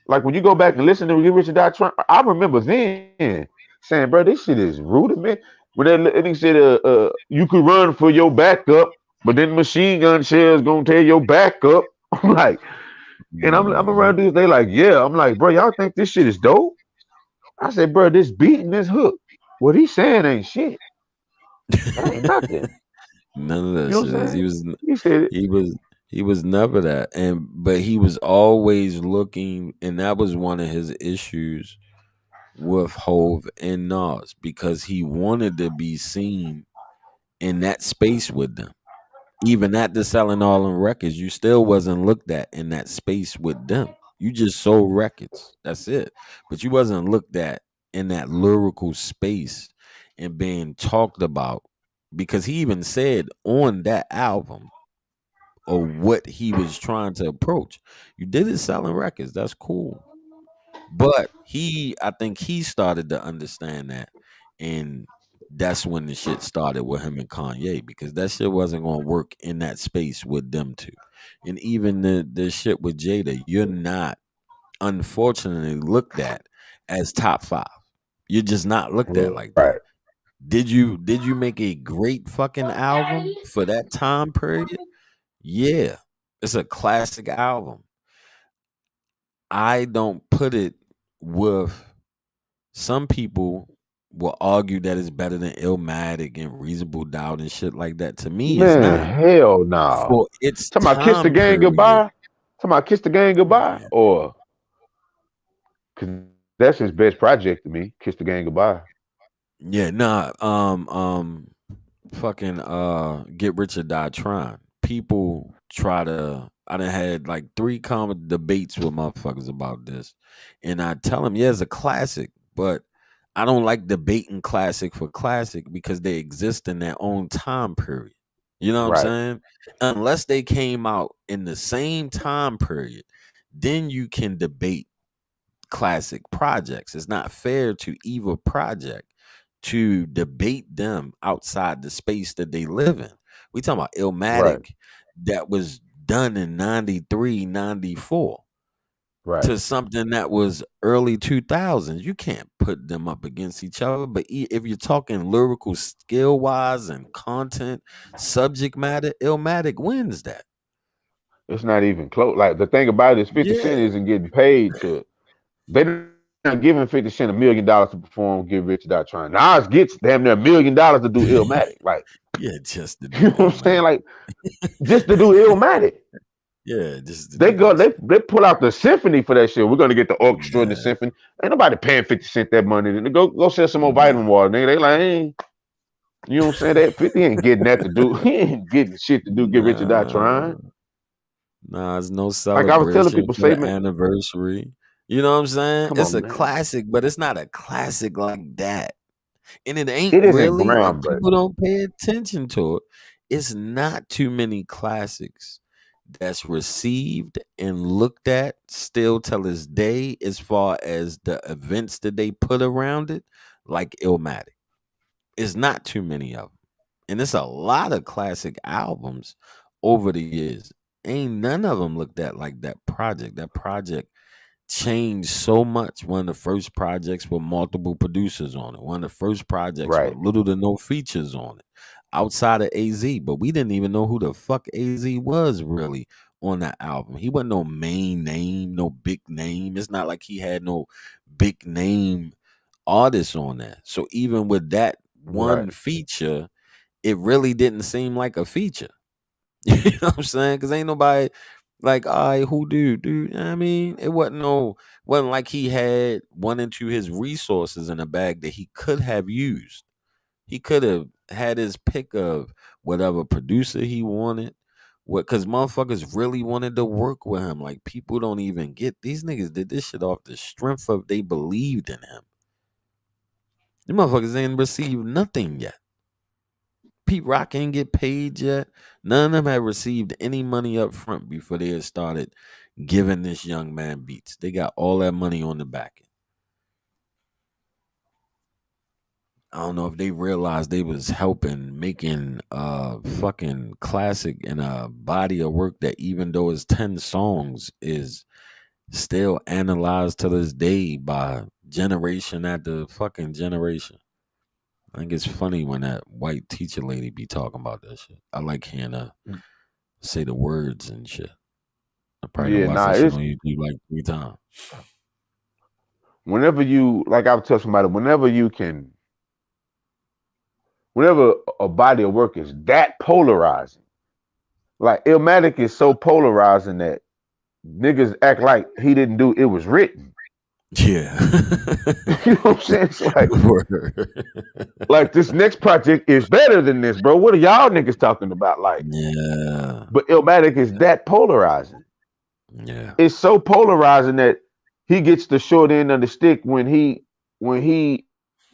Like when you go back and listen to Get Rich or Die Trying, I remember then saying, bro, this shit is rudiment. When that nigga said, you could run for your backup, but then machine gun shells gonna tear your back up. I'm like, and I'm around Mhm. dudes, they like, yeah. I'm like, bro, y'all think this shit is dope? I said, bro, this beat and this hook, what he's saying ain't shit. That ain't nothing. None of that You know what shit I'm is. saying? He said, He was he was never that. And but he was always looking, and that was one of his issues with Hove and Nas because he wanted to be seen in that space with them. Even after selling all them records, you still wasn't looked at in that space with them. You just sold records. That's it. But you wasn't looked at in that lyrical space and being talked about because he even said on that album or what he was trying to approach. You did it selling records. That's cool. But I think he started to understand that. And that's when the shit started with him and Kanye because that shit wasn't going to work in that space with them two. And even the shit with Jada, you're not unfortunately looked at as top 5. You're just not looked at like that. right, Did you make a great fucking album for that time period? Yeah. It's a classic album. I don't put it with some people will argue that it's better than Illmatic and Reasonable Doubt and shit like that. To me, it's man, not. hell no. For its Talking about Kiss the time Gang period, Goodbye? Talking about Kiss the Gang Goodbye? yeah. Or, because that's his best project to me, Kiss the Gang Goodbye. Yeah, nah, fucking Get Rich or Die Trying. People try to I done had like 3 common debates with motherfuckers about this. And I tell them, yeah, it's a classic, but I don't like debating classic for classic because they exist in their own time period. You know what I'm Right, saying? Unless they came out in the same time period, then you can debate classic projects. It's not fair to either project to debate them outside the space that they live in. We talking about right, Illmatic that was done in 93, 94 right. to something that was early 2000s. You can't put them up against each other. But if you're talking lyrical skill wise and content, subject matter, Illmatic wins that. It's not even close. Like the thing about it is 50 Cent Yeah. isn't getting paid to they're not giving 50 Cent $1 million to perform Get Rich or Die Trying. Nas gets damn near $1 million to do Illmatic. Like, Yeah, just to you do know what I'm saying? Illmatic. Like, just to do Illmatic. Yeah, just to They do go, that shit. they pull out the symphony for that shit. We're gonna get the orchestra and the Yeah. symphony. Ain't nobody paying 50 Cent that money. Then go sell some more vitamin Nah. water, nigga. They like, you know what I'm saying? That 50 ain't getting that to do. He ain't getting shit to do, Get Rich or Die Trying. Nah. Nah, it's no Like I was telling celebration people, for say, the man, anniversary. You know what I'm saying? come It's on, a man. classic, but it's not a classic like that. And it ain't It isn't really, and groundbreaking. people don't pay attention to it. It's not too many classics that's received and looked at still till this day as far as the events that they put around it, like Illmatic. It's not too many of them. And it's a lot of classic albums over the years. Ain't none of them looked at like that project. That project changed so much. One of the first projects with multiple producers on it. One of the first projects with Right, little to no features on it outside of AZ. But we didn't even know who the fuck AZ was really on that album. He wasn't no main name, no big name. It's not like he had no big name artists on that. So even with that right. one feature, it really didn't seem like a feature. You know what I'm saying? Because ain't nobody Like, all right, who dude? I mean, wasn't like he had one into his resources in a bag that he could have used. He could have had his pick of whatever producer he wanted. What? Because motherfuckers really wanted to work with him. Like, people don't even get these niggas did this shit off the strength of they believed in him. The motherfuckers ain't received nothing yet. Pete Rock ain't get paid yet. None of them have received any money up front before they had started giving this young man beats. They got all that money on the back end. I don't know if they realized they was helping making a fucking classic and a body of work that, even though it's 10 songs, is still analyzed to this day by generation after fucking generation. I think it's funny when that white teacher lady be talking about that shit. I like hearing her say the words and shit. I probably Yeah, watch nah, that shit it's on YouTube like 3 times. whenever you like I've told somebody, whenever a body of work is that polarizing, like Illmatic is so polarizing that niggas act like he didn't do it was written. Yeah. You know what I'm saying? It's Word. like this next project is better than this, bro. What are y'all niggas talking about? Like, Yeah. but Illmatic is that polarizing. Yeah. It's so polarizing that he gets the short end of the stick when he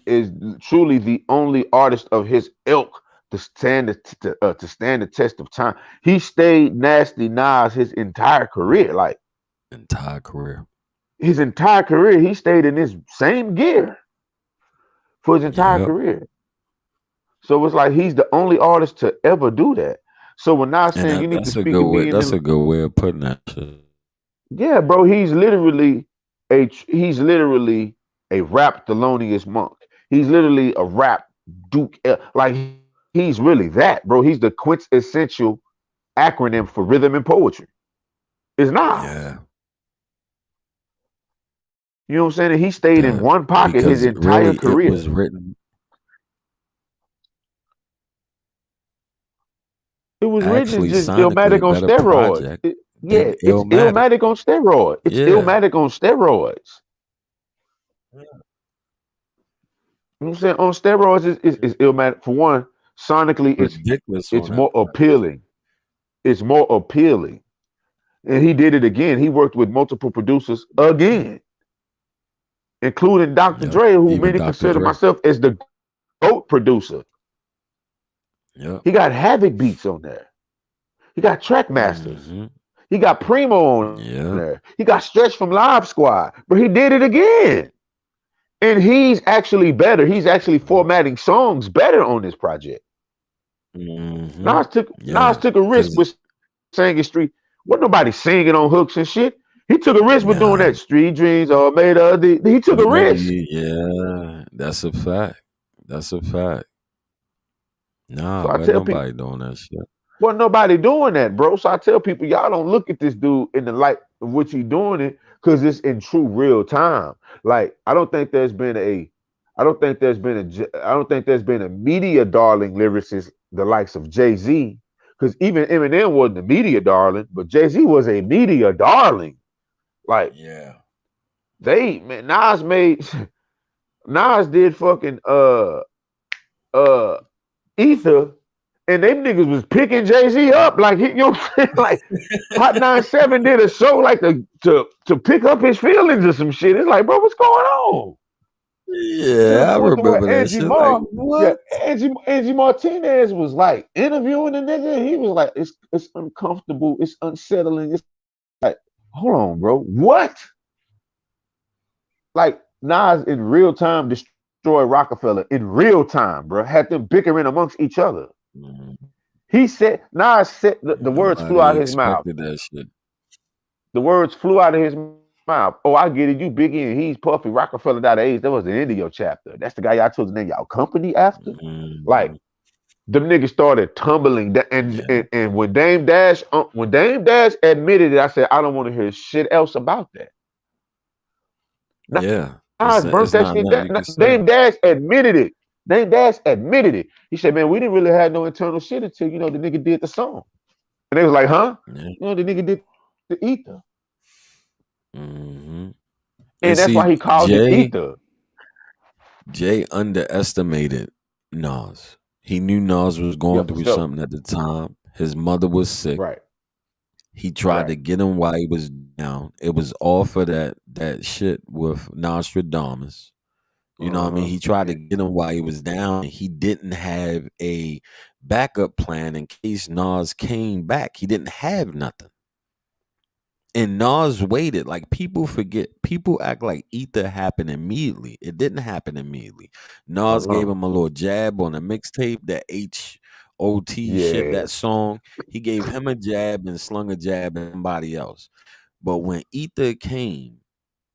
is truly the only artist of his ilk to stand the test of time. He stayed Nasty Nas his entire career, like Entire career. his entire career. He stayed in this same gear for his entire Yep. career. So it's like he's the only artist to ever do that. So when Nas And saying you need to that's a speak good of way. me, and That's then a good way of putting that shit. yeah, bro, he's literally a rap Thelonious Monk. He's literally a rap Duke. Like he's really that, bro. He's the quintessential acronym for rhythm and poetry. It's Nas. Yeah. You know what I'm saying? And he stayed in one pocket his Because entire really it career. was written It was written as actually just sonically a Illmatic on better steroids. project Yeah, than it's Illmatic. Illmatic on steroids. It's Yeah. Illmatic on steroids. You know what I'm saying? On steroids is Illmatic. For one, sonically, Ridiculous it's on that more project. appealing. It's more appealing. And he did it again. He worked with multiple producers again, including Dr. Yep. Dre, who Even many Dr. consider Dre. myself as the GOAT producer. Yep. He got Havoc beats on there. He got Track Masters. Mm-hmm. He got Primo on Yep. there. He got Stretch from Live Squad. But he did it again. And he's actually better. He's actually formatting songs better on this project. Mm-hmm. Nas took a risk Because with singing street. Wasn't nobody singing on hooks and shit. He took a risk with doing nah, that. Street dreams are made of. He took a whatever risk. you, yeah, that's a fact. That's a fact. Nah, So I wasn't tell people, nobody doing that shit. wasn't nobody doing that, bro. So I tell people, y'all don't look at this dude in the light of what he doing it because it's in true real time. Like I don't think there's been a media darling lyricist the likes of Jay-Z. Because even Eminem wasn't a media darling, but Jay-Z was a media darling. Like Yeah. Nas did fucking Ether, and them niggas was picking Jay-Z up. Like you know what I'm saying? Like Hot 97 did a show like to pick up his feelings or some shit. It's like, bro, what's going on? To the Yeah, I point to where remember that shit. Like, what? Angie Martinez was like interviewing the nigga. And he was like, it's uncomfortable, it's unsettling. It's like, hold on, bro, what? Like Nas in real time destroyed Rockefeller in real time, bro. Had them bickering amongst each other. Mhm. Nas said the words flew out Nobody of his mouth. expected that shit. The words flew out of his mouth. Oh, I get it. You Biggie and he's Puffy. Rockefeller died of AIDS. That was the end of your chapter. That's the guy y'all chose to name y'all company after. Like Mhm. them niggas started tumbling. And Yeah. and, and when Dame Dash admitted it, I said I don't want to hear shit else about that. Yeah. Nas burnt It's that not shit nothing down. you can say. Dame Dash admitted it. Dame Dash admitted it. He said, man, we didn't really have no internal shit until the nigga did the song. And they was like, huh? Yeah. The nigga did the ether. hmm And And that's see, why he called it ether. Jay underestimated Nas. He knew Nas was going Yeah, for through sure. something at the time. His mother was sick. Right. He tried to Right. get him while he was down. It was all for that shit with Nostradamus. You know what I mean? Uh-huh. He tried to get him while he was down. He didn't have a backup plan in case Nas came back. He didn't have nothing. And Nas waited. Like people forget. People act like Ether happened immediately. It didn't happen immediately. Nas gave Uh-uh. him a little jab on a mixtape, that HOT shit, Yeah. that song. He gave him a jab and slung a jab at somebody else. But when Ether came,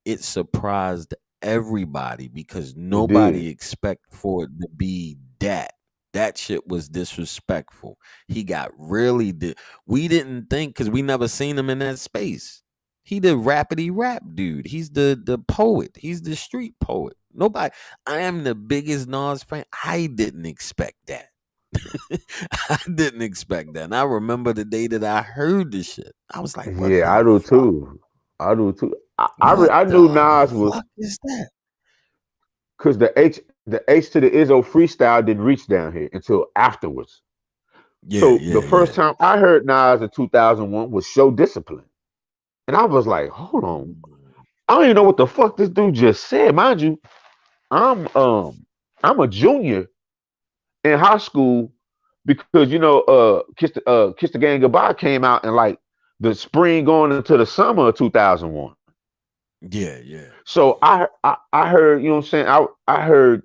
it surprised everybody because It nobody did. expect for it to be that. That shit was disrespectful. He got really we didn't think because we never seen him in that space. He the rapidy rap dude. He's the poet. He's the street poet. Nobody. I am the biggest Nas fan. I didn't expect that. I didn't expect that. And I remember the day that I heard this shit. I was like, what Yeah, the I do fuck? too. I do too. What I knew the Nas was fuck is that? because the H to the Izzo freestyle didn't reach down here until afterwards. Yeah, So the yeah, first yeah. time I heard Nas in 2001 was Show Discipline. And I was like, hold on. I don't even know what the fuck this dude just said. Mind you, I'm um I'm a junior in high school because Kiss the Gang Goodbye came out in like the spring going into the summer of 2001. Yeah, yeah. So I heard, you know what I'm saying? I heard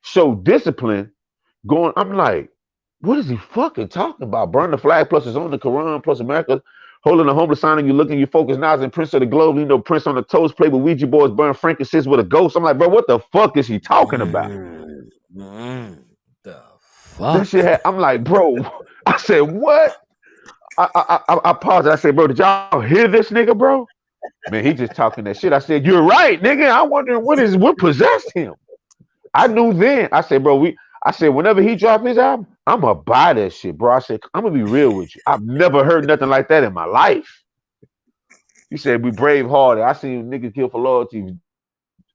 Show Discipline going. I'm like, what is he fucking talking about? Burn the flag plus it's on the Quran plus America holding the homeless sign and you looking, you focus Nas and Prince of the Globe, you know, Prince on the toes, play with Ouija boys, burn frankincense with a ghost. I'm like, bro, what the fuck is he talking about? The That fuck? shit I'm like, bro, I said, what? I paused. I said, bro, did y'all hear this nigga, bro? Man, he just talking that shit. I said, you're right, nigga. I wonder what possessed him. I knew then. I said, bro, I said, whenever he drop his album, I'm gonna buy that shit, bro. I said, I'm gonna be real with you. I've never heard nothing like that in my life. He said, we brave harder. I seen niggas kill for loyalty,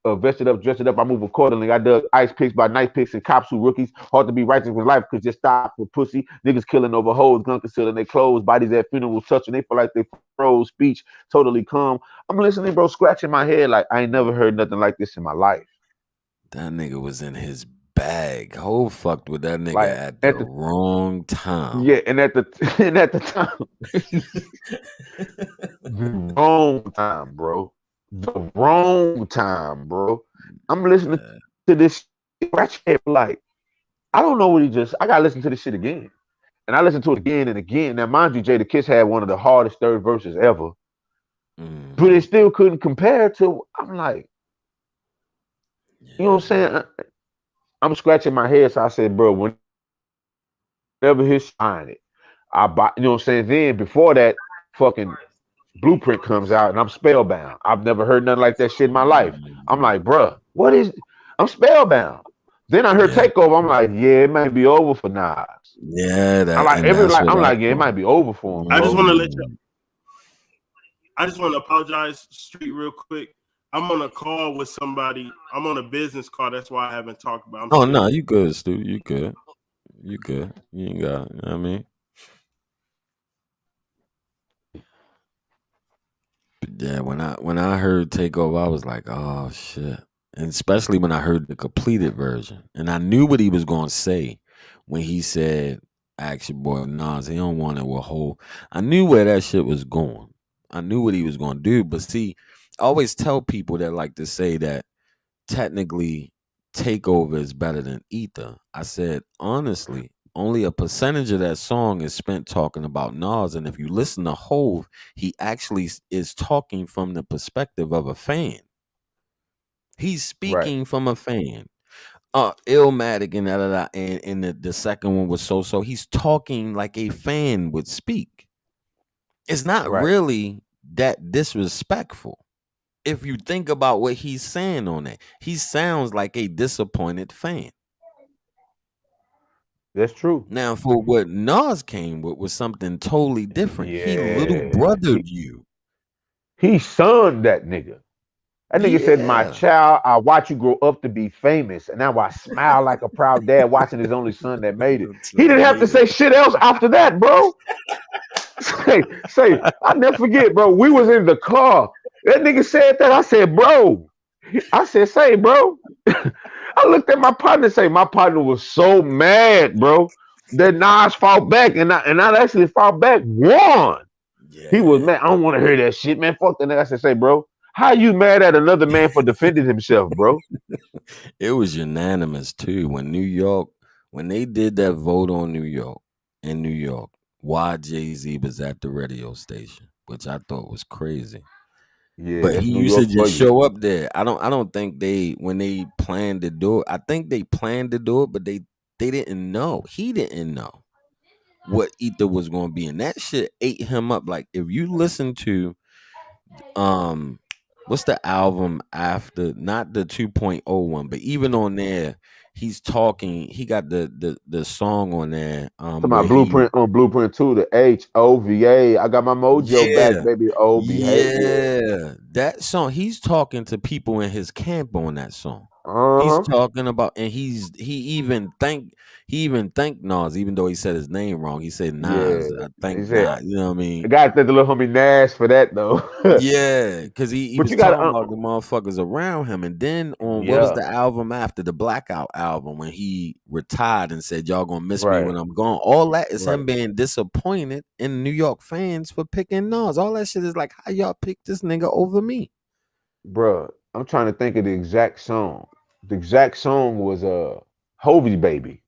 vested up, dressed it up. I move accordingly. I dug ice picks by night picks and cops who rookies. Hard to be righteous with life because just stop for pussy. Niggas killing over hoes, gun concealing their clothes, bodies at funerals touching. They feel like they froze. Speech totally calm. I'm listening, bro, scratching my head like I ain't never heard nothing like this in my life. That nigga was in his bag. Whole fucked with that nigga Like at the at the wrong time. yeah, and at the and at the time, the wrong time, bro. The wrong time, bro. I'm listening to this scratch head like I don't know what he just. I gotta listen to this shit again, and I listened to it again and again. Now, mind you, Jada Kiss had one of the hardest third verses ever, but it still couldn't compare to. I'm like, you know what I'm saying? I'm scratching my head, so I said, bro, whenever he's sign it, I buy. You know what I'm saying? Then before that, fucking Blueprint comes out, and I'm spellbound. I've never heard nothing like that shit in my life. I'm like, bro, what is? I'm spellbound. Then I heard Yeah, Takeover. I'm like, yeah, it might be over for Nas. yeah. I'm That like, and that's what I'm I like, yeah, it thought. might be over for him, I just bro. want to let you. I just want to apologize, Street, real quick. I'm on a call with somebody. I'm on a business call. That's why I haven't talked about. I'm Oh still. no, you good, Stu. You good. You good. You ain't got. You know what I mean. But yeah, when I heard Takeover, I was like, oh shit. And especially when I heard the completed version, and I knew what he was gonna say when he said, "Action boy Nas, he don't want it with whole." I knew where that shit was going. I knew what he was gonna do. But see, I always tell people that like to say that technically Takeover is better than Ether. I said, honestly, only a percentage of that song is spent talking about Nas. And if you listen to Hove, he actually is talking from the perspective of a fan. He's Right, speaking from a fan. Illmatic and da, da, da, and the second one was so. He's talking like a fan would speak. It's not right. really that disrespectful. If you think about what he's saying on it, he sounds like a disappointed fan. That's true. Now, for what Nas came with was something totally different. He little Yeah. brothered you. He sunned that nigga. That nigga said, "My Yeah. child, I watch you grow up to be famous, and now I smile like a proud dad watching his only son that made it." He Son didn't have to made it. say shit else after that, bro. I never forget, bro. We was in the car. That nigga said that. I said, bro. I said, say, bro. I looked at my partner and say, my partner was so mad, bro. That Nas fought back, and I actually fought back, won. He was Yeah. mad. I don't want to hear that shit, man. Fuck that nigga. I said, say, bro, how you mad at another man for defending himself, bro? It was unanimous too. When they did that vote on New York, in New York, why Jay-Z was at the radio station, which I thought was crazy. Yeah, But that's he New used to York for just you. show up there. I don't think they when they planned to do it. I think they planned to do it, but they didn't know. He didn't know what Ether was going to be, and that shit ate him up. Like if you listen to um what's the album after, not the 2.0 one, but even on there he's talking, he got the song on there To my where he, blueprint on Blueprint 2, the HOVA. I got my mojo back, yeah, baby. Oh, behavior. yeah, that song, he's talking to people in his camp on that song. He's Uh-huh. talking about, and he even thanked Nas, even though he said his name wrong. He said Yeah. Nas, I think He said, Nas, you know what I I mean? got to thank the little homie Nash for that, though. Yeah, because he But was you got to, talking about the motherfuckers around him. And then on what was yeah, the album after, the Blackout album, when he retired and said, y'all gonna miss me right, when I'm gone. All that is right, him being disappointed in New York fans for picking Nas. All that shit is like, how y'all pick this nigga over me? bruh. I'm trying to think of the exact song. The exact song was Hovey Baby.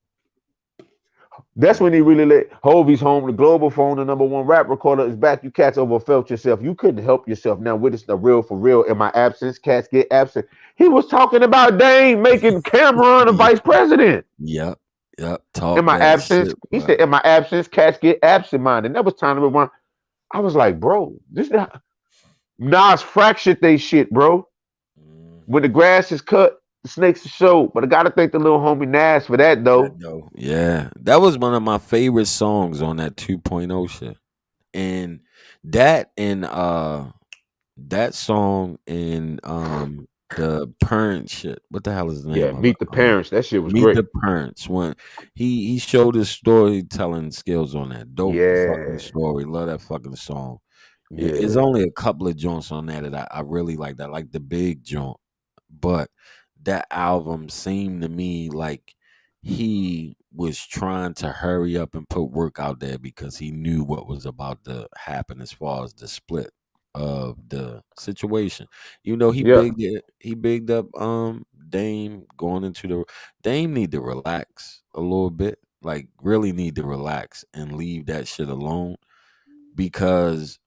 That's when he really let Hovey's home, the global phone, the number one rap recorder is back. You cats overfelt yourself. You couldn't help yourself. Now with us the real for real. In my absence, cats get absent. He was talking about Dame making Cameron a Yeah. vice president. Yep. Yep. In Talk my that absence, shit, he bro. said, in my absence, cats get absent minded. That was time to rewind. I was like, bro, this not Nas fractured they shit, bro. When the grass is cut, the snakes are showed. But I gotta thank the little homie Nas for that That though. though. Yeah. That was one of my favorite songs on that 2.0 shit. And that and that song in the parent shit. What the hell is the Yeah, name of it? meet the parents. That shit was Meet great. the Parents. When he showed his storytelling skills on that. Dope fucking Yeah, story. Love that fucking song. It's yeah, only a couple of joints on there that I really like. That like the big joint. But that album seemed to me like he was trying to hurry up and put work out there because he knew what was about to happen as far as the split of the situation. You know, yeah. he bigged up Dame going into the Dame need to relax a little bit. Like really need to relax and leave that shit alone because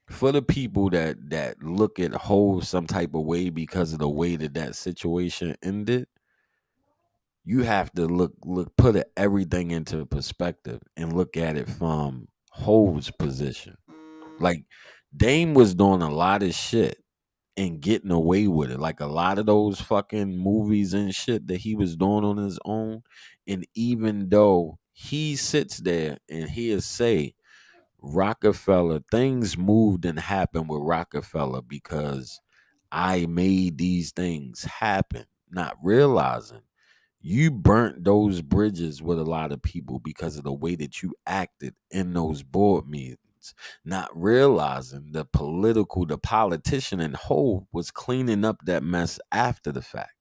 for the people that look at Hove some type of way because of the way that situation ended, you have to put everything into perspective and look at it from Hove's position. Like Dame was doing a lot of shit and getting away with it. Like a lot of those fucking movies and shit that he was doing on his own. And even though he sits there and he'll say, Rockefeller, things moved and happened with Rockefeller because I made these things happen, not realizing you burnt those bridges with a lot of people because of the way that you acted in those board meetings, not realizing the politician and whole was cleaning up that mess after the fact.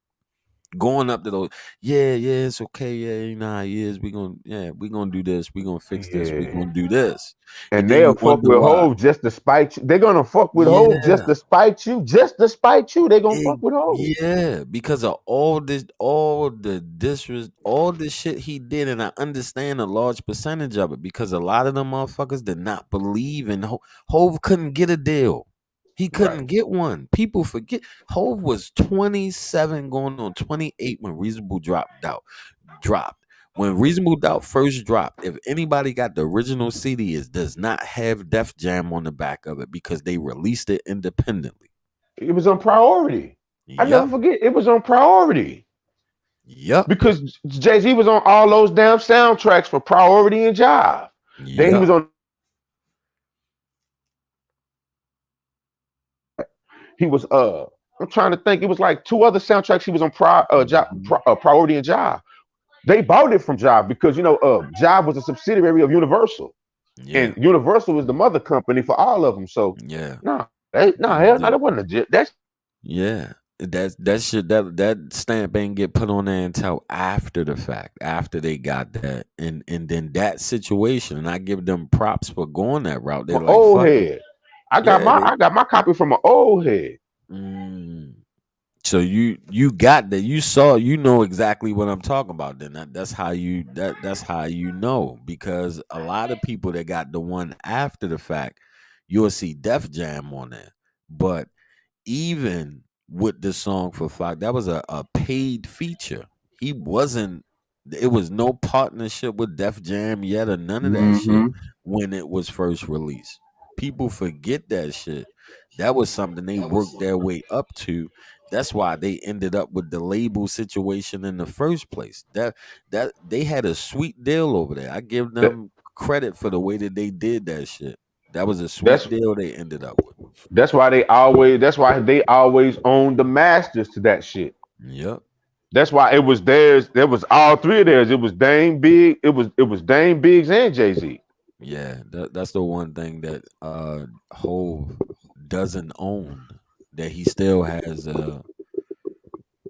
Going up to those, yeah, it's okay, yeah, you know how it is. We gonna do this, we gonna fix this, we Yeah. gonna do this. And And then they'll you fuck wonder with why. Hove just to spite you. They're gonna fuck with Hove just Yeah. to spite you. Just to spite you. They're gonna fuck with Hove. Yeah, because of all this, all the shit he did, and I understand a large percentage of it because a lot of them motherfuckers did not believe in Hove couldn't get a deal. He Right. couldn't get one. People forget Hove was 27 going on 28 when Reasonable dropped. When Reasonable Doubt first dropped, if anybody got the original CD, it does not have Def Jam on the back of it because they released it independently. It was on priority. I never Yep. forget. It was on priority. Yep. because Jay Z was on all those damn soundtracks for Priority and Jive. Then he Yep. was on. He was I'm trying to think. It was like two other soundtracks. He was on Priority and Jive. They bought it from Jive because Jive was a subsidiary of Universal, Yeah. and Universal was the mother company for all of them. So Yeah. hell no, that wasn't legit. That's Yeah. That shit that stamp ain't get put on there until after the fact, after they got that. And then that situation, and I give them props for going that route. They're my like, old fuck it. head. Yeah, they I got my copy from an old head. mm. So you got that. You know exactly what I'm talking about. Then that's how that's how you know, because a lot of people that got the one after the fact, you'll see Def Jam on there. But even with the song for Flock, that was a paid feature. He wasn't. It was no partnership with Def Jam yet or none of that shit Mm-hmm. when it was first released. People forget that shit. That was something they worked their way up to. That's why they ended up with the label situation in the first place. That they had a sweet deal over there. I give That, them credit for the way that they did that shit. That was a that's sweet deal they ended up with. that's why they always owned the masters to that shit. Yep. That's why it was theirs. There was all three of theirs. It was Dame Big. It was Dame Biggs and Jay Z. Yeah, that's the one thing that Hove doesn't own, that he still has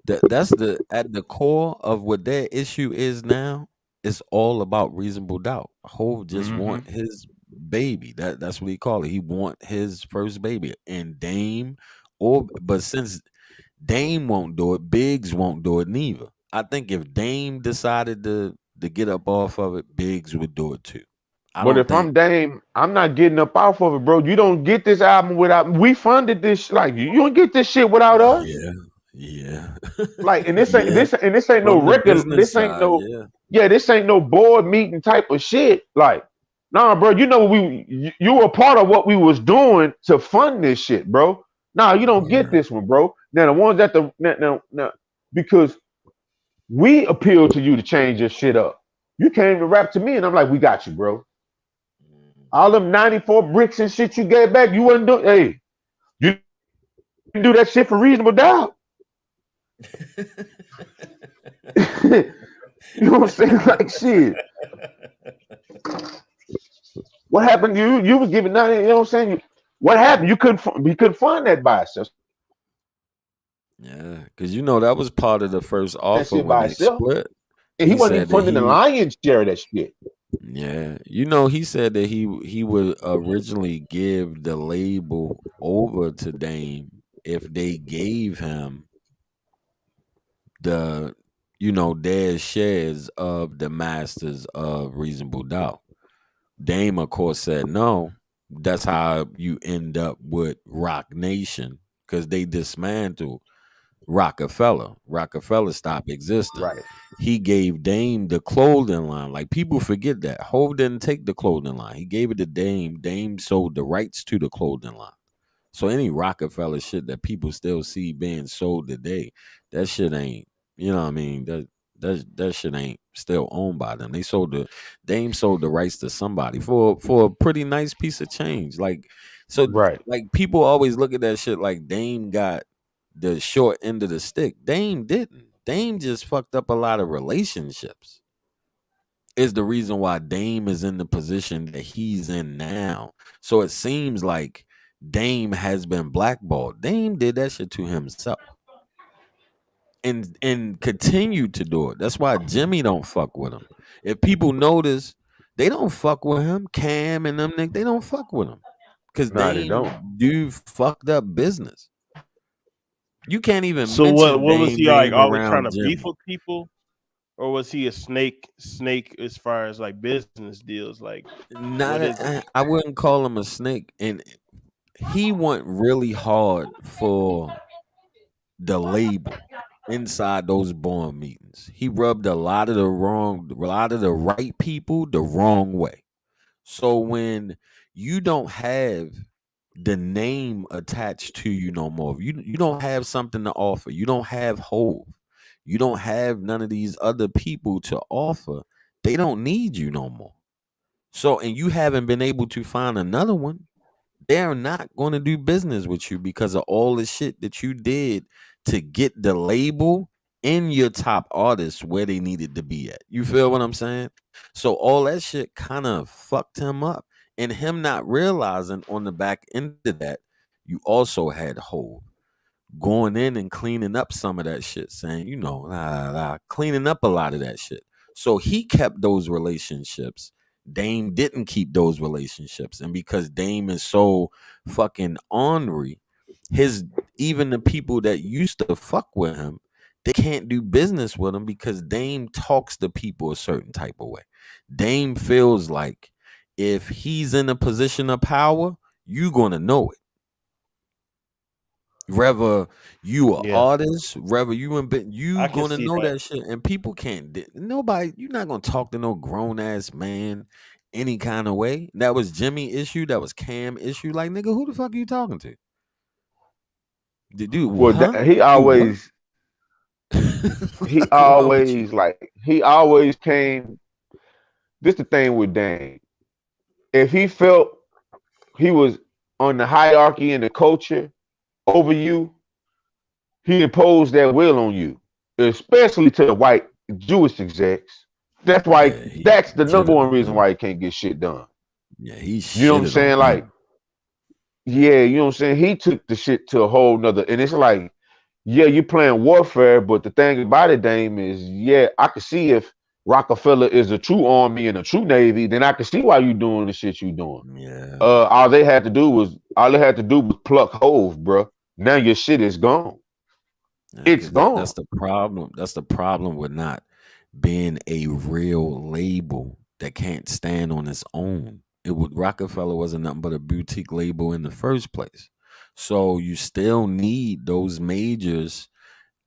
that's the at the core of what their issue is now. It's all about reasonable doubt. Hove just Mm-hmm. want his baby. That's what he call it. He want his first baby. And Dame, but since Dame won't do it, Biggs won't do it neither. I think if Dame decided to get up off of it, Biggs would do it too. I But don't if think. I'm Dame, I'm not getting up off of it, bro. You don't get this album without we funded this. Like you don't get this shit without us. Yeah, yeah, Like, and yeah. this ain't no From the record. business This ain't side, no yeah, yeah. This ain't no board meeting type of shit. Like, nah, bro. You were part of what we was doing to fund this shit, bro. Nah, you don't get yeah, this one, bro. Now the ones that the now because we appealed to you to change your shit up. You came to rap to me, and I'm like, we got you, bro. All them 94 bricks and shit you gave back, you wasn't doing. Hey, you didn't do that shit for reasonable doubt. You know what I'm saying? Like shit. What happened? You was giving 90. You know what I'm saying? What happened? You couldn't fund that by itself. yeah. Because that was part of the first That offer shit when by they itself. split. And he He wasn't even said that funding the lion's share of that shit. yeah, he said that he would originally give the label over to Dame if they gave him the their shares of the masters of Reasonable Doubt. Dame, of course, said no. That's how you end up with Rock Nation, because they dismantled Rockefeller. Rockefeller stopped existing. Right. He gave Dame the clothing line. Like, people forget that. Hove didn't take the clothing line. He gave it to Dame. Dame sold the rights to the clothing line. So any Rockefeller shit that people still see being sold today, that shit ain't, what I mean? That shit ain't still owned by them. Dame sold the rights to somebody for a pretty nice piece of change. Like, so Right. like people always look at that shit like Dame got the short end of the stick. Dame didn't. Dame just fucked up a lot of relationships. Is the reason why Dame is in the position that he's in now. So it seems like Dame has been blackballed. Dame did that shit to himself and continued to do it. That's why Jimmy don't fuck with him. If people notice, they don't fuck with him. Cam and them niggas, they don't fuck with him because Nah, they don't. Dame do fucked up business. You can't even So mention what was Dame he like? name Always trying around to beef Jimmy. with people, or was he a snake as far as like business deals? Like, Not what is it? I wouldn't call him a snake, and he went really hard for the label inside those board meetings. He rubbed a lot of the right people the wrong way. So when you don't have the name attached to you no more, you don't have something to offer. You don't have Hove. You don't have none of these other people to offer. They don't need you no more. So, and you haven't been able to find another one. They're not going to do business with you because of all the shit that you did to get the label and your top artists where they needed to be at. You feel what I'm saying? So all that shit kind of fucked him up. And him not realizing on the back end of that, you also had Hov going in and cleaning up some of that shit, saying, cleaning up a lot of that shit. So he kept those relationships. Dame didn't keep those relationships. And because Dame is so fucking ornery, his even the people that used to fuck with him, they can't do business with him because Dame talks to people a certain type of way. Dame feels like if he's in a position of power, you gonna know it. Whether you are Yeah, artist, whether you you I can gonna see know that. that shit, and people can't. Nobody, you're not gonna talk to no grown ass man any kind of way. That was Jimmy issue. That was Cam issue. Like nigga, who the fuck are you talking to? Did you Well, huh? he Do what? always he Fuck wrong with you? always like he always came. This the thing with Dame. If he felt he was on the hierarchy and the culture over you, he imposed that will on you, especially to the white Jewish execs. That's why. Yeah, he That's the number shitted one on reason them. why he can't get shit done. Yeah, he You know what I'm shitted on saying? Like, them. yeah, you know what I'm saying? He took the shit to a whole nother, and it's like, yeah, you playing warfare, but the thing about it, Dame, is yeah, I could see if Rockefeller is a true army and a true navy, then I could see why you doing the shit you doing. Yeah, All they had to do was pluck Hove, bro. Now your shit is gone. yeah, It's because gone. that's the problem. That's the problem with not being a real label that can't stand on its own. It would Rockefeller wasn't nothing but a boutique label in the first place. So you still need those majors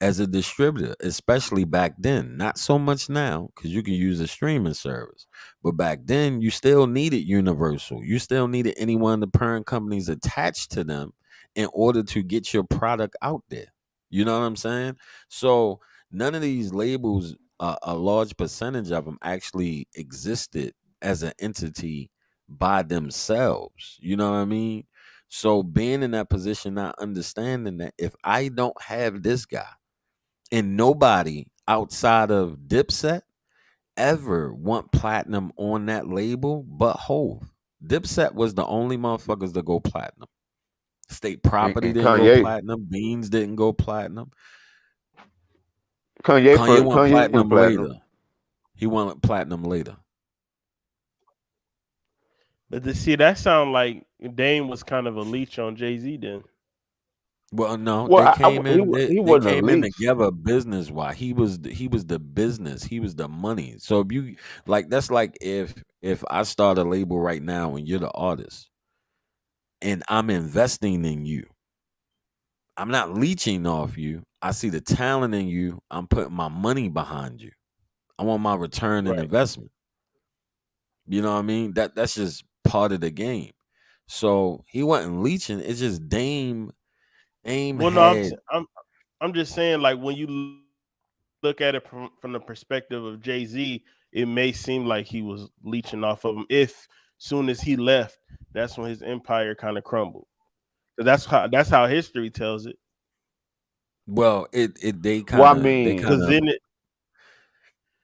as a distributor, especially back then. Not so much now because you can use a streaming service. But back then, you still needed Universal. You still needed any one of the parent companies attached to them in order to get your product out there. You know what I'm saying? So none of these labels, a large percentage of them actually existed as an entity by themselves. You know what I mean? So being in that position, not understanding that if I don't have this guy, and nobody outside of Dipset ever want platinum on that label but Hove. Dipset was the only motherfuckers to go platinum. State Property And didn't go platinum. Beans didn't go platinum. Kanye went Kanye went platinum platinum. later. He went platinum later. But to see that sound like Dame was kind of a leech on Jay-Z then. Well, no, Well, they came in. he They wasn't a came in leech, together business wise. He was the business. He was the money. So if you like, that's like if I start a label right now and you're the artist and I'm investing in you, I'm not leeching off you. I see the talent in you. I'm putting my money behind you. I want my return and Right. investment. You know what I mean? That's just part of the game. So he wasn't leeching. It's just Dame Well, no, had. I'm just saying, like when you look at it from the perspective of Jay Z, it may seem like he was leeching off of him. If soon as he left, that's when his empire kind of crumbled. So that's how history tells it. Well, it well, I they mean, kind Because of then it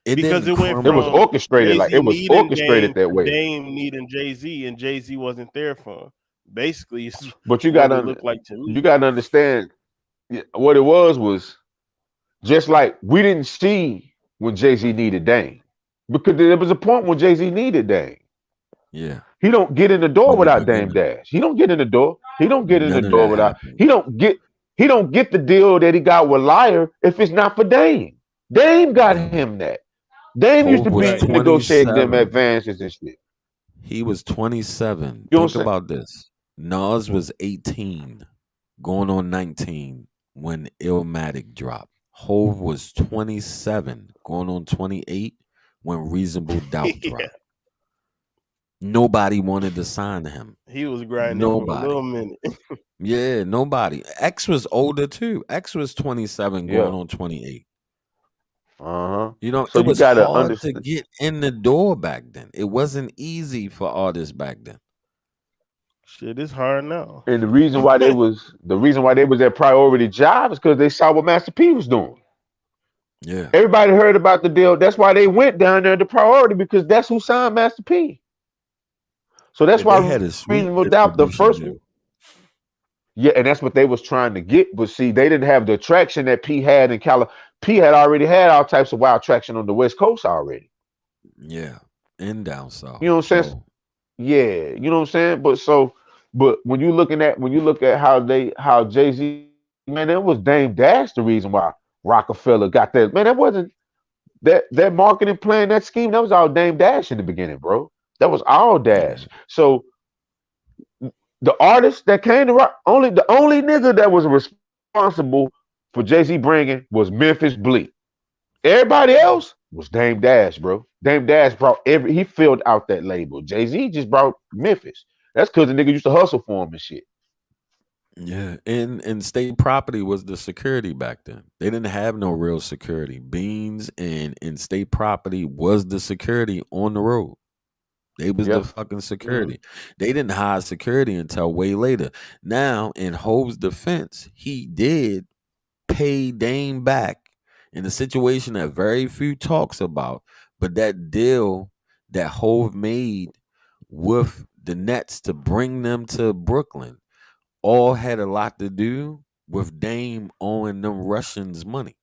it because didn't it went it was crumble. from orchestrated. Jay Like Z it was needing orchestrated Dame that to way. Dame needing Jay Z, and Jay Z wasn't there for him. Basically, is But what it looked like to you me. got to understand what it was just like we didn't see when Jay Z needed Dame because there was a point when Jay Z needed Dame. Yeah, He don't get in the door in the without Dame beginning, Dash. He don't get in the door. He don't get in the none of door that without. happened. He don't get the deal that he got with Liar if it's not for Dame. Dame got No, him that. Dame used to Hope was be Right. negotiating them 27. advances and shit. He was 27. You know what Think I'm saying? about this. Nas was 18, going on 19 when Illmatic dropped. Hove was 27, going on 28 when Reasonable Doubt Yeah, dropped. Nobody wanted to sign him. he was grinding for a Nobody. little minute. Yeah, nobody. X was older too. X was 27 going Yeah. on 28. Uh-huh. You know, So it you was gotta hard to understand. get in the door back then. It wasn't easy for artists back then. Shit is hard now. And the reason why they was at priority job is because they saw what Master P was doing. Yeah. Everybody heard about the deal. That's why they went down there to priority because that's who signed Master P. So that's Yeah, they why had a sweet reasonable doubt the distribution first one. deal. Yeah, and that's what they was trying to get. But see, they didn't have the traction that P had in California. P had already had all types of wild traction on the West Coast already. Yeah. And down You south. know what I'm saying? So Yeah, you know what I'm saying? But when you look at how Jay-Z, man, it was Dame Dash the reason why Rockefeller got that. Man, that wasn't that marketing plan, that scheme, that was all Dame Dash in the beginning, bro. That was all yeah. Dash. So the artist that came to rock, the only nigga that was responsible for Jay-Z bringing was Memphis Bleak. Everybody else was Dame Dash, bro. Dame Dash brought he filled out that label. Jay-Z just brought Memphis. That's because the nigga used to hustle for him and shit. Yeah. And state property was the security back then. They didn't have no real security. Beans and state property was the security on the road. They was the Yep. fucking security. They didn't hire security until way later. Now, in Hove's defense, he did pay Dame back in a situation that very few talks about. But that deal that Hove made with the Nets to bring them to Brooklyn all had a lot to do with Dame owing them Russians money.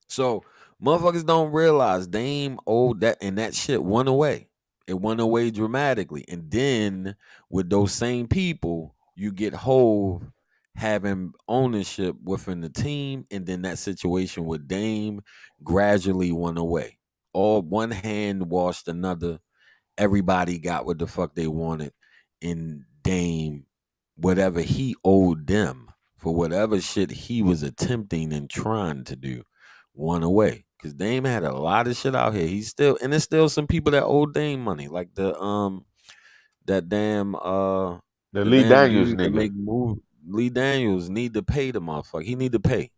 So motherfuckers don't realize Dame owed that, and that shit went away. It went away dramatically. And then with those same people, you get Hove having ownership within the team, and then that situation with Dame gradually went away. All one hand washed another. Everybody got what the fuck they wanted, and Dame, whatever he owed them for whatever shit he was attempting and trying to do, went away. Cause Dame had a lot of shit out here. He's still, and there's still some people that owe Dame money, like that damn The the Lee damn Daniels dude that nigga. make move. Lee Daniels need to pay the motherfucker. He need to pay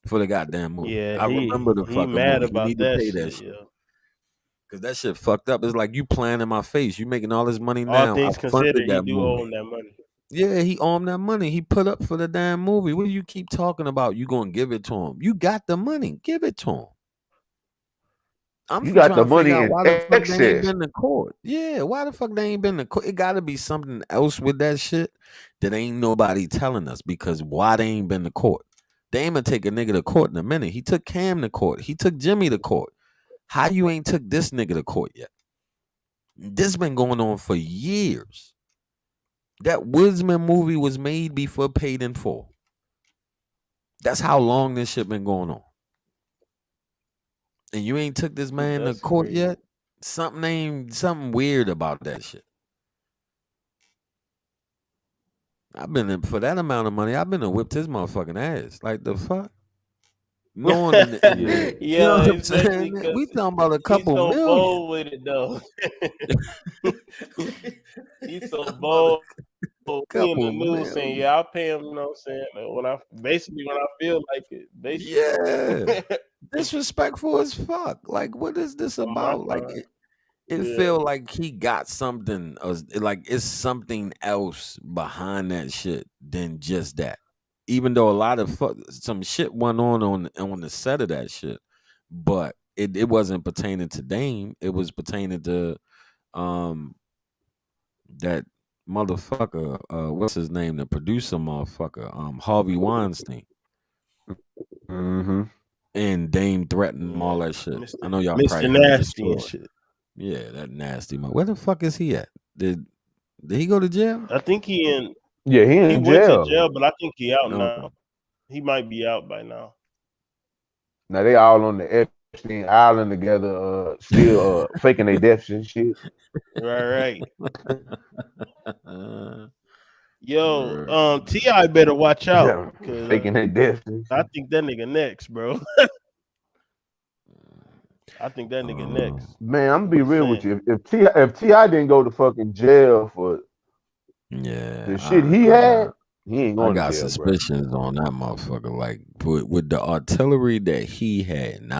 for the goddamn movie. Yeah, I remember the he fucking mad movie. He about need to that pay that shit, shit. yo. Cause that shit fucked up. It's like you playing in my face. You making all this money All now. I things considered, funded he that do owe him movie. that money. Yeah, he owned that money. He put up for the damn movie. What do you keep talking about? You gonna give it to him? You got the money. Give it to him. I'm You got the trying to figure money out in why the fuck they ain't excess. been to court. Yeah, why the fuck they ain't been to court? It got to be something else with that shit that ain't nobody telling us. Because why they ain't been to court? They ain't gonna take a nigga to court in a minute. He took Cam to court. He took Jimmy to court. How you ain't took this nigga to court yet? This been going on for years. That Woodsman movie was made before Paid in Full. That's how long this shit been going on. And you ain't took this man to That's court crazy. yet? Something weird about that shit. I've been in, for that amount of money, I've been to whipped his motherfucking ass. Like the fuck? Knowing Yeah. you know Yeah, what I'm especially saying? because We talking about a he's couple so million. bold with it, though. He's so About a bold. He in the couple news saying, million. "Yeah, I'll pay him." You know what I'm saying? When I feel like it, basically. Yeah. Disrespectful as fuck. Like, what is this On my about? Like time. it Yeah. feel like he got something like it's something else behind that shit than just that. Even though a lot of some shit went on the set of that shit, but it wasn't pertaining to Dame. It was pertaining to um that motherfucker. What's his name? The producer motherfucker. Harvey Weinstein. Mm-hmm. And Dame threatened him, all Yeah. that shit. I Mr. know y'all Mr. probably heard the Nasty and story. shit. Yeah, that nasty man. Where the fuck is he at? Did he go to jail? I think Yeah, he he in went to jail. jail, but I think he out No. now. He might be out by now. Now they all on the Epstein Island together, still faking their deaths and shit. Right. Uh, Yo, T.I. better watch out, Yeah, cause faking their deaths and I shit. think that nigga next, bro. I think that nigga next. Man, I'm gonna I'm be just real with saying. you. If Ti didn't go to fucking jail for yeah, the shit I he agree. had, He ain't I going to got jail, bro. suspicions on that motherfucker. Like with the artillery that he had. And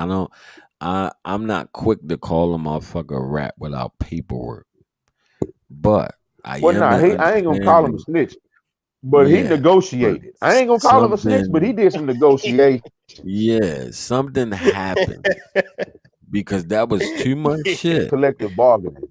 I'm not quick to call a motherfucker a rat without paperwork. But I Well, am nah, in I ain't gonna call him a understanding. snitch, but he Yeah. But negotiated. I ain't gonna call him a snitch, but he something did some negotiation. yeah, something happened because that was too much shit. Collective bargaining.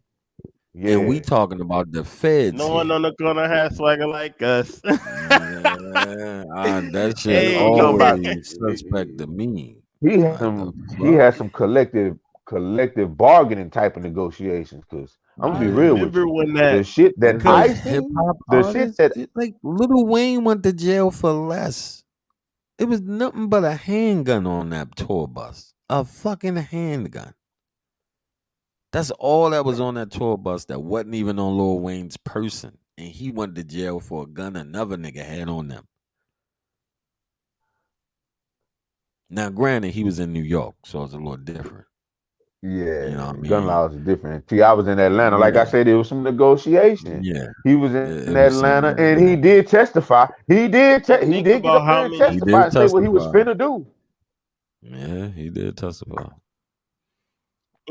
And Yeah. we talking about the feds No one here. on the corner has swagger like us. Yeah, that shit I'm talking Hey. about always suspect to me. he had Like the he fuck? had some collective bargaining type of negotiations. Cause I'm gonna I be real Yeah. with remember you, when the that shit that And these I because hip seen, hop the shit artists, that like Lil Wayne went to jail for less. It was nothing but a handgun on that tour bus. A fucking handgun. That's all that was on that tour bus that wasn't even on Lil Wayne's person. And he went to jail for a gun another nigga had on them. Now, granted, he was in New York, so it's a little different. You know yeah, what I gun mean? laws are different. See, I was in Atlanta. Like I Yeah, said, it was some negotiation. yeah. He was in It was Atlanta, something like and he that. did testify. and He think did get about up how there and He many testify did and say what he was testify. finna do. Yeah, he did testify.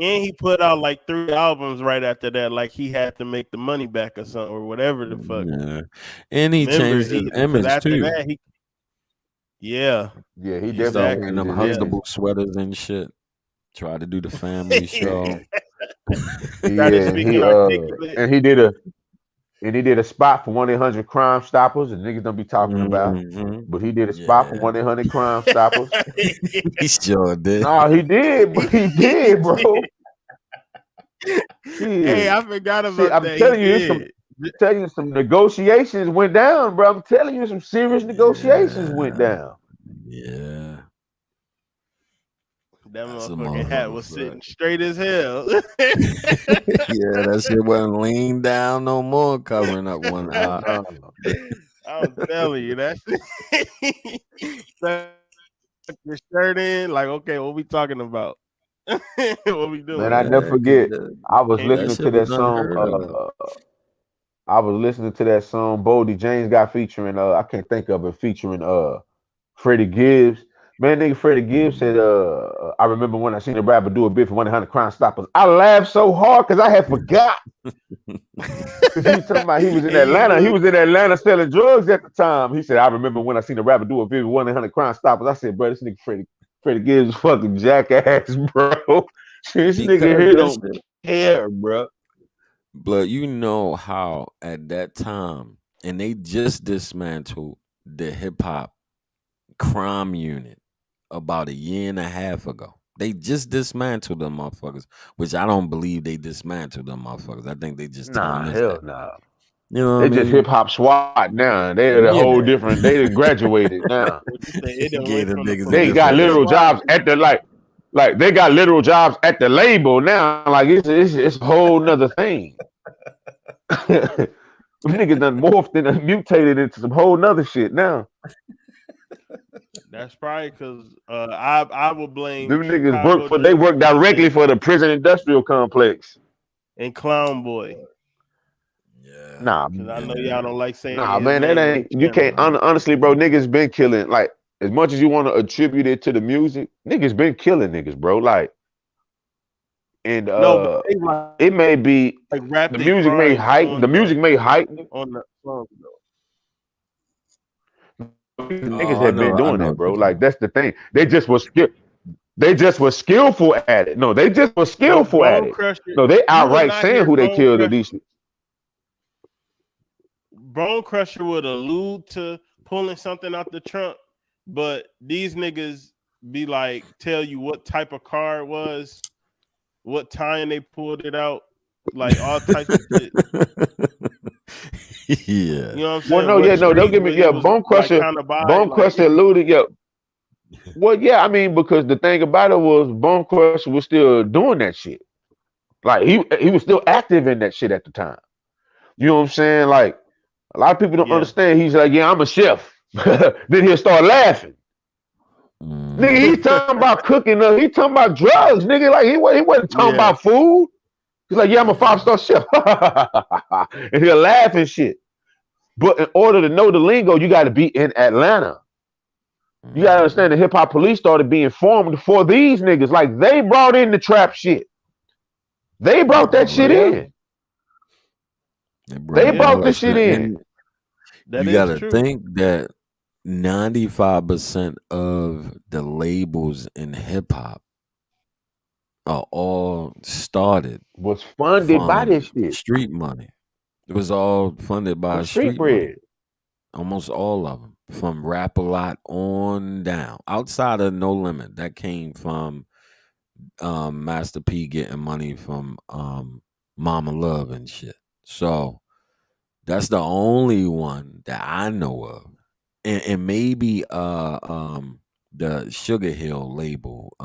and he put out like 3 albums right after that, like he had to make the money back or something or whatever the fuck. Yeah. And he Remember, changed his because image after too. that Yeah, he He started definitely wearing exactly, changed them his image. Huxtable sweaters and shit. Tried to do the family show. started Yeah, speaking articulate. and he did a spot for 1-800 Crime Stoppers, and niggas don't be talking about. Hmm. But he did a spot for Yeah. 1-800 Crime Stoppers. He sure did. No, he did, but he did, bro. Hey, Shit. I forgot See, about I'm that. He telling you, did. some negotiations went down, bro. I'm telling you, some serious negotiations went Yeah. down. Yeah. That That's a motherfucking hat motherfucker was fact. sitting straight as hell. Yeah, that shit wasn't lean down no more, covering up one Oh eye. no. I'm telling you, that's stuck your shirt in. Like, okay, what we talking about? What we Man, I doing? never Yeah, cause forget. I was Can't that be listening to shit was that song. unheard of. I was listening to that song Boldy James got featuring. I can't think of it, featuring Freddie Gibbs. Man, nigga, Freddie Gibbs said, I remember when I seen the rapper do a bit for 100 Crime Stoppers. I laughed so hard because I had forgot. Because he was talking about he was in and you Atlanta. He knew was in Atlanta selling drugs at the time. He said, I remember when I seen the rapper do a bit for 100 Crime Stoppers. I said, bro, this nigga Freddie Gibbs is fucking jackass, bro. This nigga Because here that don't shit, care, bro. but you know how at that time, and they just dismantled the hip hop crime unit about a year and a half ago. They just dismantled them motherfuckers, which I don't believe they dismantled them motherfuckers. I think they just telling Nah, us that. hell nah. You know what I They just hip mean? hop SWAT now. They're a Yeah. whole different. They done graduated now. what you say. It done Gave went them from the niggas a They police got to different the name. literal SWAT. jobs at the like they got literal jobs at the label now. Like it's a whole nother thing. Niggas done morphed and mutated into some whole nother shit now. That's probably because I would blame Them niggas work Chicago for they work directly Transportation for the prison industrial complex. and Clown Boy. Yeah. Nah, Because I know y'all Yeah. don't like saying nah, his man, that name on ain't the you channel. can't honestly, bro. Niggas been killing like as much as you want to attribute it to the music. Niggas been killing niggas, bro. Like and No, but they like it may be rap the their music may crimes heighten. The music may heighten. on the song. Niggas Oh, I have been know. I doing know that, what bro. you're Like saying. that's the thing. They just were skillful at it. No, they just were But skillful at Bone it. Crusher, No, they you would outright not saying hear who they Bone killed at Crusher. least. Bone Crusher would allude to pulling something out the trunk, but these niggas be like, tell you what type of car it was, what time they pulled it out, like all types of shit. Yeah. You know what I'm Well, saying? no, What yeah, no, don't street give me it was Bone like Crusher. kind of by, Bone like Crusher alluded, yeah. Well, yeah, I mean, because the thing about it was Bone Crusher was still doing that shit. Like he was still active in that shit at the time. You know what I'm saying? Like a lot of people don't yeah. understand. He's like, yeah, I'm a chef. Then he'll start laughing. Nigga, he talking about cooking. He talking about drugs, nigga. Like he wasn't talking Yeah. about food. He's like, yeah, I'm a 5-star chef, and he'll laugh and shit. But in order to know the lingo, you got to be in Atlanta. You gotta understand the hip hop police started being formed for these niggas. Like they brought in the trap shit. They brought that shit Yeah, in. They They brought brought all the that shit shit. in. And that you is gotta true. think that 95% of the labels in hip hop are all started Was funded by from this shit. street money. It was all funded From by street street money. bread. Almost all of them, from Rap a Lot on down. Outside of No Limit, that came from Master P getting money from Mama Love and shit. So that's the only one that I know of, and maybe the Sugar Hill label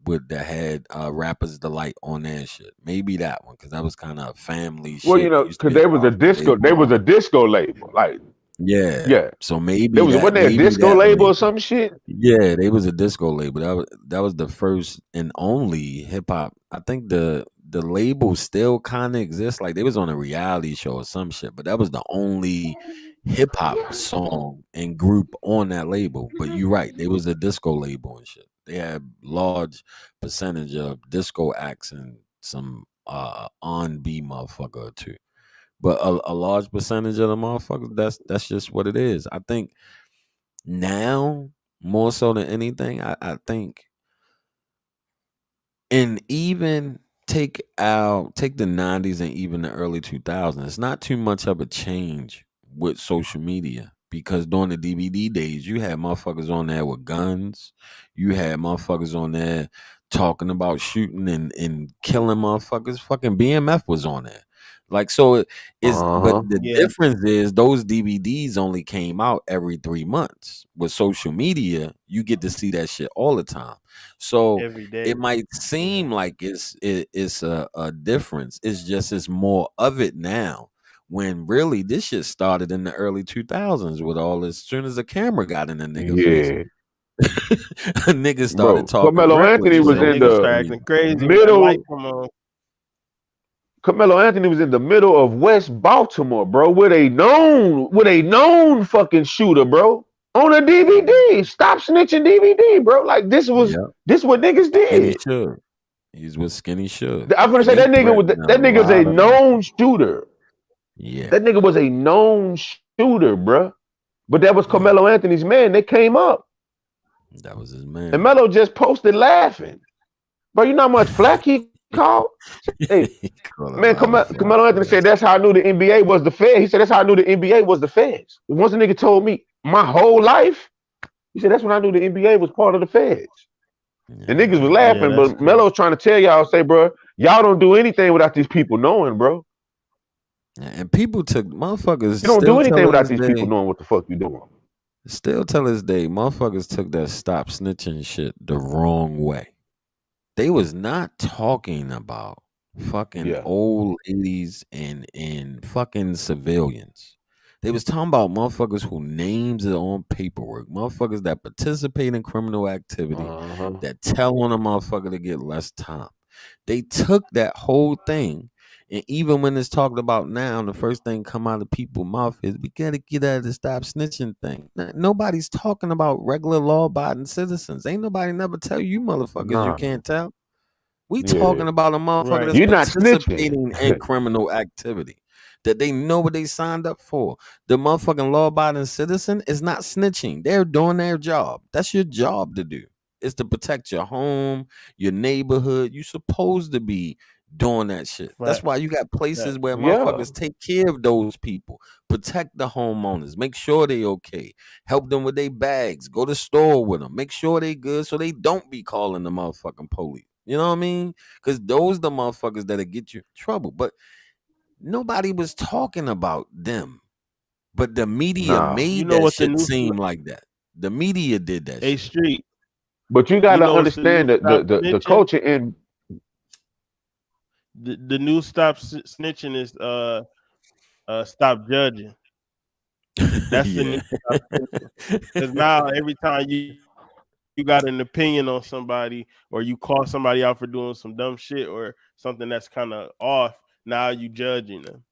with that had Rappers Delight on that shit. Maybe that one because that was kind of family Well, you shit. It know, used to cause be a they was a powerful disco. label They and was all a that. disco label. Like, Yeah. yeah, So there was wasn't there a maybe disco that label or label. some shit? Yeah, they was a disco label. That was the first and only hip hop. I think the label still kind of exists. Like they was on a reality show or some shit, but that was the only hip hop song and group on that label. But you're right, they was a disco label and shit. They had large percentage of disco acts and some R&B motherfucker or two. But a large percentage of the motherfuckers, that's just what it is. I think now more so than anything, I think, and even take the 90s and even the early 2000s, it's not too much of a change with social media because during the DVD days, you had motherfuckers on there with guns, you had motherfuckers on there talking about shooting and killing motherfuckers. Fucking BMF was on there. Like so but Uh-huh. the Yeah, difference is those DVDs only came out every 3 months. With social media, you get to see that shit all the time. So every day. it might Yeah, seem like it's a difference. It's just it's more of it now. When really this shit started in the early 2000s with all this. As soon as the camera got in the nigga face, Yeah, niggas started bro. talking Carmelo reckless Anthony was with yeah. in Niggas the start social acting crazy when that light middle. come on. Carmelo Anthony was in the middle of West Baltimore, bro, with a known fucking shooter, bro, on a DVD. Stop snitching DVD, bro. Like media. this what niggas Skinny did. Suge. He's with Skinny Suge. I'm gonna And say they that nigga was threatened a that nigga's a lot of known motherfuckers. shooter. Yeah. That nigga was a known shooter, bro. But that was Yeah. Carmelo Anthony's man. They came up, That was his and man. Melo just posted laughing. Bro, you know how much flack he called? Hey, He caught a man, lot of flack Carmelo for Anthony that said that's how I knew the NBA was the Fed. He said that's how I knew the NBA was the Feds. Once a nigga told me my whole life, he said that's when I knew the NBA was part of the Feds. And niggas was Yeah. Yeah, laughing, that's but true. Melo's trying to tell y'all, say, bro, y'all don't do anything without these people knowing, bro. And people took motherfuckers You don't do anything without these people knowing what the fuck you doing. still tell this day, motherfuckers took that stop snitching shit the wrong way. They was not talking about fucking Yeah. old ladies and fucking civilians. They was talking about motherfuckers who names are on paperwork, motherfuckers that participate in criminal activity, Uh-huh. that tell on a motherfucker to get less time. They took that whole thing, and even when it's talked about now, the first thing come out of people's mouth is we gotta get out of the stop snitching thing. Nobody's talking about regular law abiding citizens. Ain't nobody never tell you motherfuckers you Nah. can't tell. We Yeah. talking about a motherfucker Right. that's You're not snitching. participating in criminal activity. That they know what they signed up for. The motherfucking law abiding citizen is not snitching. They're doing their job. That's your job to do. It's to protect your home, your neighborhood. You supposed to be doing that shit. That's why Facts. you got places Facts. where Yeah. motherfuckers take care of those people, protect the homeowners, make sure they okay, help them with their bags, go to the store with them, make sure they good so they don't be calling the motherfucking police. You know what I mean? Because those the motherfuckers that'll get you in trouble. But nobody was talking about them. But the media Nah. You made know that what the shit new seem like that. The media did that A shit. Street? But you You gotta know what's the new understand that stop the snitching? culture in The new stop snitching is stop judging. That's the new Yeah. stop snitching. Because now every time you got an opinion on somebody or you call somebody out for doing some dumb shit or something that's kind of off, now you judging them.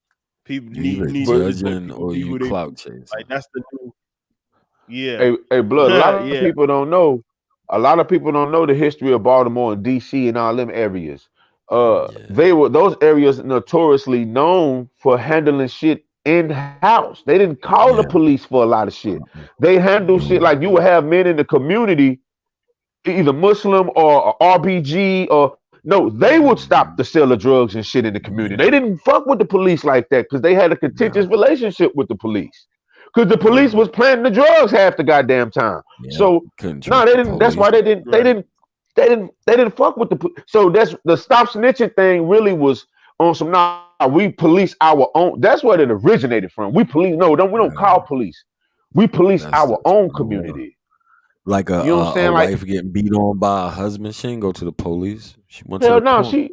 People You either need But to just let judging people or be you who they clout be. chasing. Like that's the new. Yeah, hey, blood. A lot of yeah, people don't know. A lot of people don't know the history of Baltimore and DC and all them areas. Yeah, Those areas notoriously known for handling shit in house. They didn't call the yeah. police for a lot of shit. Uh-uh. They handle shit No. like you would have men in the community, either Muslim or RBG or no, they would stop the sale of drugs and shit in the community. They Yeah, didn't fuck with the police like that because they had a no, contentious relationship with the police. Because the police yeah, was planting the drugs half the goddamn time. yeah. So Couldn't no, trust they the didn't. That's police. why they didn't. They right. didn't. They didn't fuck with so that's the stop snitching thing. Really was on some. Nah, we police our own. That's what it originated from. We police. No, don't we don't Yeah, call police. We police our that's own more community. like You know what I'm a saying? Like wife getting beat on by a husband. She didn't go to the police. She went to hell the no, corner. she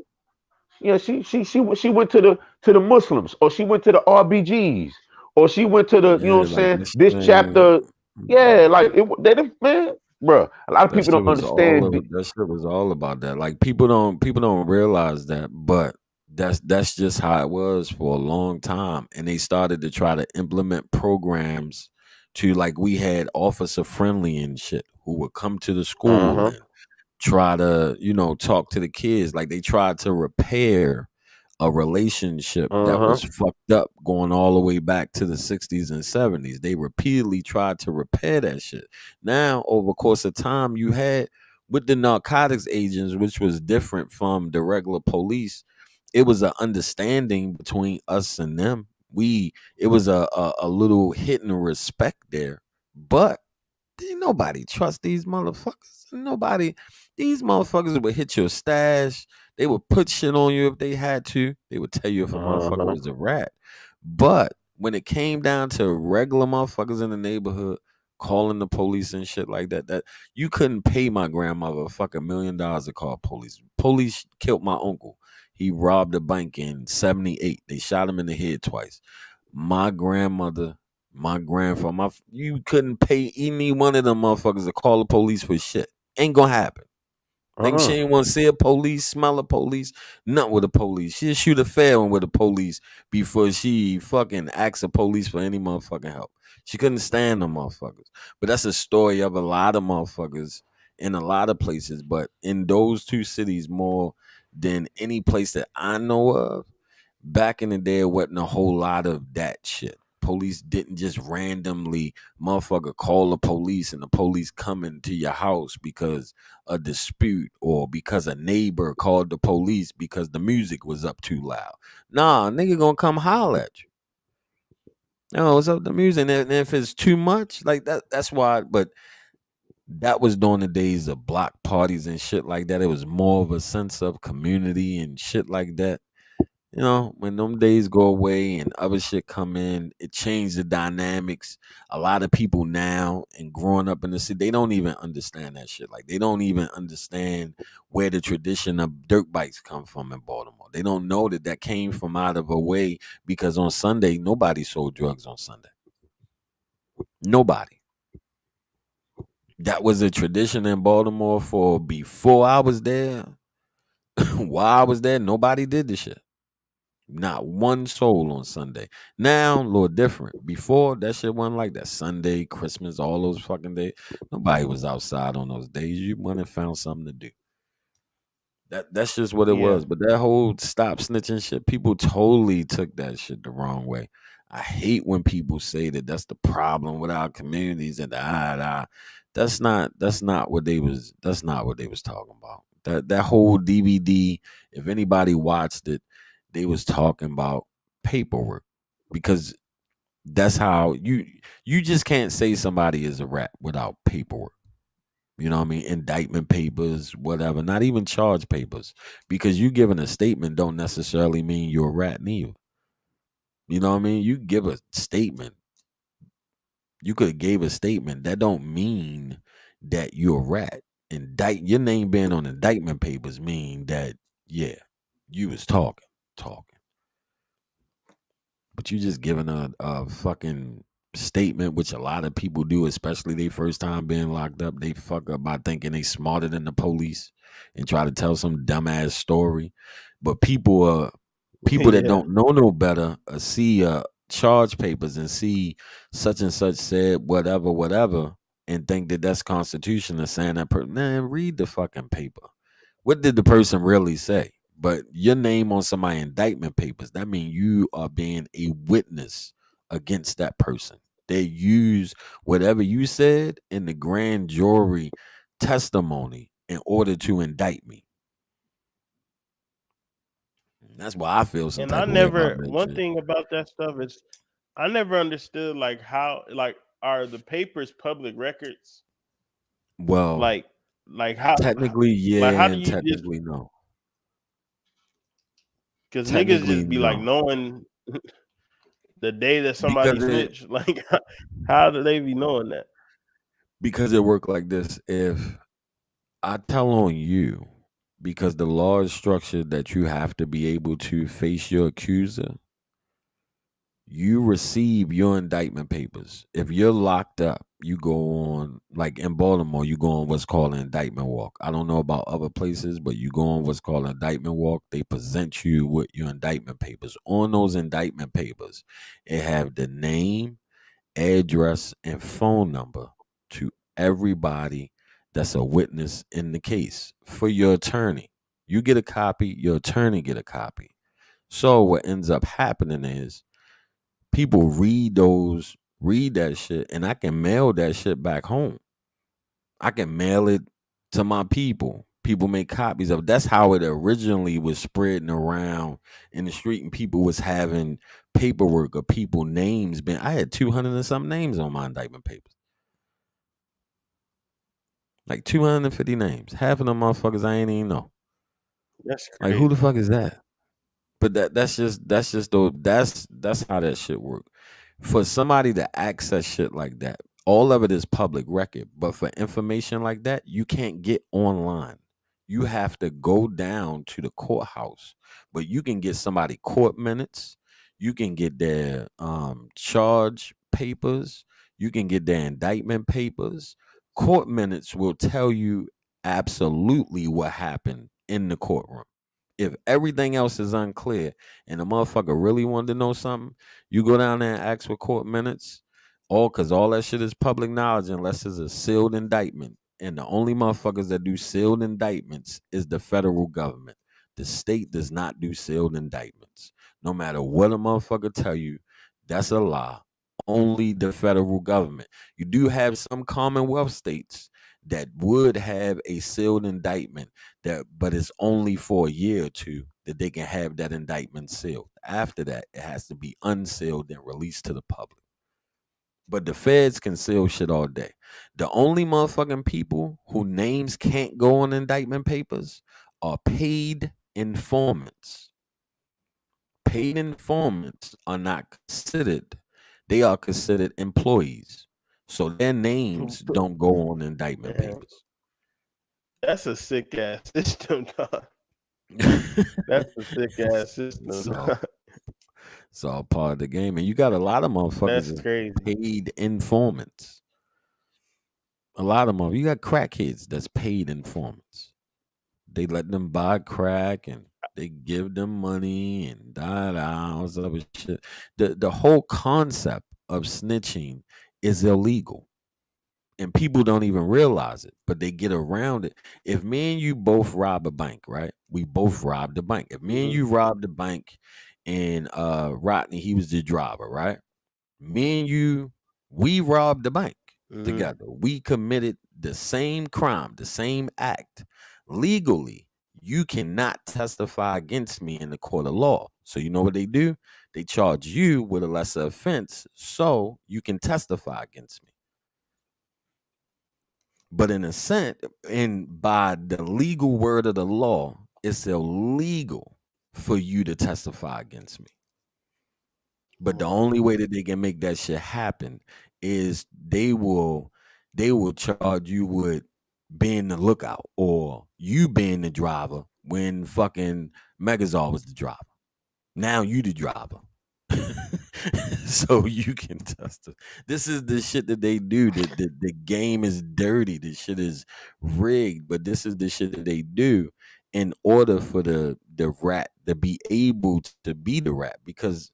went to the Muslims, or she went to the RBGs, or she went to the, you know Yeah, what I'm like saying, that shit this ain't. chapter. Yeah, like they didn't, man, bro. A lot of That people shit don't was all understand. of that shit was all about that. Like people don't realize that, but that's just how it was for a long time. And they started to try to implement programs to like we had officer friendly and shit who would come to the Uh school huh. and try to, talk to the kids. Like they tried to repair a relationship Uh that was huh. fucked up going all the way back to the 60s and 70s. They repeatedly tried to repair that shit. Now, over the course of time, you had with the narcotics agents, which was different from the regular police, it was an understanding between us and them. It was a little hidden respect there. But didn't nobody trust these motherfuckers. These motherfuckers would hit your stash. They would put shit on you if they had to. They would tell you if a Uh motherfucker huh. was a rat. But when it came down to regular motherfuckers in the neighborhood calling the police and shit like that, that you couldn't pay my grandmother a fucking $1 million to call police. Police killed my uncle. He robbed a bank in 78. They shot him in the head twice. My grandmother, my grandfather, you couldn't pay any one of them motherfuckers to call the police for shit. Ain't gonna happen. Think she Uh ain't want to see a police, smell a police, nothing with the police. She'll shoot a fair one with the police before she fucking asks the police for any motherfucking help. She couldn't stand them motherfuckers. But that's a story of a lot of motherfuckers in a lot of places. But in those two cities, more than any place that I know of, back in the day, it wasn't a whole lot of that shit. Police didn't just randomly motherfucker call the police and the police coming to your house because a dispute or because a neighbor called the police because the music was up too loud. Nah, nigga gonna come holler at you. No, it's up the music. And if it's too much, like that's why. But that was during the days of block parties and shit like that. It was more of a sense of community and shit like that. When them days go away and other shit come in, it changed the dynamics. A lot of people now and growing up in the city, they don't even understand that shit. Like they don't even understand where the tradition of dirt bikes come from in Baltimore. They don't know that came from out of a way because on Sunday nobody sold drugs on Sunday. Nobody. That was a tradition in Baltimore for before I was there. While I was there, nobody did this shit. Not one soul on Sunday. Now, a little different. Before, that shit wasn't like that. Sunday, Christmas, all those fucking days. Nobody was outside on those days. You went and found something to do. That's just what it Yeah, was. But that whole stop snitching shit, people totally took that shit the wrong way. I hate when people say that that's the problem with our communities and that's not what they was talking about. That whole DVD, if anybody watched it, they was talking about paperwork because that's how you just can't say somebody is a rat without paperwork. You know what I mean? Indictment papers, whatever, not even charge papers. Because you giving a statement don't necessarily mean you're a rat neither. You know what I mean? You give a statement. You could have gave a statement. That don't mean that you're a rat. Your name being on indictment papers mean that, yeah, you was talking. But you just giving a fucking statement, which a lot of people do, especially they first time being locked up. They fuck up by thinking they smarter than the police and try to tell some dumbass story. But people are People that Yeah. don't know no better see charge papers and see such and such said whatever, whatever, and think that that's constitution and saying that person. Man, read the fucking paper. What did the person really say? But your name on somebody's indictment papers, that means you are being a witness against that person. They use whatever you said in the grand jury testimony in order to indict me. That's why I feel some And I type of way about never that one shit. thing about that stuff is I never understood like how like are the papers public records? Well, Like like how technically, like yeah, how do and you just technically, no. because niggas Technically, just be like no. knowing the day that somebody Because it snitched? Like how do they be knowing that? because it worked like this. If I tell on you, because the law is structured that you have to be able to face your accuser, you receive your indictment papers. If you're locked up, you go on, like in Baltimore, you go on what's called an indictment walk. I don't know about other places, but you go on what's called an indictment walk. They present you with your indictment papers. On those indictment papers, it have the name, address, and phone number to everybody that's a witness in the case for your attorney. You get a copy, your attorney get a copy. So what ends up happening is people read that shit, and I can mail that shit back home. I can mail it to my people. People make copies of it. That's how it originally was spreading around in the street, and people was having paperwork of people names. I had 200 and some names on my indictment papers, like 250 names. Half of them motherfuckers I ain't even know. That's Like, who the crazy. fuck is that? But that's just though that's how that shit work. For somebody to access shit like that, all of it is public record. But for information like that, you can't get online. You have to go down to the courthouse. But you can get somebody court minutes. You can get their charge papers. You can get their indictment papers. Court minutes will tell you absolutely what happened in the courtroom. If everything else is unclear and the motherfucker really wanted to know something, you go down there and ask for court minutes. All because all that shit is public knowledge unless it's a sealed indictment. And the only motherfuckers that do sealed indictments is the federal government. The state does not do sealed indictments. No matter what a motherfucker tell you, that's a lie. Only the federal government. You do have some Commonwealth states that would have a sealed indictment that, but it's only for a year or two that they can have that indictment sealed. After that, it has to be unsealed and released to the public. But the feds can seal shit all day. The only motherfucking people who names can't go on indictment papers are paid informants. Paid informants are not considered, they are considered employees. So their names don't go on indictment Man, papers. that's a sick ass system, dog. That's a sick ass system, So dog. it's all part of the game. And you got a lot of motherfuckers That's that's crazy. paid informants. A lot of them. You got crackheads that's paid informants. They let them buy crack and they give them money and all this other shit. The whole concept of snitching is illegal. And people don't even realize it, but they get around it. If me and you both rob a bank, right? We both robbed the bank. If me and Hmm. you robbed the bank and Rodney, he was the driver, right? Me and you, we robbed the bank Hmm. together. We committed the same crime, the same act. Legally, you cannot testify against me in the court of law. So you know what they do? They charge you with a lesser offense so you can testify against me. But in a sense, and by the legal word of the law, it's illegal for you to testify against me. But the only way that they can make that shit happen is they will charge you with being the lookout or you being the driver when fucking Megazord was the driver. Now you the driver. So you can test it. This is the shit that they do. The game is dirty. The shit is rigged, but this is the shit that they do. in order for the rat to be able to be the rat, because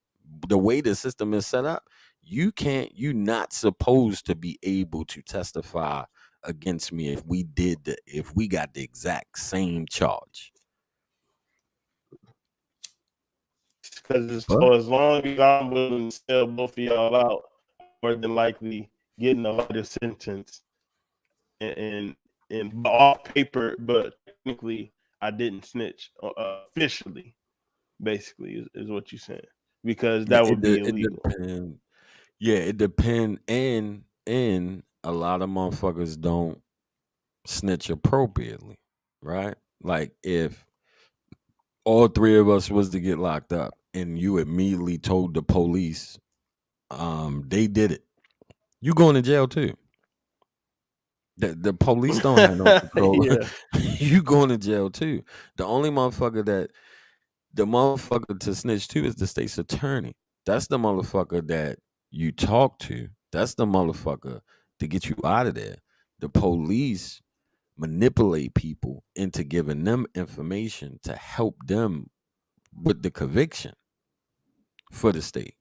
the way the system is set up, you're not supposed to be able to testify against me if we got the exact same charge. Because But so as long as I'm willing to sell both of y'all out, more than likely getting a lighter sentence, and off paper, but technically I didn't snitch officially. Basically, is what you're saying, because yeah, that would be it illegal. depends. Yeah, it depends, and a lot of motherfuckers don't snitch appropriately, right? Like if all three of us was to get locked up and you immediately told the police they did it, you going to jail too. The police don't have no control. Yeah, You going to jail too. The only motherfucker that the motherfucker to snitch to is the state's attorney. That's the motherfucker that you talk to. That's the motherfucker to get you out of there. The police manipulate people into giving them information to help them with the conviction for the state.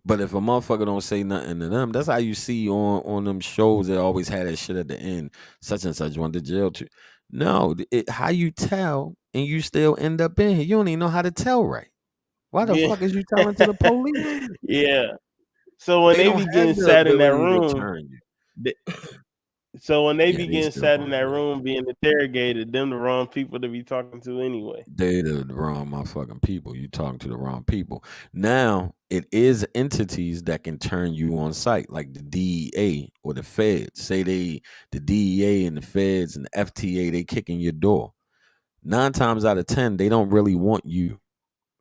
But if a motherfucker don't say nothing to them, that's how you see on them shows that always had that shit at the end. Such and such went to jail too. No, how you tell and you still end up in here? You don't even know how to tell right. Why the yeah, fuck is you telling to the police? yeah. So when They they don't have begin the sat in that ability to room, turn you. they, so when they Yeah, they begin still sat in gonna that do that. room being interrogated, them the wrong people to be talking to anyway. They the wrong motherfucking people. You talking to the wrong people. Now it is entities that can turn you on site, like the DEA or the feds. Say the DEA and the feds and the FTA, they kicking your door. 9 times out of 10, they don't really want you.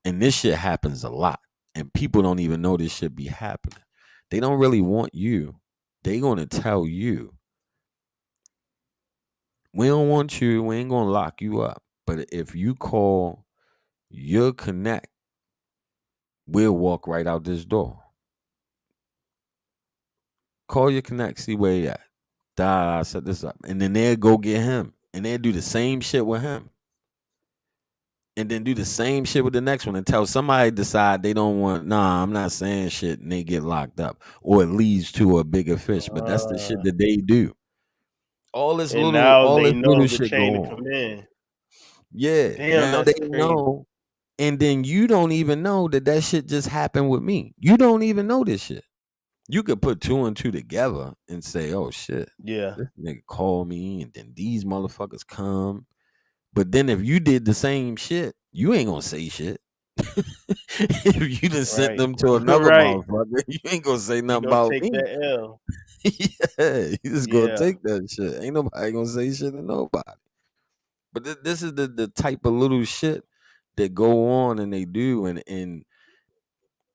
And this shit happens a lot. And people don't even know this shit be happening. They don't really want you. They gonna tell you, we don't want you, we ain't gonna lock you up. But if you call your connect, we'll walk right out this door. Call your connect, see where he at. I set this up. And then they'll go get him. And they'll do the same shit with him. And then do the same shit with the next one until somebody decide they don't want, nah, I'm not saying shit, and they get locked up. Or it leads to a bigger fish. But that's the shit that they do. And now All they this little know the shit chain of go on. command. Yeah. Damn, Now they that's crazy. know. And then you don't even know that shit just happened with me. You don't even know this shit. You could put two and two together and say, "Oh shit, Yeah, this nigga called me, and then these motherfuckers come." But then if you did the same shit, you ain't gonna say shit. If you just sent right, them to another right. motherfucker, you ain't gonna say You nothing gonna about take me. that L? Yeah, you just gonna Yeah, take that shit. Ain't nobody gonna say shit to nobody. But this is the type of little shit that go on and they do, and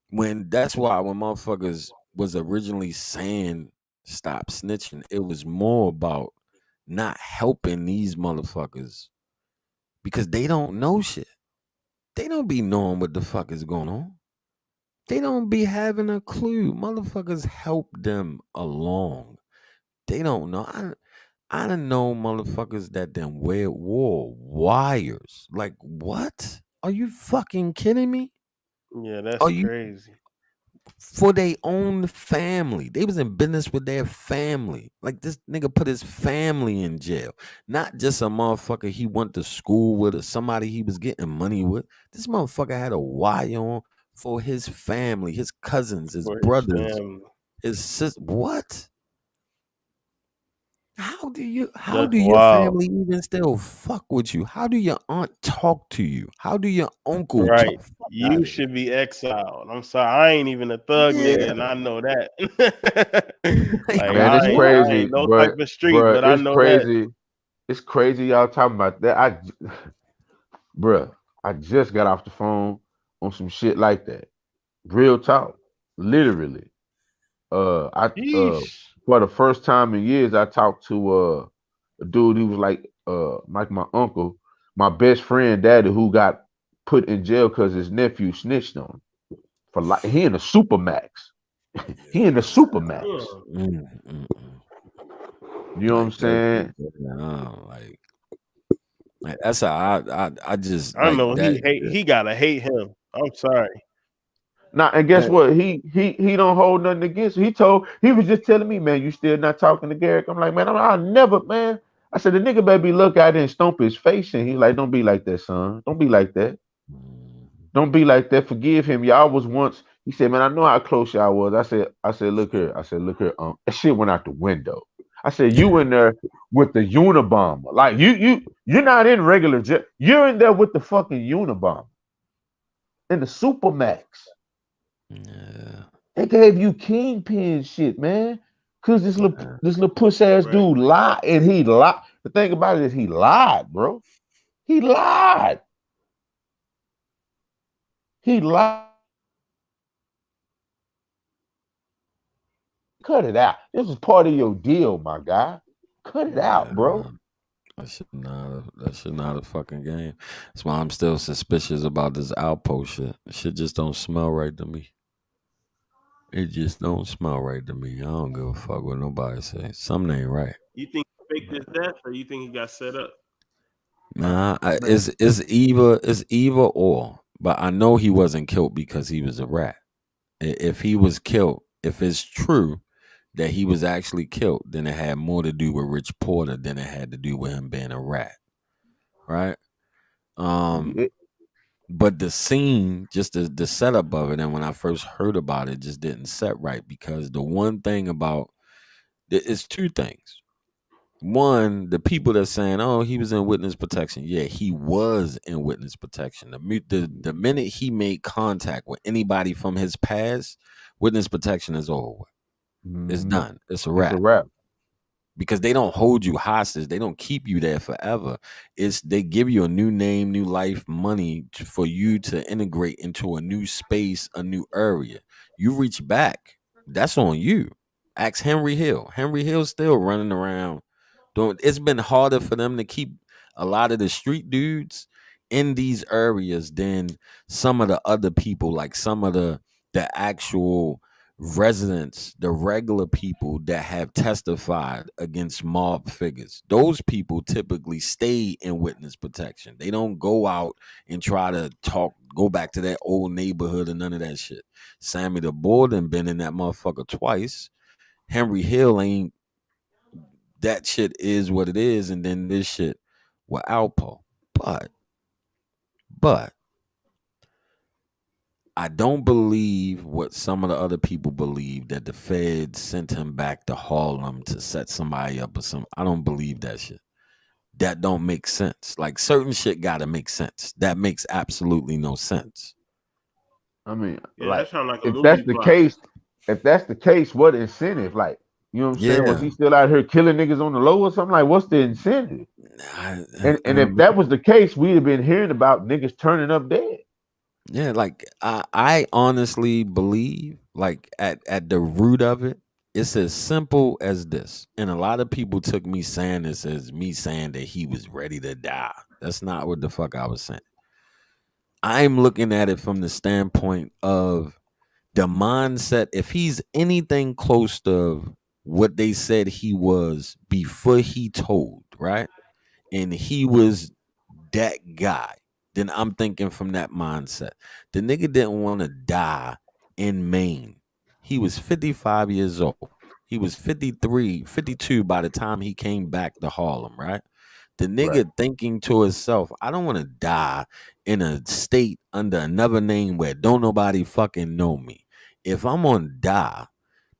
when that's why when motherfuckers was originally saying stop snitching, it was more about not helping these motherfuckers because they don't know shit. They don't be knowing what the fuck is going on. They don't be having a clue. Motherfuckers help them along. They don't know. I done know motherfuckers that then wore wires. Like what? Are you fucking kidding me? yeah, that's Are you crazy. for their own family? They was in business with their family. Like this nigga put his family in jail. Not just a motherfucker he went to school with or somebody he was getting money with. This motherfucker had a wire on for his family, his cousins, his For his brothers, family. his sis. What? How That's do your wild. family even still fuck with you? How do your aunt talk to you? How do your uncle Right. talk? Fuck out You of here. should be exiled. I'm sorry. I ain't even a thug nigga, Yeah. and I know that. Like Like Man, it's I what? crazy, ain't no type but of street, bruh, but I it's know that. crazy. It's crazy y'all talking about that. Bruh, I just got off the phone on some shit like that. Real talk, literally. I Yeesh. For the first time in years, I talked to a dude. He was like my uncle, my best friend, daddy, who got put in jail because his nephew snitched on him for like he in a supermax. He Yeah, in the that's supermax. mm, mm, mm. You know what I'm Like that shit. saying? Like Like, that's how I just I don't like know. that. He gotta hate him. I'm sorry. Now, and guess That what? He don't hold nothing against him. He was just telling me, man, you still not talking to Garrick. I'm like, man, I'll never, man. I said the nigga better be look out there and stomp his face, and he like, don't be like that, son. Don't be like that. mm, Don't be like that. Forgive him. Y'all was once. He said, man, I know how close y'all was. I said, look here. I said, look here. That shit went out the window. I said, you in there with the Unabomber. Like you're not in regular jet. You're in there with the fucking Unabomber and the Supermax. yeah, They gave you kingpin shit, man. Cause this little puss ass Right. dude lied, and he lied. The thing about it is he lied, bro. He lied. He lied. Cut it out. This is part of your deal, my guy. Cut it yeah, out, bro. man. That should not a fucking game. That's why I'm still suspicious about this outpost shit. Shit just don't smell right to me. It just don't smell right to me. I don't give a fuck what nobody say. Something ain't right. You think he faked his death, or you think he got set up? Nah, Man, it's either or. But I know he wasn't killed because he was a rat. If he was killed, if it's true that he was actually killed, then it had more to do with Rich Porter than it had to do with him being a rat, right? Um, yeah, but the scene, just the setup of it, and when I first heard about it, just didn't set right because the one thing about it's two things. One, the people that's saying, "Oh, he was in witness protection." Yeah, he was in witness protection. The minute he made contact with anybody from his past, witness protection is over with. It's mhm. done. It's a It's a wrap wrap. because they don't hold you hostage. They don't keep you there forever. It's they give you a new name, new life, money for you to integrate into a new space, a new area. You reach back, that's on you. Ask Henry Hill. Henry Hill's still running around doing. It's been harder for them to keep a lot of the street dudes in these areas than some of the other people, like some of the actual residents, the regular people that have testified against mob figures. Those people typically stay in witness protection. They don't go out and try to go back to that old neighborhood and none of that shit. Sammy the Borden been in that motherfucker twice. Henry Hill ain't. That shit is what it is, and then this shit with Alpo. But, but I don't believe what some of the other people believe that the Fed sent him back to Harlem to set somebody up or something. I don't believe that shit. That don't make sense. Like certain shit gotta make sense. That makes absolutely no sense. I mean, Yeah, that like, sounds like a if that's movie the plot. case, if that's the case, what incentive? Like, you know what I'm saying? Was Yeah. he still out here killing niggas on the low or something? Like, what's the incentive? And if that was the case, we'd have been hearing about niggas turning up dead. Yeah, like I honestly believe, like at the root of it, it's as simple as this. And a lot of people took me saying this as me saying that he was ready to die. That's not what the fuck I was saying. I'm looking at it from the standpoint of the mindset. If he's anything close to what they said he was before he told, right? And he was that guy, then I'm thinking from that mindset. The nigga didn't want to die in Maine. He was 55 years old. He was 53, 52 by the time he came back to Harlem, right? The Right. nigga thinking to himself, I don't want to die in a state under another name where don't nobody fucking know me. If I'm gonna die,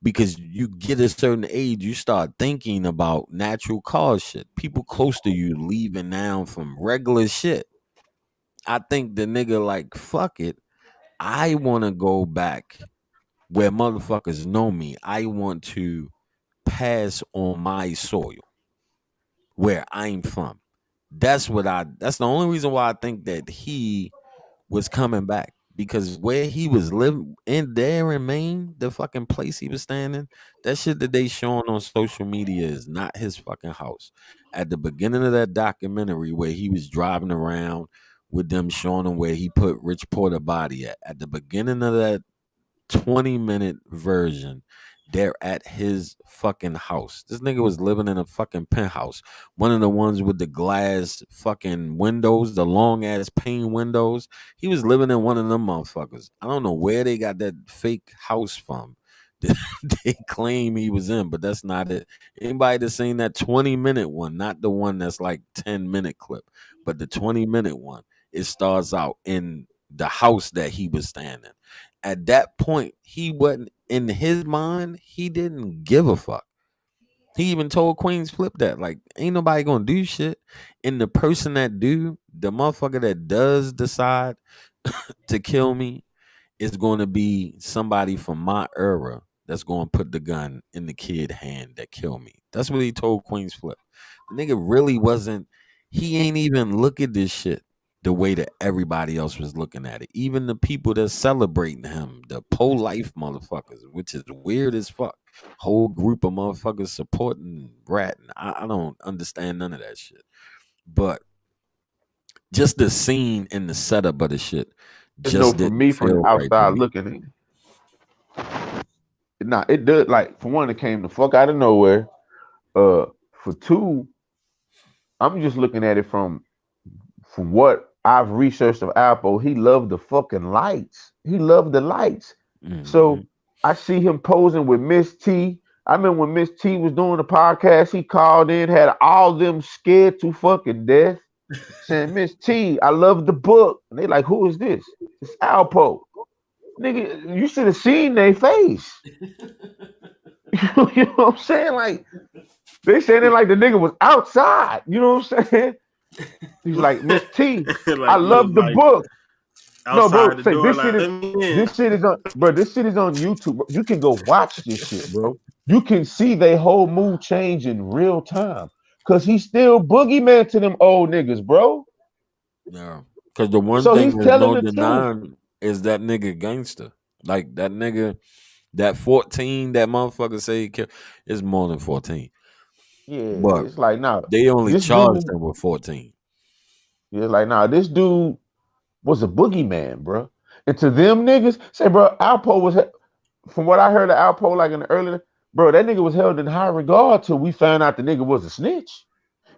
because you get a certain age, you start thinking about natural cause shit. People close to you leaving now from regular shit. I think the nigga like, fuck it. I want to go back where motherfuckers know me. I want to pass on my soil where I'm from. That's the only reason why I think that he was coming back because where he was living in there in Maine, the fucking place he was staying in, that shit that they showing on social media is not his fucking house. At the beginning of that documentary where he was driving around with them showing him where he put Rich Porter body at the beginning of that 20-minute version, They're at his fucking house. This nigga was living in a fucking penthouse. One of the ones with the glass fucking windows, the long ass pane windows. He was living in one of them motherfuckers. I don't know where they got that fake house from. They claim he was in, but that's not it. Anybody that's seen that 20-minute one, not the one that's like 10-minute clip, but the 20-minute one, it starts out in the house that he was standing. At that point, he wasn't in his mind, he didn't give a fuck. He even told Queens Flip that, like, ain't nobody gonna do shit. And the person that do, the motherfucker that does decide to kill me, is going to be somebody from my era that's going to put the gun in the kid hand that killed me. That's what he told Queens Flip. The nigga really wasn't. He ain't even look at this shit the way that everybody else was looking at it. Even the people that's celebrating him, the pro-life motherfuckers, which is weird as fuck. Whole group of motherfuckers supporting Bratton. I don't understand none of that shit. But just the scene and the setup of the shit Just know just for didn't me from the feel right to outside me. looking in, nah, it does. Like for one, it came the fuck out of nowhere. For two, I'm just looking at it from what I've researched of Apple. He loved the fucking lights. He loved the lights. Mhm. So I see him posing with Miss T. I remember when Miss T was doing the podcast, he called in, had all them scared to fucking death, saying, Miss T, I love the book. And they like, who is this? It's Alpo. Nigga, you should have seen their face. You know what I'm saying? Like, they saying it like the nigga was outside. You know what I'm saying? He's like, Miss T, I Like he was love the like book. No, outside bro, the say door, like let me in. this shit is on, bro. This shit is on YouTube. Bro. You can go watch this shit, bro. You can see their whole mood change in real time. Cause he's still boogeyman to them old niggas, bro. Yeah. Because the one So he's thing there's telling no the truth. denying is that nigga gangster. Like that nigga, that 14, that motherfucker say he killed, is more than 14. Yeah, But it's like, nah, they only this charged dude, him with 14. yeah, like, nah, this dude was a boogeyman, bro. And to them niggas, say, bro, Alpo was, from what I heard of Alpo, like in the early, bro, that nigga was held in high regard till we found out the nigga was a snitch.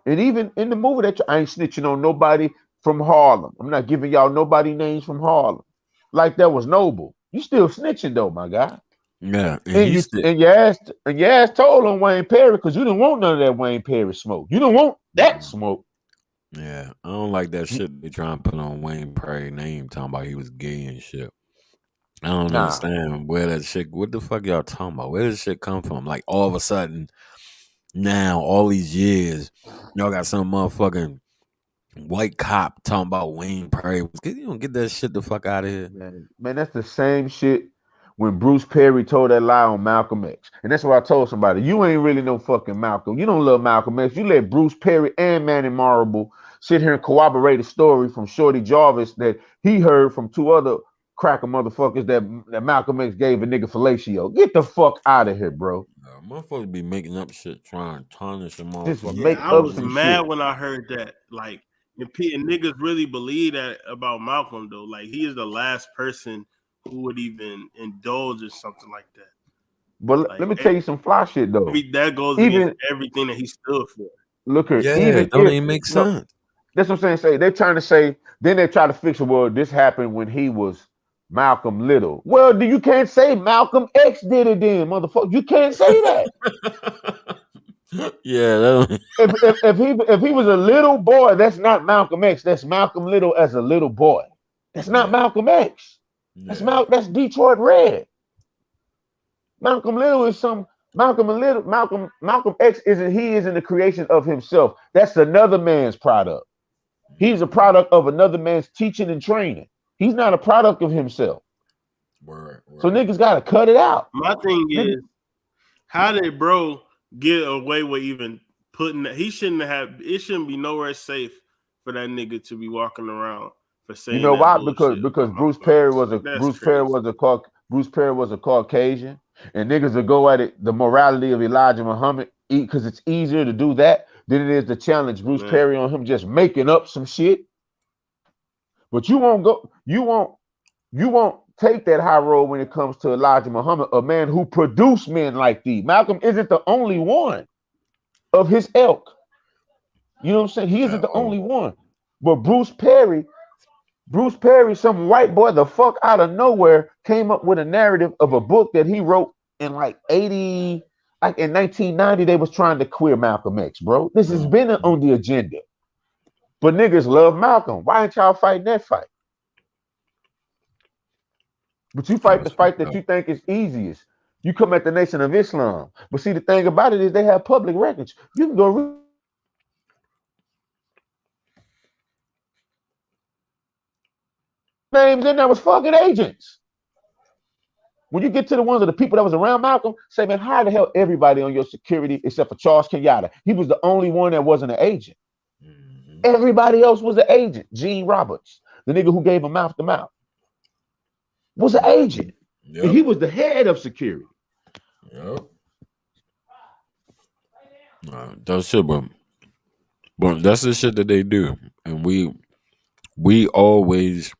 And even in the movie, that I ain't snitching on nobody from Harlem. I'm not giving y'all nobody names from Harlem. Like that was noble. You still snitching though, my guy. Yeah. And And he you said, and your ass told on Wayne Perry because you didn't want none of that Wayne Perry smoke. You didn't want that smoke. yeah, I don't like that shit they trying to put on Wayne Prairie name, talking about he was gay and shit. I don't Nah, understand where that shit, what the fuck y'all talking about? Where does shit come from? Like all of a sudden, now, all these years, y'all got some motherfucking white cop talking about Wayne Prairie. You don't get that shit the fuck out of here. man, that's the same shit when Bruce Perry told that lie on Malcolm X. And that's what I told somebody. You ain't really no fucking Malcolm. You don't love Malcolm X. You let Bruce Perry and Manny Marable sit here and corroborate a story from Shorty Jarvis that he heard from two other cracker motherfuckers that Malcolm X gave a nigga fellatio. Get the fuck out of here, bro. Motherfuckers be making up shit trying to tarnish a Just motherfucker. Yeah, make I up was some mad shit. when I heard that. Like, and niggas really believe that about Malcolm though. Like, he is the last person who would even indulge in something like that. But let Like, me tell you some fly shit though. that goes against Even everything that he stood for. look here, Yeah, even it don't if even make no, sense. that's what I'm saying. Say they're trying to say, then they try to fix it. Well, this happened when he was Malcolm Little. Well, you can't say Malcolm X did it then, motherfucker. You can't say that. Yeah, that don't, If he was a little boy, that's not Malcolm X. That's Malcolm Little as a little boy. That's not yeah, Malcolm X. yeah. That's Detroit Red. Malcolm Little is some Malcolm X isn't he isn't the creation of himself. That's another man's product. He's a product of another man's teaching and training. He's not a product of himself. Word, So word. niggas gotta cut it out. My thing Niggas, is, how did bro get away with even putting that? He shouldn't have. It shouldn't be nowhere safe for that nigga to be walking around for you saying know that why? Because bullshit because about Malcolm X. Like, that's crazy. Bruce Perry was a Caucasian, and niggas will go at it the morality of Elijah Muhammad because it's easier to do that than it is to challenge Bruce Man, Perry on him just making up some shit. But you won't go. You won't. You won't take that high road when it comes to Elijah Muhammad, a man who produced men like thee. Malcolm isn't the only one of his ilk. You know what I'm saying? He isn't at the only all. one. But Bruce Perry, some white boy the fuck out of nowhere, came up with a narrative of a book that he wrote in like 80, like in 1990, they was trying to queer Malcolm X, bro. This has been Mhm. on the agenda. But niggas love Malcolm. Why ain't y'all fighting that fight? But you fight the That's what's fight that up. you think is easiest. You come at the Nation of Islam. But see, the thing about it is they have public records. You can go read names in there was fucking agents. When you get to the ones of the people that was around Malcolm, say, man, how the hell everybody on your security except for Charles Kenyatta? He was the only one that wasn't an agent. Hmm. Everybody else was an agent. Gene Roberts, the nigga who gave him mouth to mouth, was an agent. And Yep. he was the head of security. Yep. That shit, but that's the shit that they do, and we always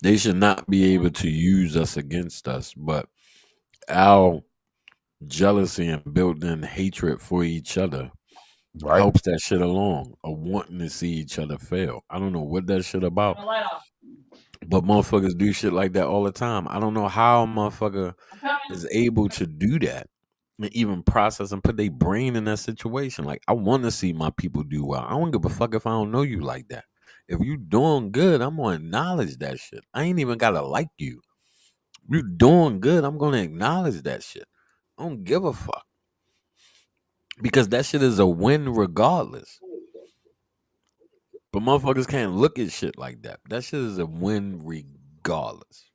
they should not be able to use us against us, but our jealousy and built-in hatred for each other Right. helps that shit along of wanting to see each other fail. I don't know what that shit about, but motherfuckers do shit like that all the time. I don't know how a motherfucker is able to do that and even process and put their brain in that situation. Like, I want to see my people do well. I don't give a fuck if I don't know you like that. If you doing good, I'm gonna acknowledge that shit. I ain't even gotta like you. You doing good, I'm gonna acknowledge that shit. I don't give a fuck because that shit is a win regardless. But motherfuckers can't look at shit like that. That shit is a win regardless.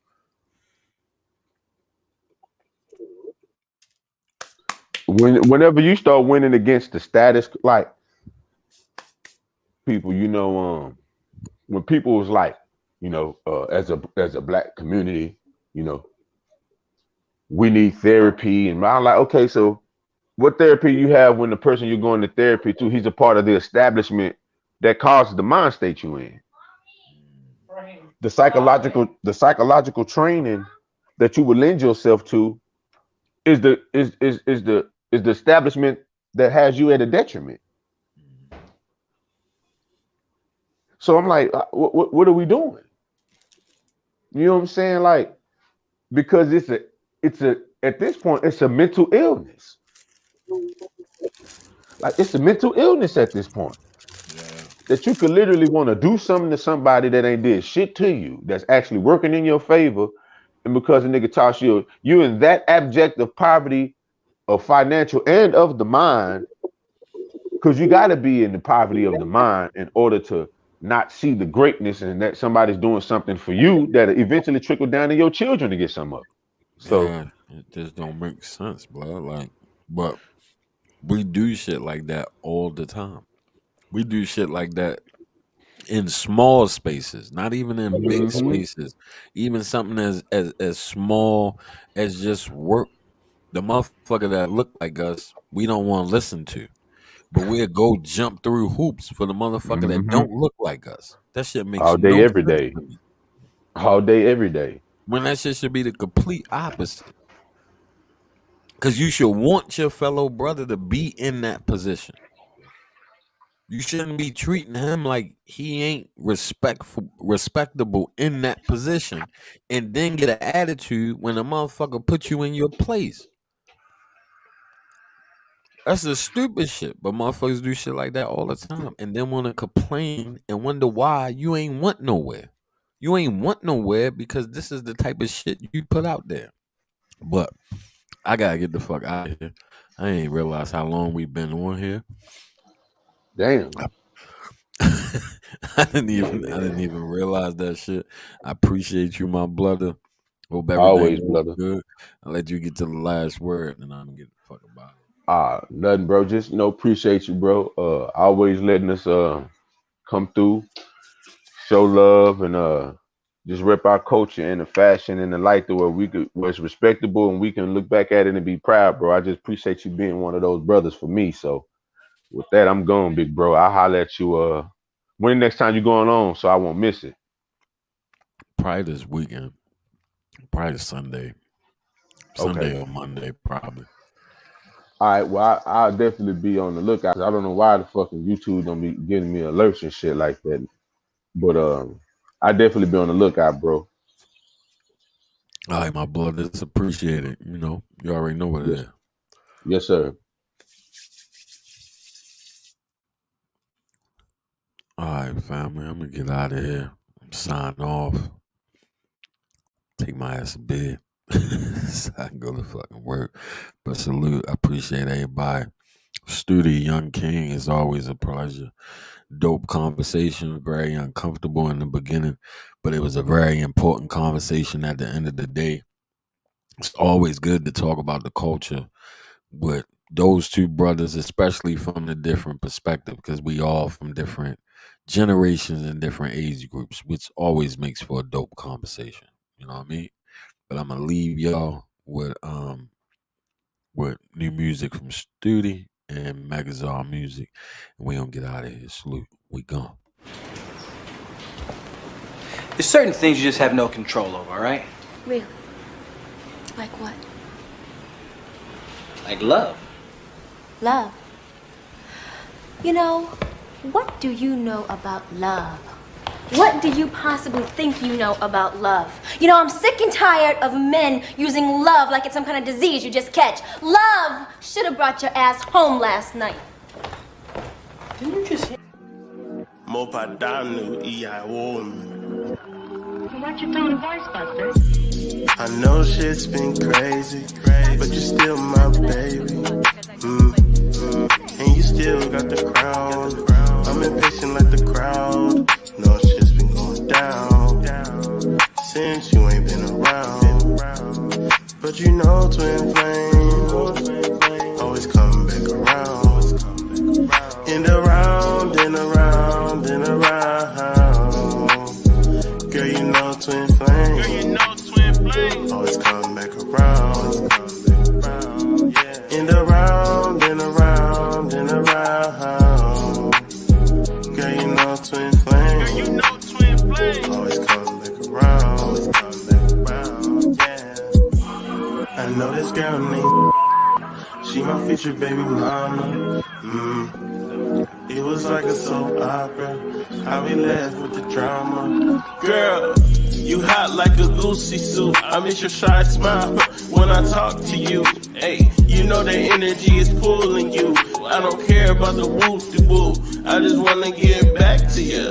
Whenever you start winning against the status, like people, when people was like, as a black community, you know, we need therapy, and I'm like, okay, so what therapy you have when the person you're going to therapy to, he's a part of the establishment that causes the mind state you in. The psychological training that you would lend yourself to is the establishment that has you at a detriment. So I'm like, what are we doing? You know what I'm saying? Like, because it's a at this point it's a mental illness. Like, it's a mental illness at this point. Yeah. That you could literally want to do something to somebody that ain't did shit to you, that's actually working in your favor, and because a nigga toss you in that abject of poverty, of financial and of the mind, because you got to be in the poverty of the mind in order to not see the greatness and that somebody's doing something for you that eventually trickle down to your children to get some of it. So, Yeah. It just don't make sense, bro. Like, but we do shit like that all the time. We do shit like that in small spaces, not even in big mhm. spaces. Even something as small as just work. The motherfucker that look like us, we don't want to listen to. But we'll go jump through hoops for the motherfucker that Mhm. don't look like us. That shit makes All day, no every sense day. to me. All day, every day. When that shit should be the complete opposite. Cause you should want your fellow brother to be in that position. You shouldn't be treating him like he ain't respectable in that position, and then get an attitude when a motherfucker put you in your place. That's the stupid shit. But motherfuckers do shit like that all the time, and then want to complain and wonder why you ain't went nowhere. You ain't went nowhere because this is the type of shit you put out there. But I gotta get the fuck out of here. I ain't realize how long we've been on here. Damn. Yeah, I didn't man. even realize that shit. I appreciate you, my brother. Hope everything Always, goes brother. good. I'll let you get to the last word and I'm gonna get the fuck about it. Nothing, bro. Just appreciate you, bro. Always letting us come through, show love, and just rep our culture and the fashion and the light to where it's respectable and we can look back at it and be proud, bro. I just appreciate you being one of those brothers for me. So with that, I'm going, big bro. I'll holler at you when the next time you going on so I won't miss it. Probably this weekend. Probably Sunday. Sunday Okay. or Monday, probably. All right. Well, I'll definitely be on the lookout. 'Cause I don't know why the fucking YouTube don't be giving me alerts and shit like that. But I definitely be on the lookout, bro. All right, my brothers, appreciate it. You know, you already know what it Yes, is. yes, sir. All right, family, I'm gonna get out of here. Sign off. Take my ass to bed so I can go to fucking work. But salute, I appreciate everybody. Studio Young King is always a pleasure. Dope conversation, very uncomfortable in the beginning, but it was a very important conversation at the end of the day. It's always good to talk about the culture with those two brothers, especially from the different perspective, because we all from different generations and different age groups, which always makes for a dope conversation. You know what I mean? But I'm gonna leave y'all with new music from Studi and Megazar Music, and we gonna get out of here. Salute. We gone. There's certain things you just have no control over, all right? Really? Like what? Like love. Love. You know, what do you know about love? What do you possibly think you know about love? You know, I'm sick and tired of men using love like it's some kind of disease you just catch. Love should have brought your ass home last night. Didn't you just hear? Mopadanu Iyawo. Why'd you throw the voice buster? I know shit's been crazy, but you're still my baby. And you still got the crown. I'm impatient like the crowd. No shit's been going down since you ain't been around. But you know twin flame always come back around. And around and around and around. Girl, you know twin flame always come back around. And around and around and around. Girl, you know twin flame always come back around. Yeah. I know this girl named she my future baby mama. It was like a soap opera. How we left with the drama. Girl, you hot like a Lucy suit. I miss your shy smile when I talk to you. Hey, you know that energy is pulling you. I don't care about the whoop-de-whoop. I just wanna get back to you.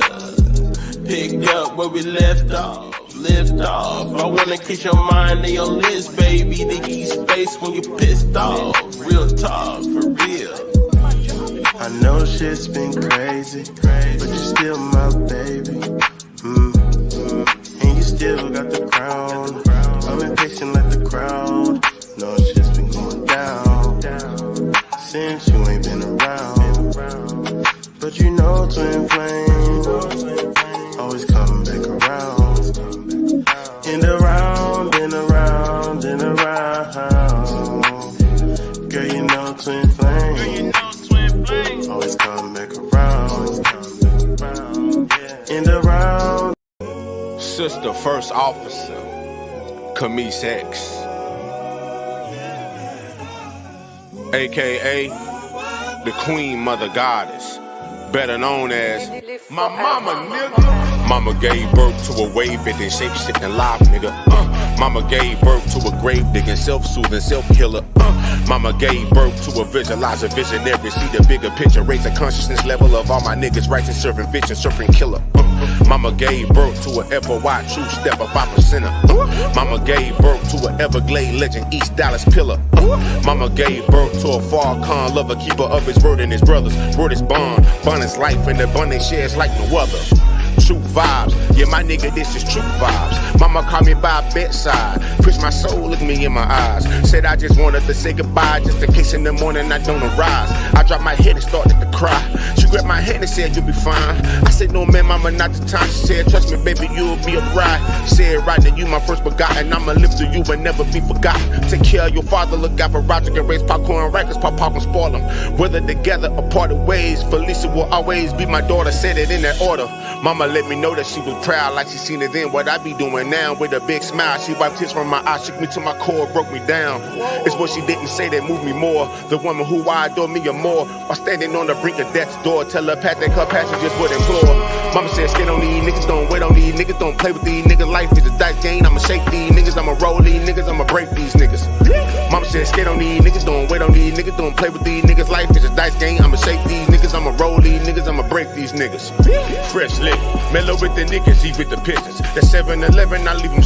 Pick up where we left off. Lift off. I wanna kiss your mind and your lips, baby. To give you space when you pissed off. Real talk, for real. I know shit's been crazy, but you're still my baby. And you still got the crown. I'm impatient like the crowd. No shit's been going down since you ain't been around. But you know twin flame always come back around. And around and around and around. Girl, you know twin flame always come back around. And around. Sister First Officer, Camise X, aka the Queen Mother Goddess, better known as my mama, nigga. Mama gave birth to a wave-bending, shape-shifting live, nigga. Mama gave birth to a grave-digging, self-soothing, self-killer. Mama gave birth to a visualizer, visionary, see the bigger picture, raise the consciousness level of all my niggas, righteous, serving vision, surfing killer. Mama gave birth to an FOI, true step, a 5%er. Mama gave birth to an Everglade legend, East Dallas pillar. Mama gave birth to a Farrakhan lover, keeper of his word and his brothers. Word is bond, bond is life, and the abundance shares like no other. True vibes, yeah, my nigga, this is true vibes. Mama called me by her bedside, pushed my soul, looked me in my eyes. Said I just wanted to say goodbye, just in case in the morning I don't arise. I dropped my head and started to cry. She grabbed my hand and said, you'll be fine. I said, no man, mama, not the time. She said, trust me, baby, you'll be a bride. She said, right now, you my first begotten. I'ma live through you and never be forgotten. Take care of your father, look out for Roger, and raise popcorn records, pop and spoil them. Whether together or parted ways, Felicia will always be my daughter, said it in that order. Mama let me know that she was proud, like she seen it then. What I be doing now with a big smile. She wiped tears from my eyes, shook me to my core, broke me down. It's what she didn't say that moved me more. The woman who I adore me or more. While standing on the brink of death's door, telepathic her passengers would implore. Mama said, skate on these niggas, don't wait on these niggas, don't play with these niggas. Life is a dice game, I'ma shake these niggas, I'ma roll these niggas, I'ma break these niggas. Mama said, skate on these niggas, don't wait on these niggas, don't play with these niggas. Life is a dice game, I'ma shake these niggas, I'ma roll these niggas, I'ma break these niggas. Fresh lit, mellow with the niggas, eat with the pistols. That 7-Eleven, I leave them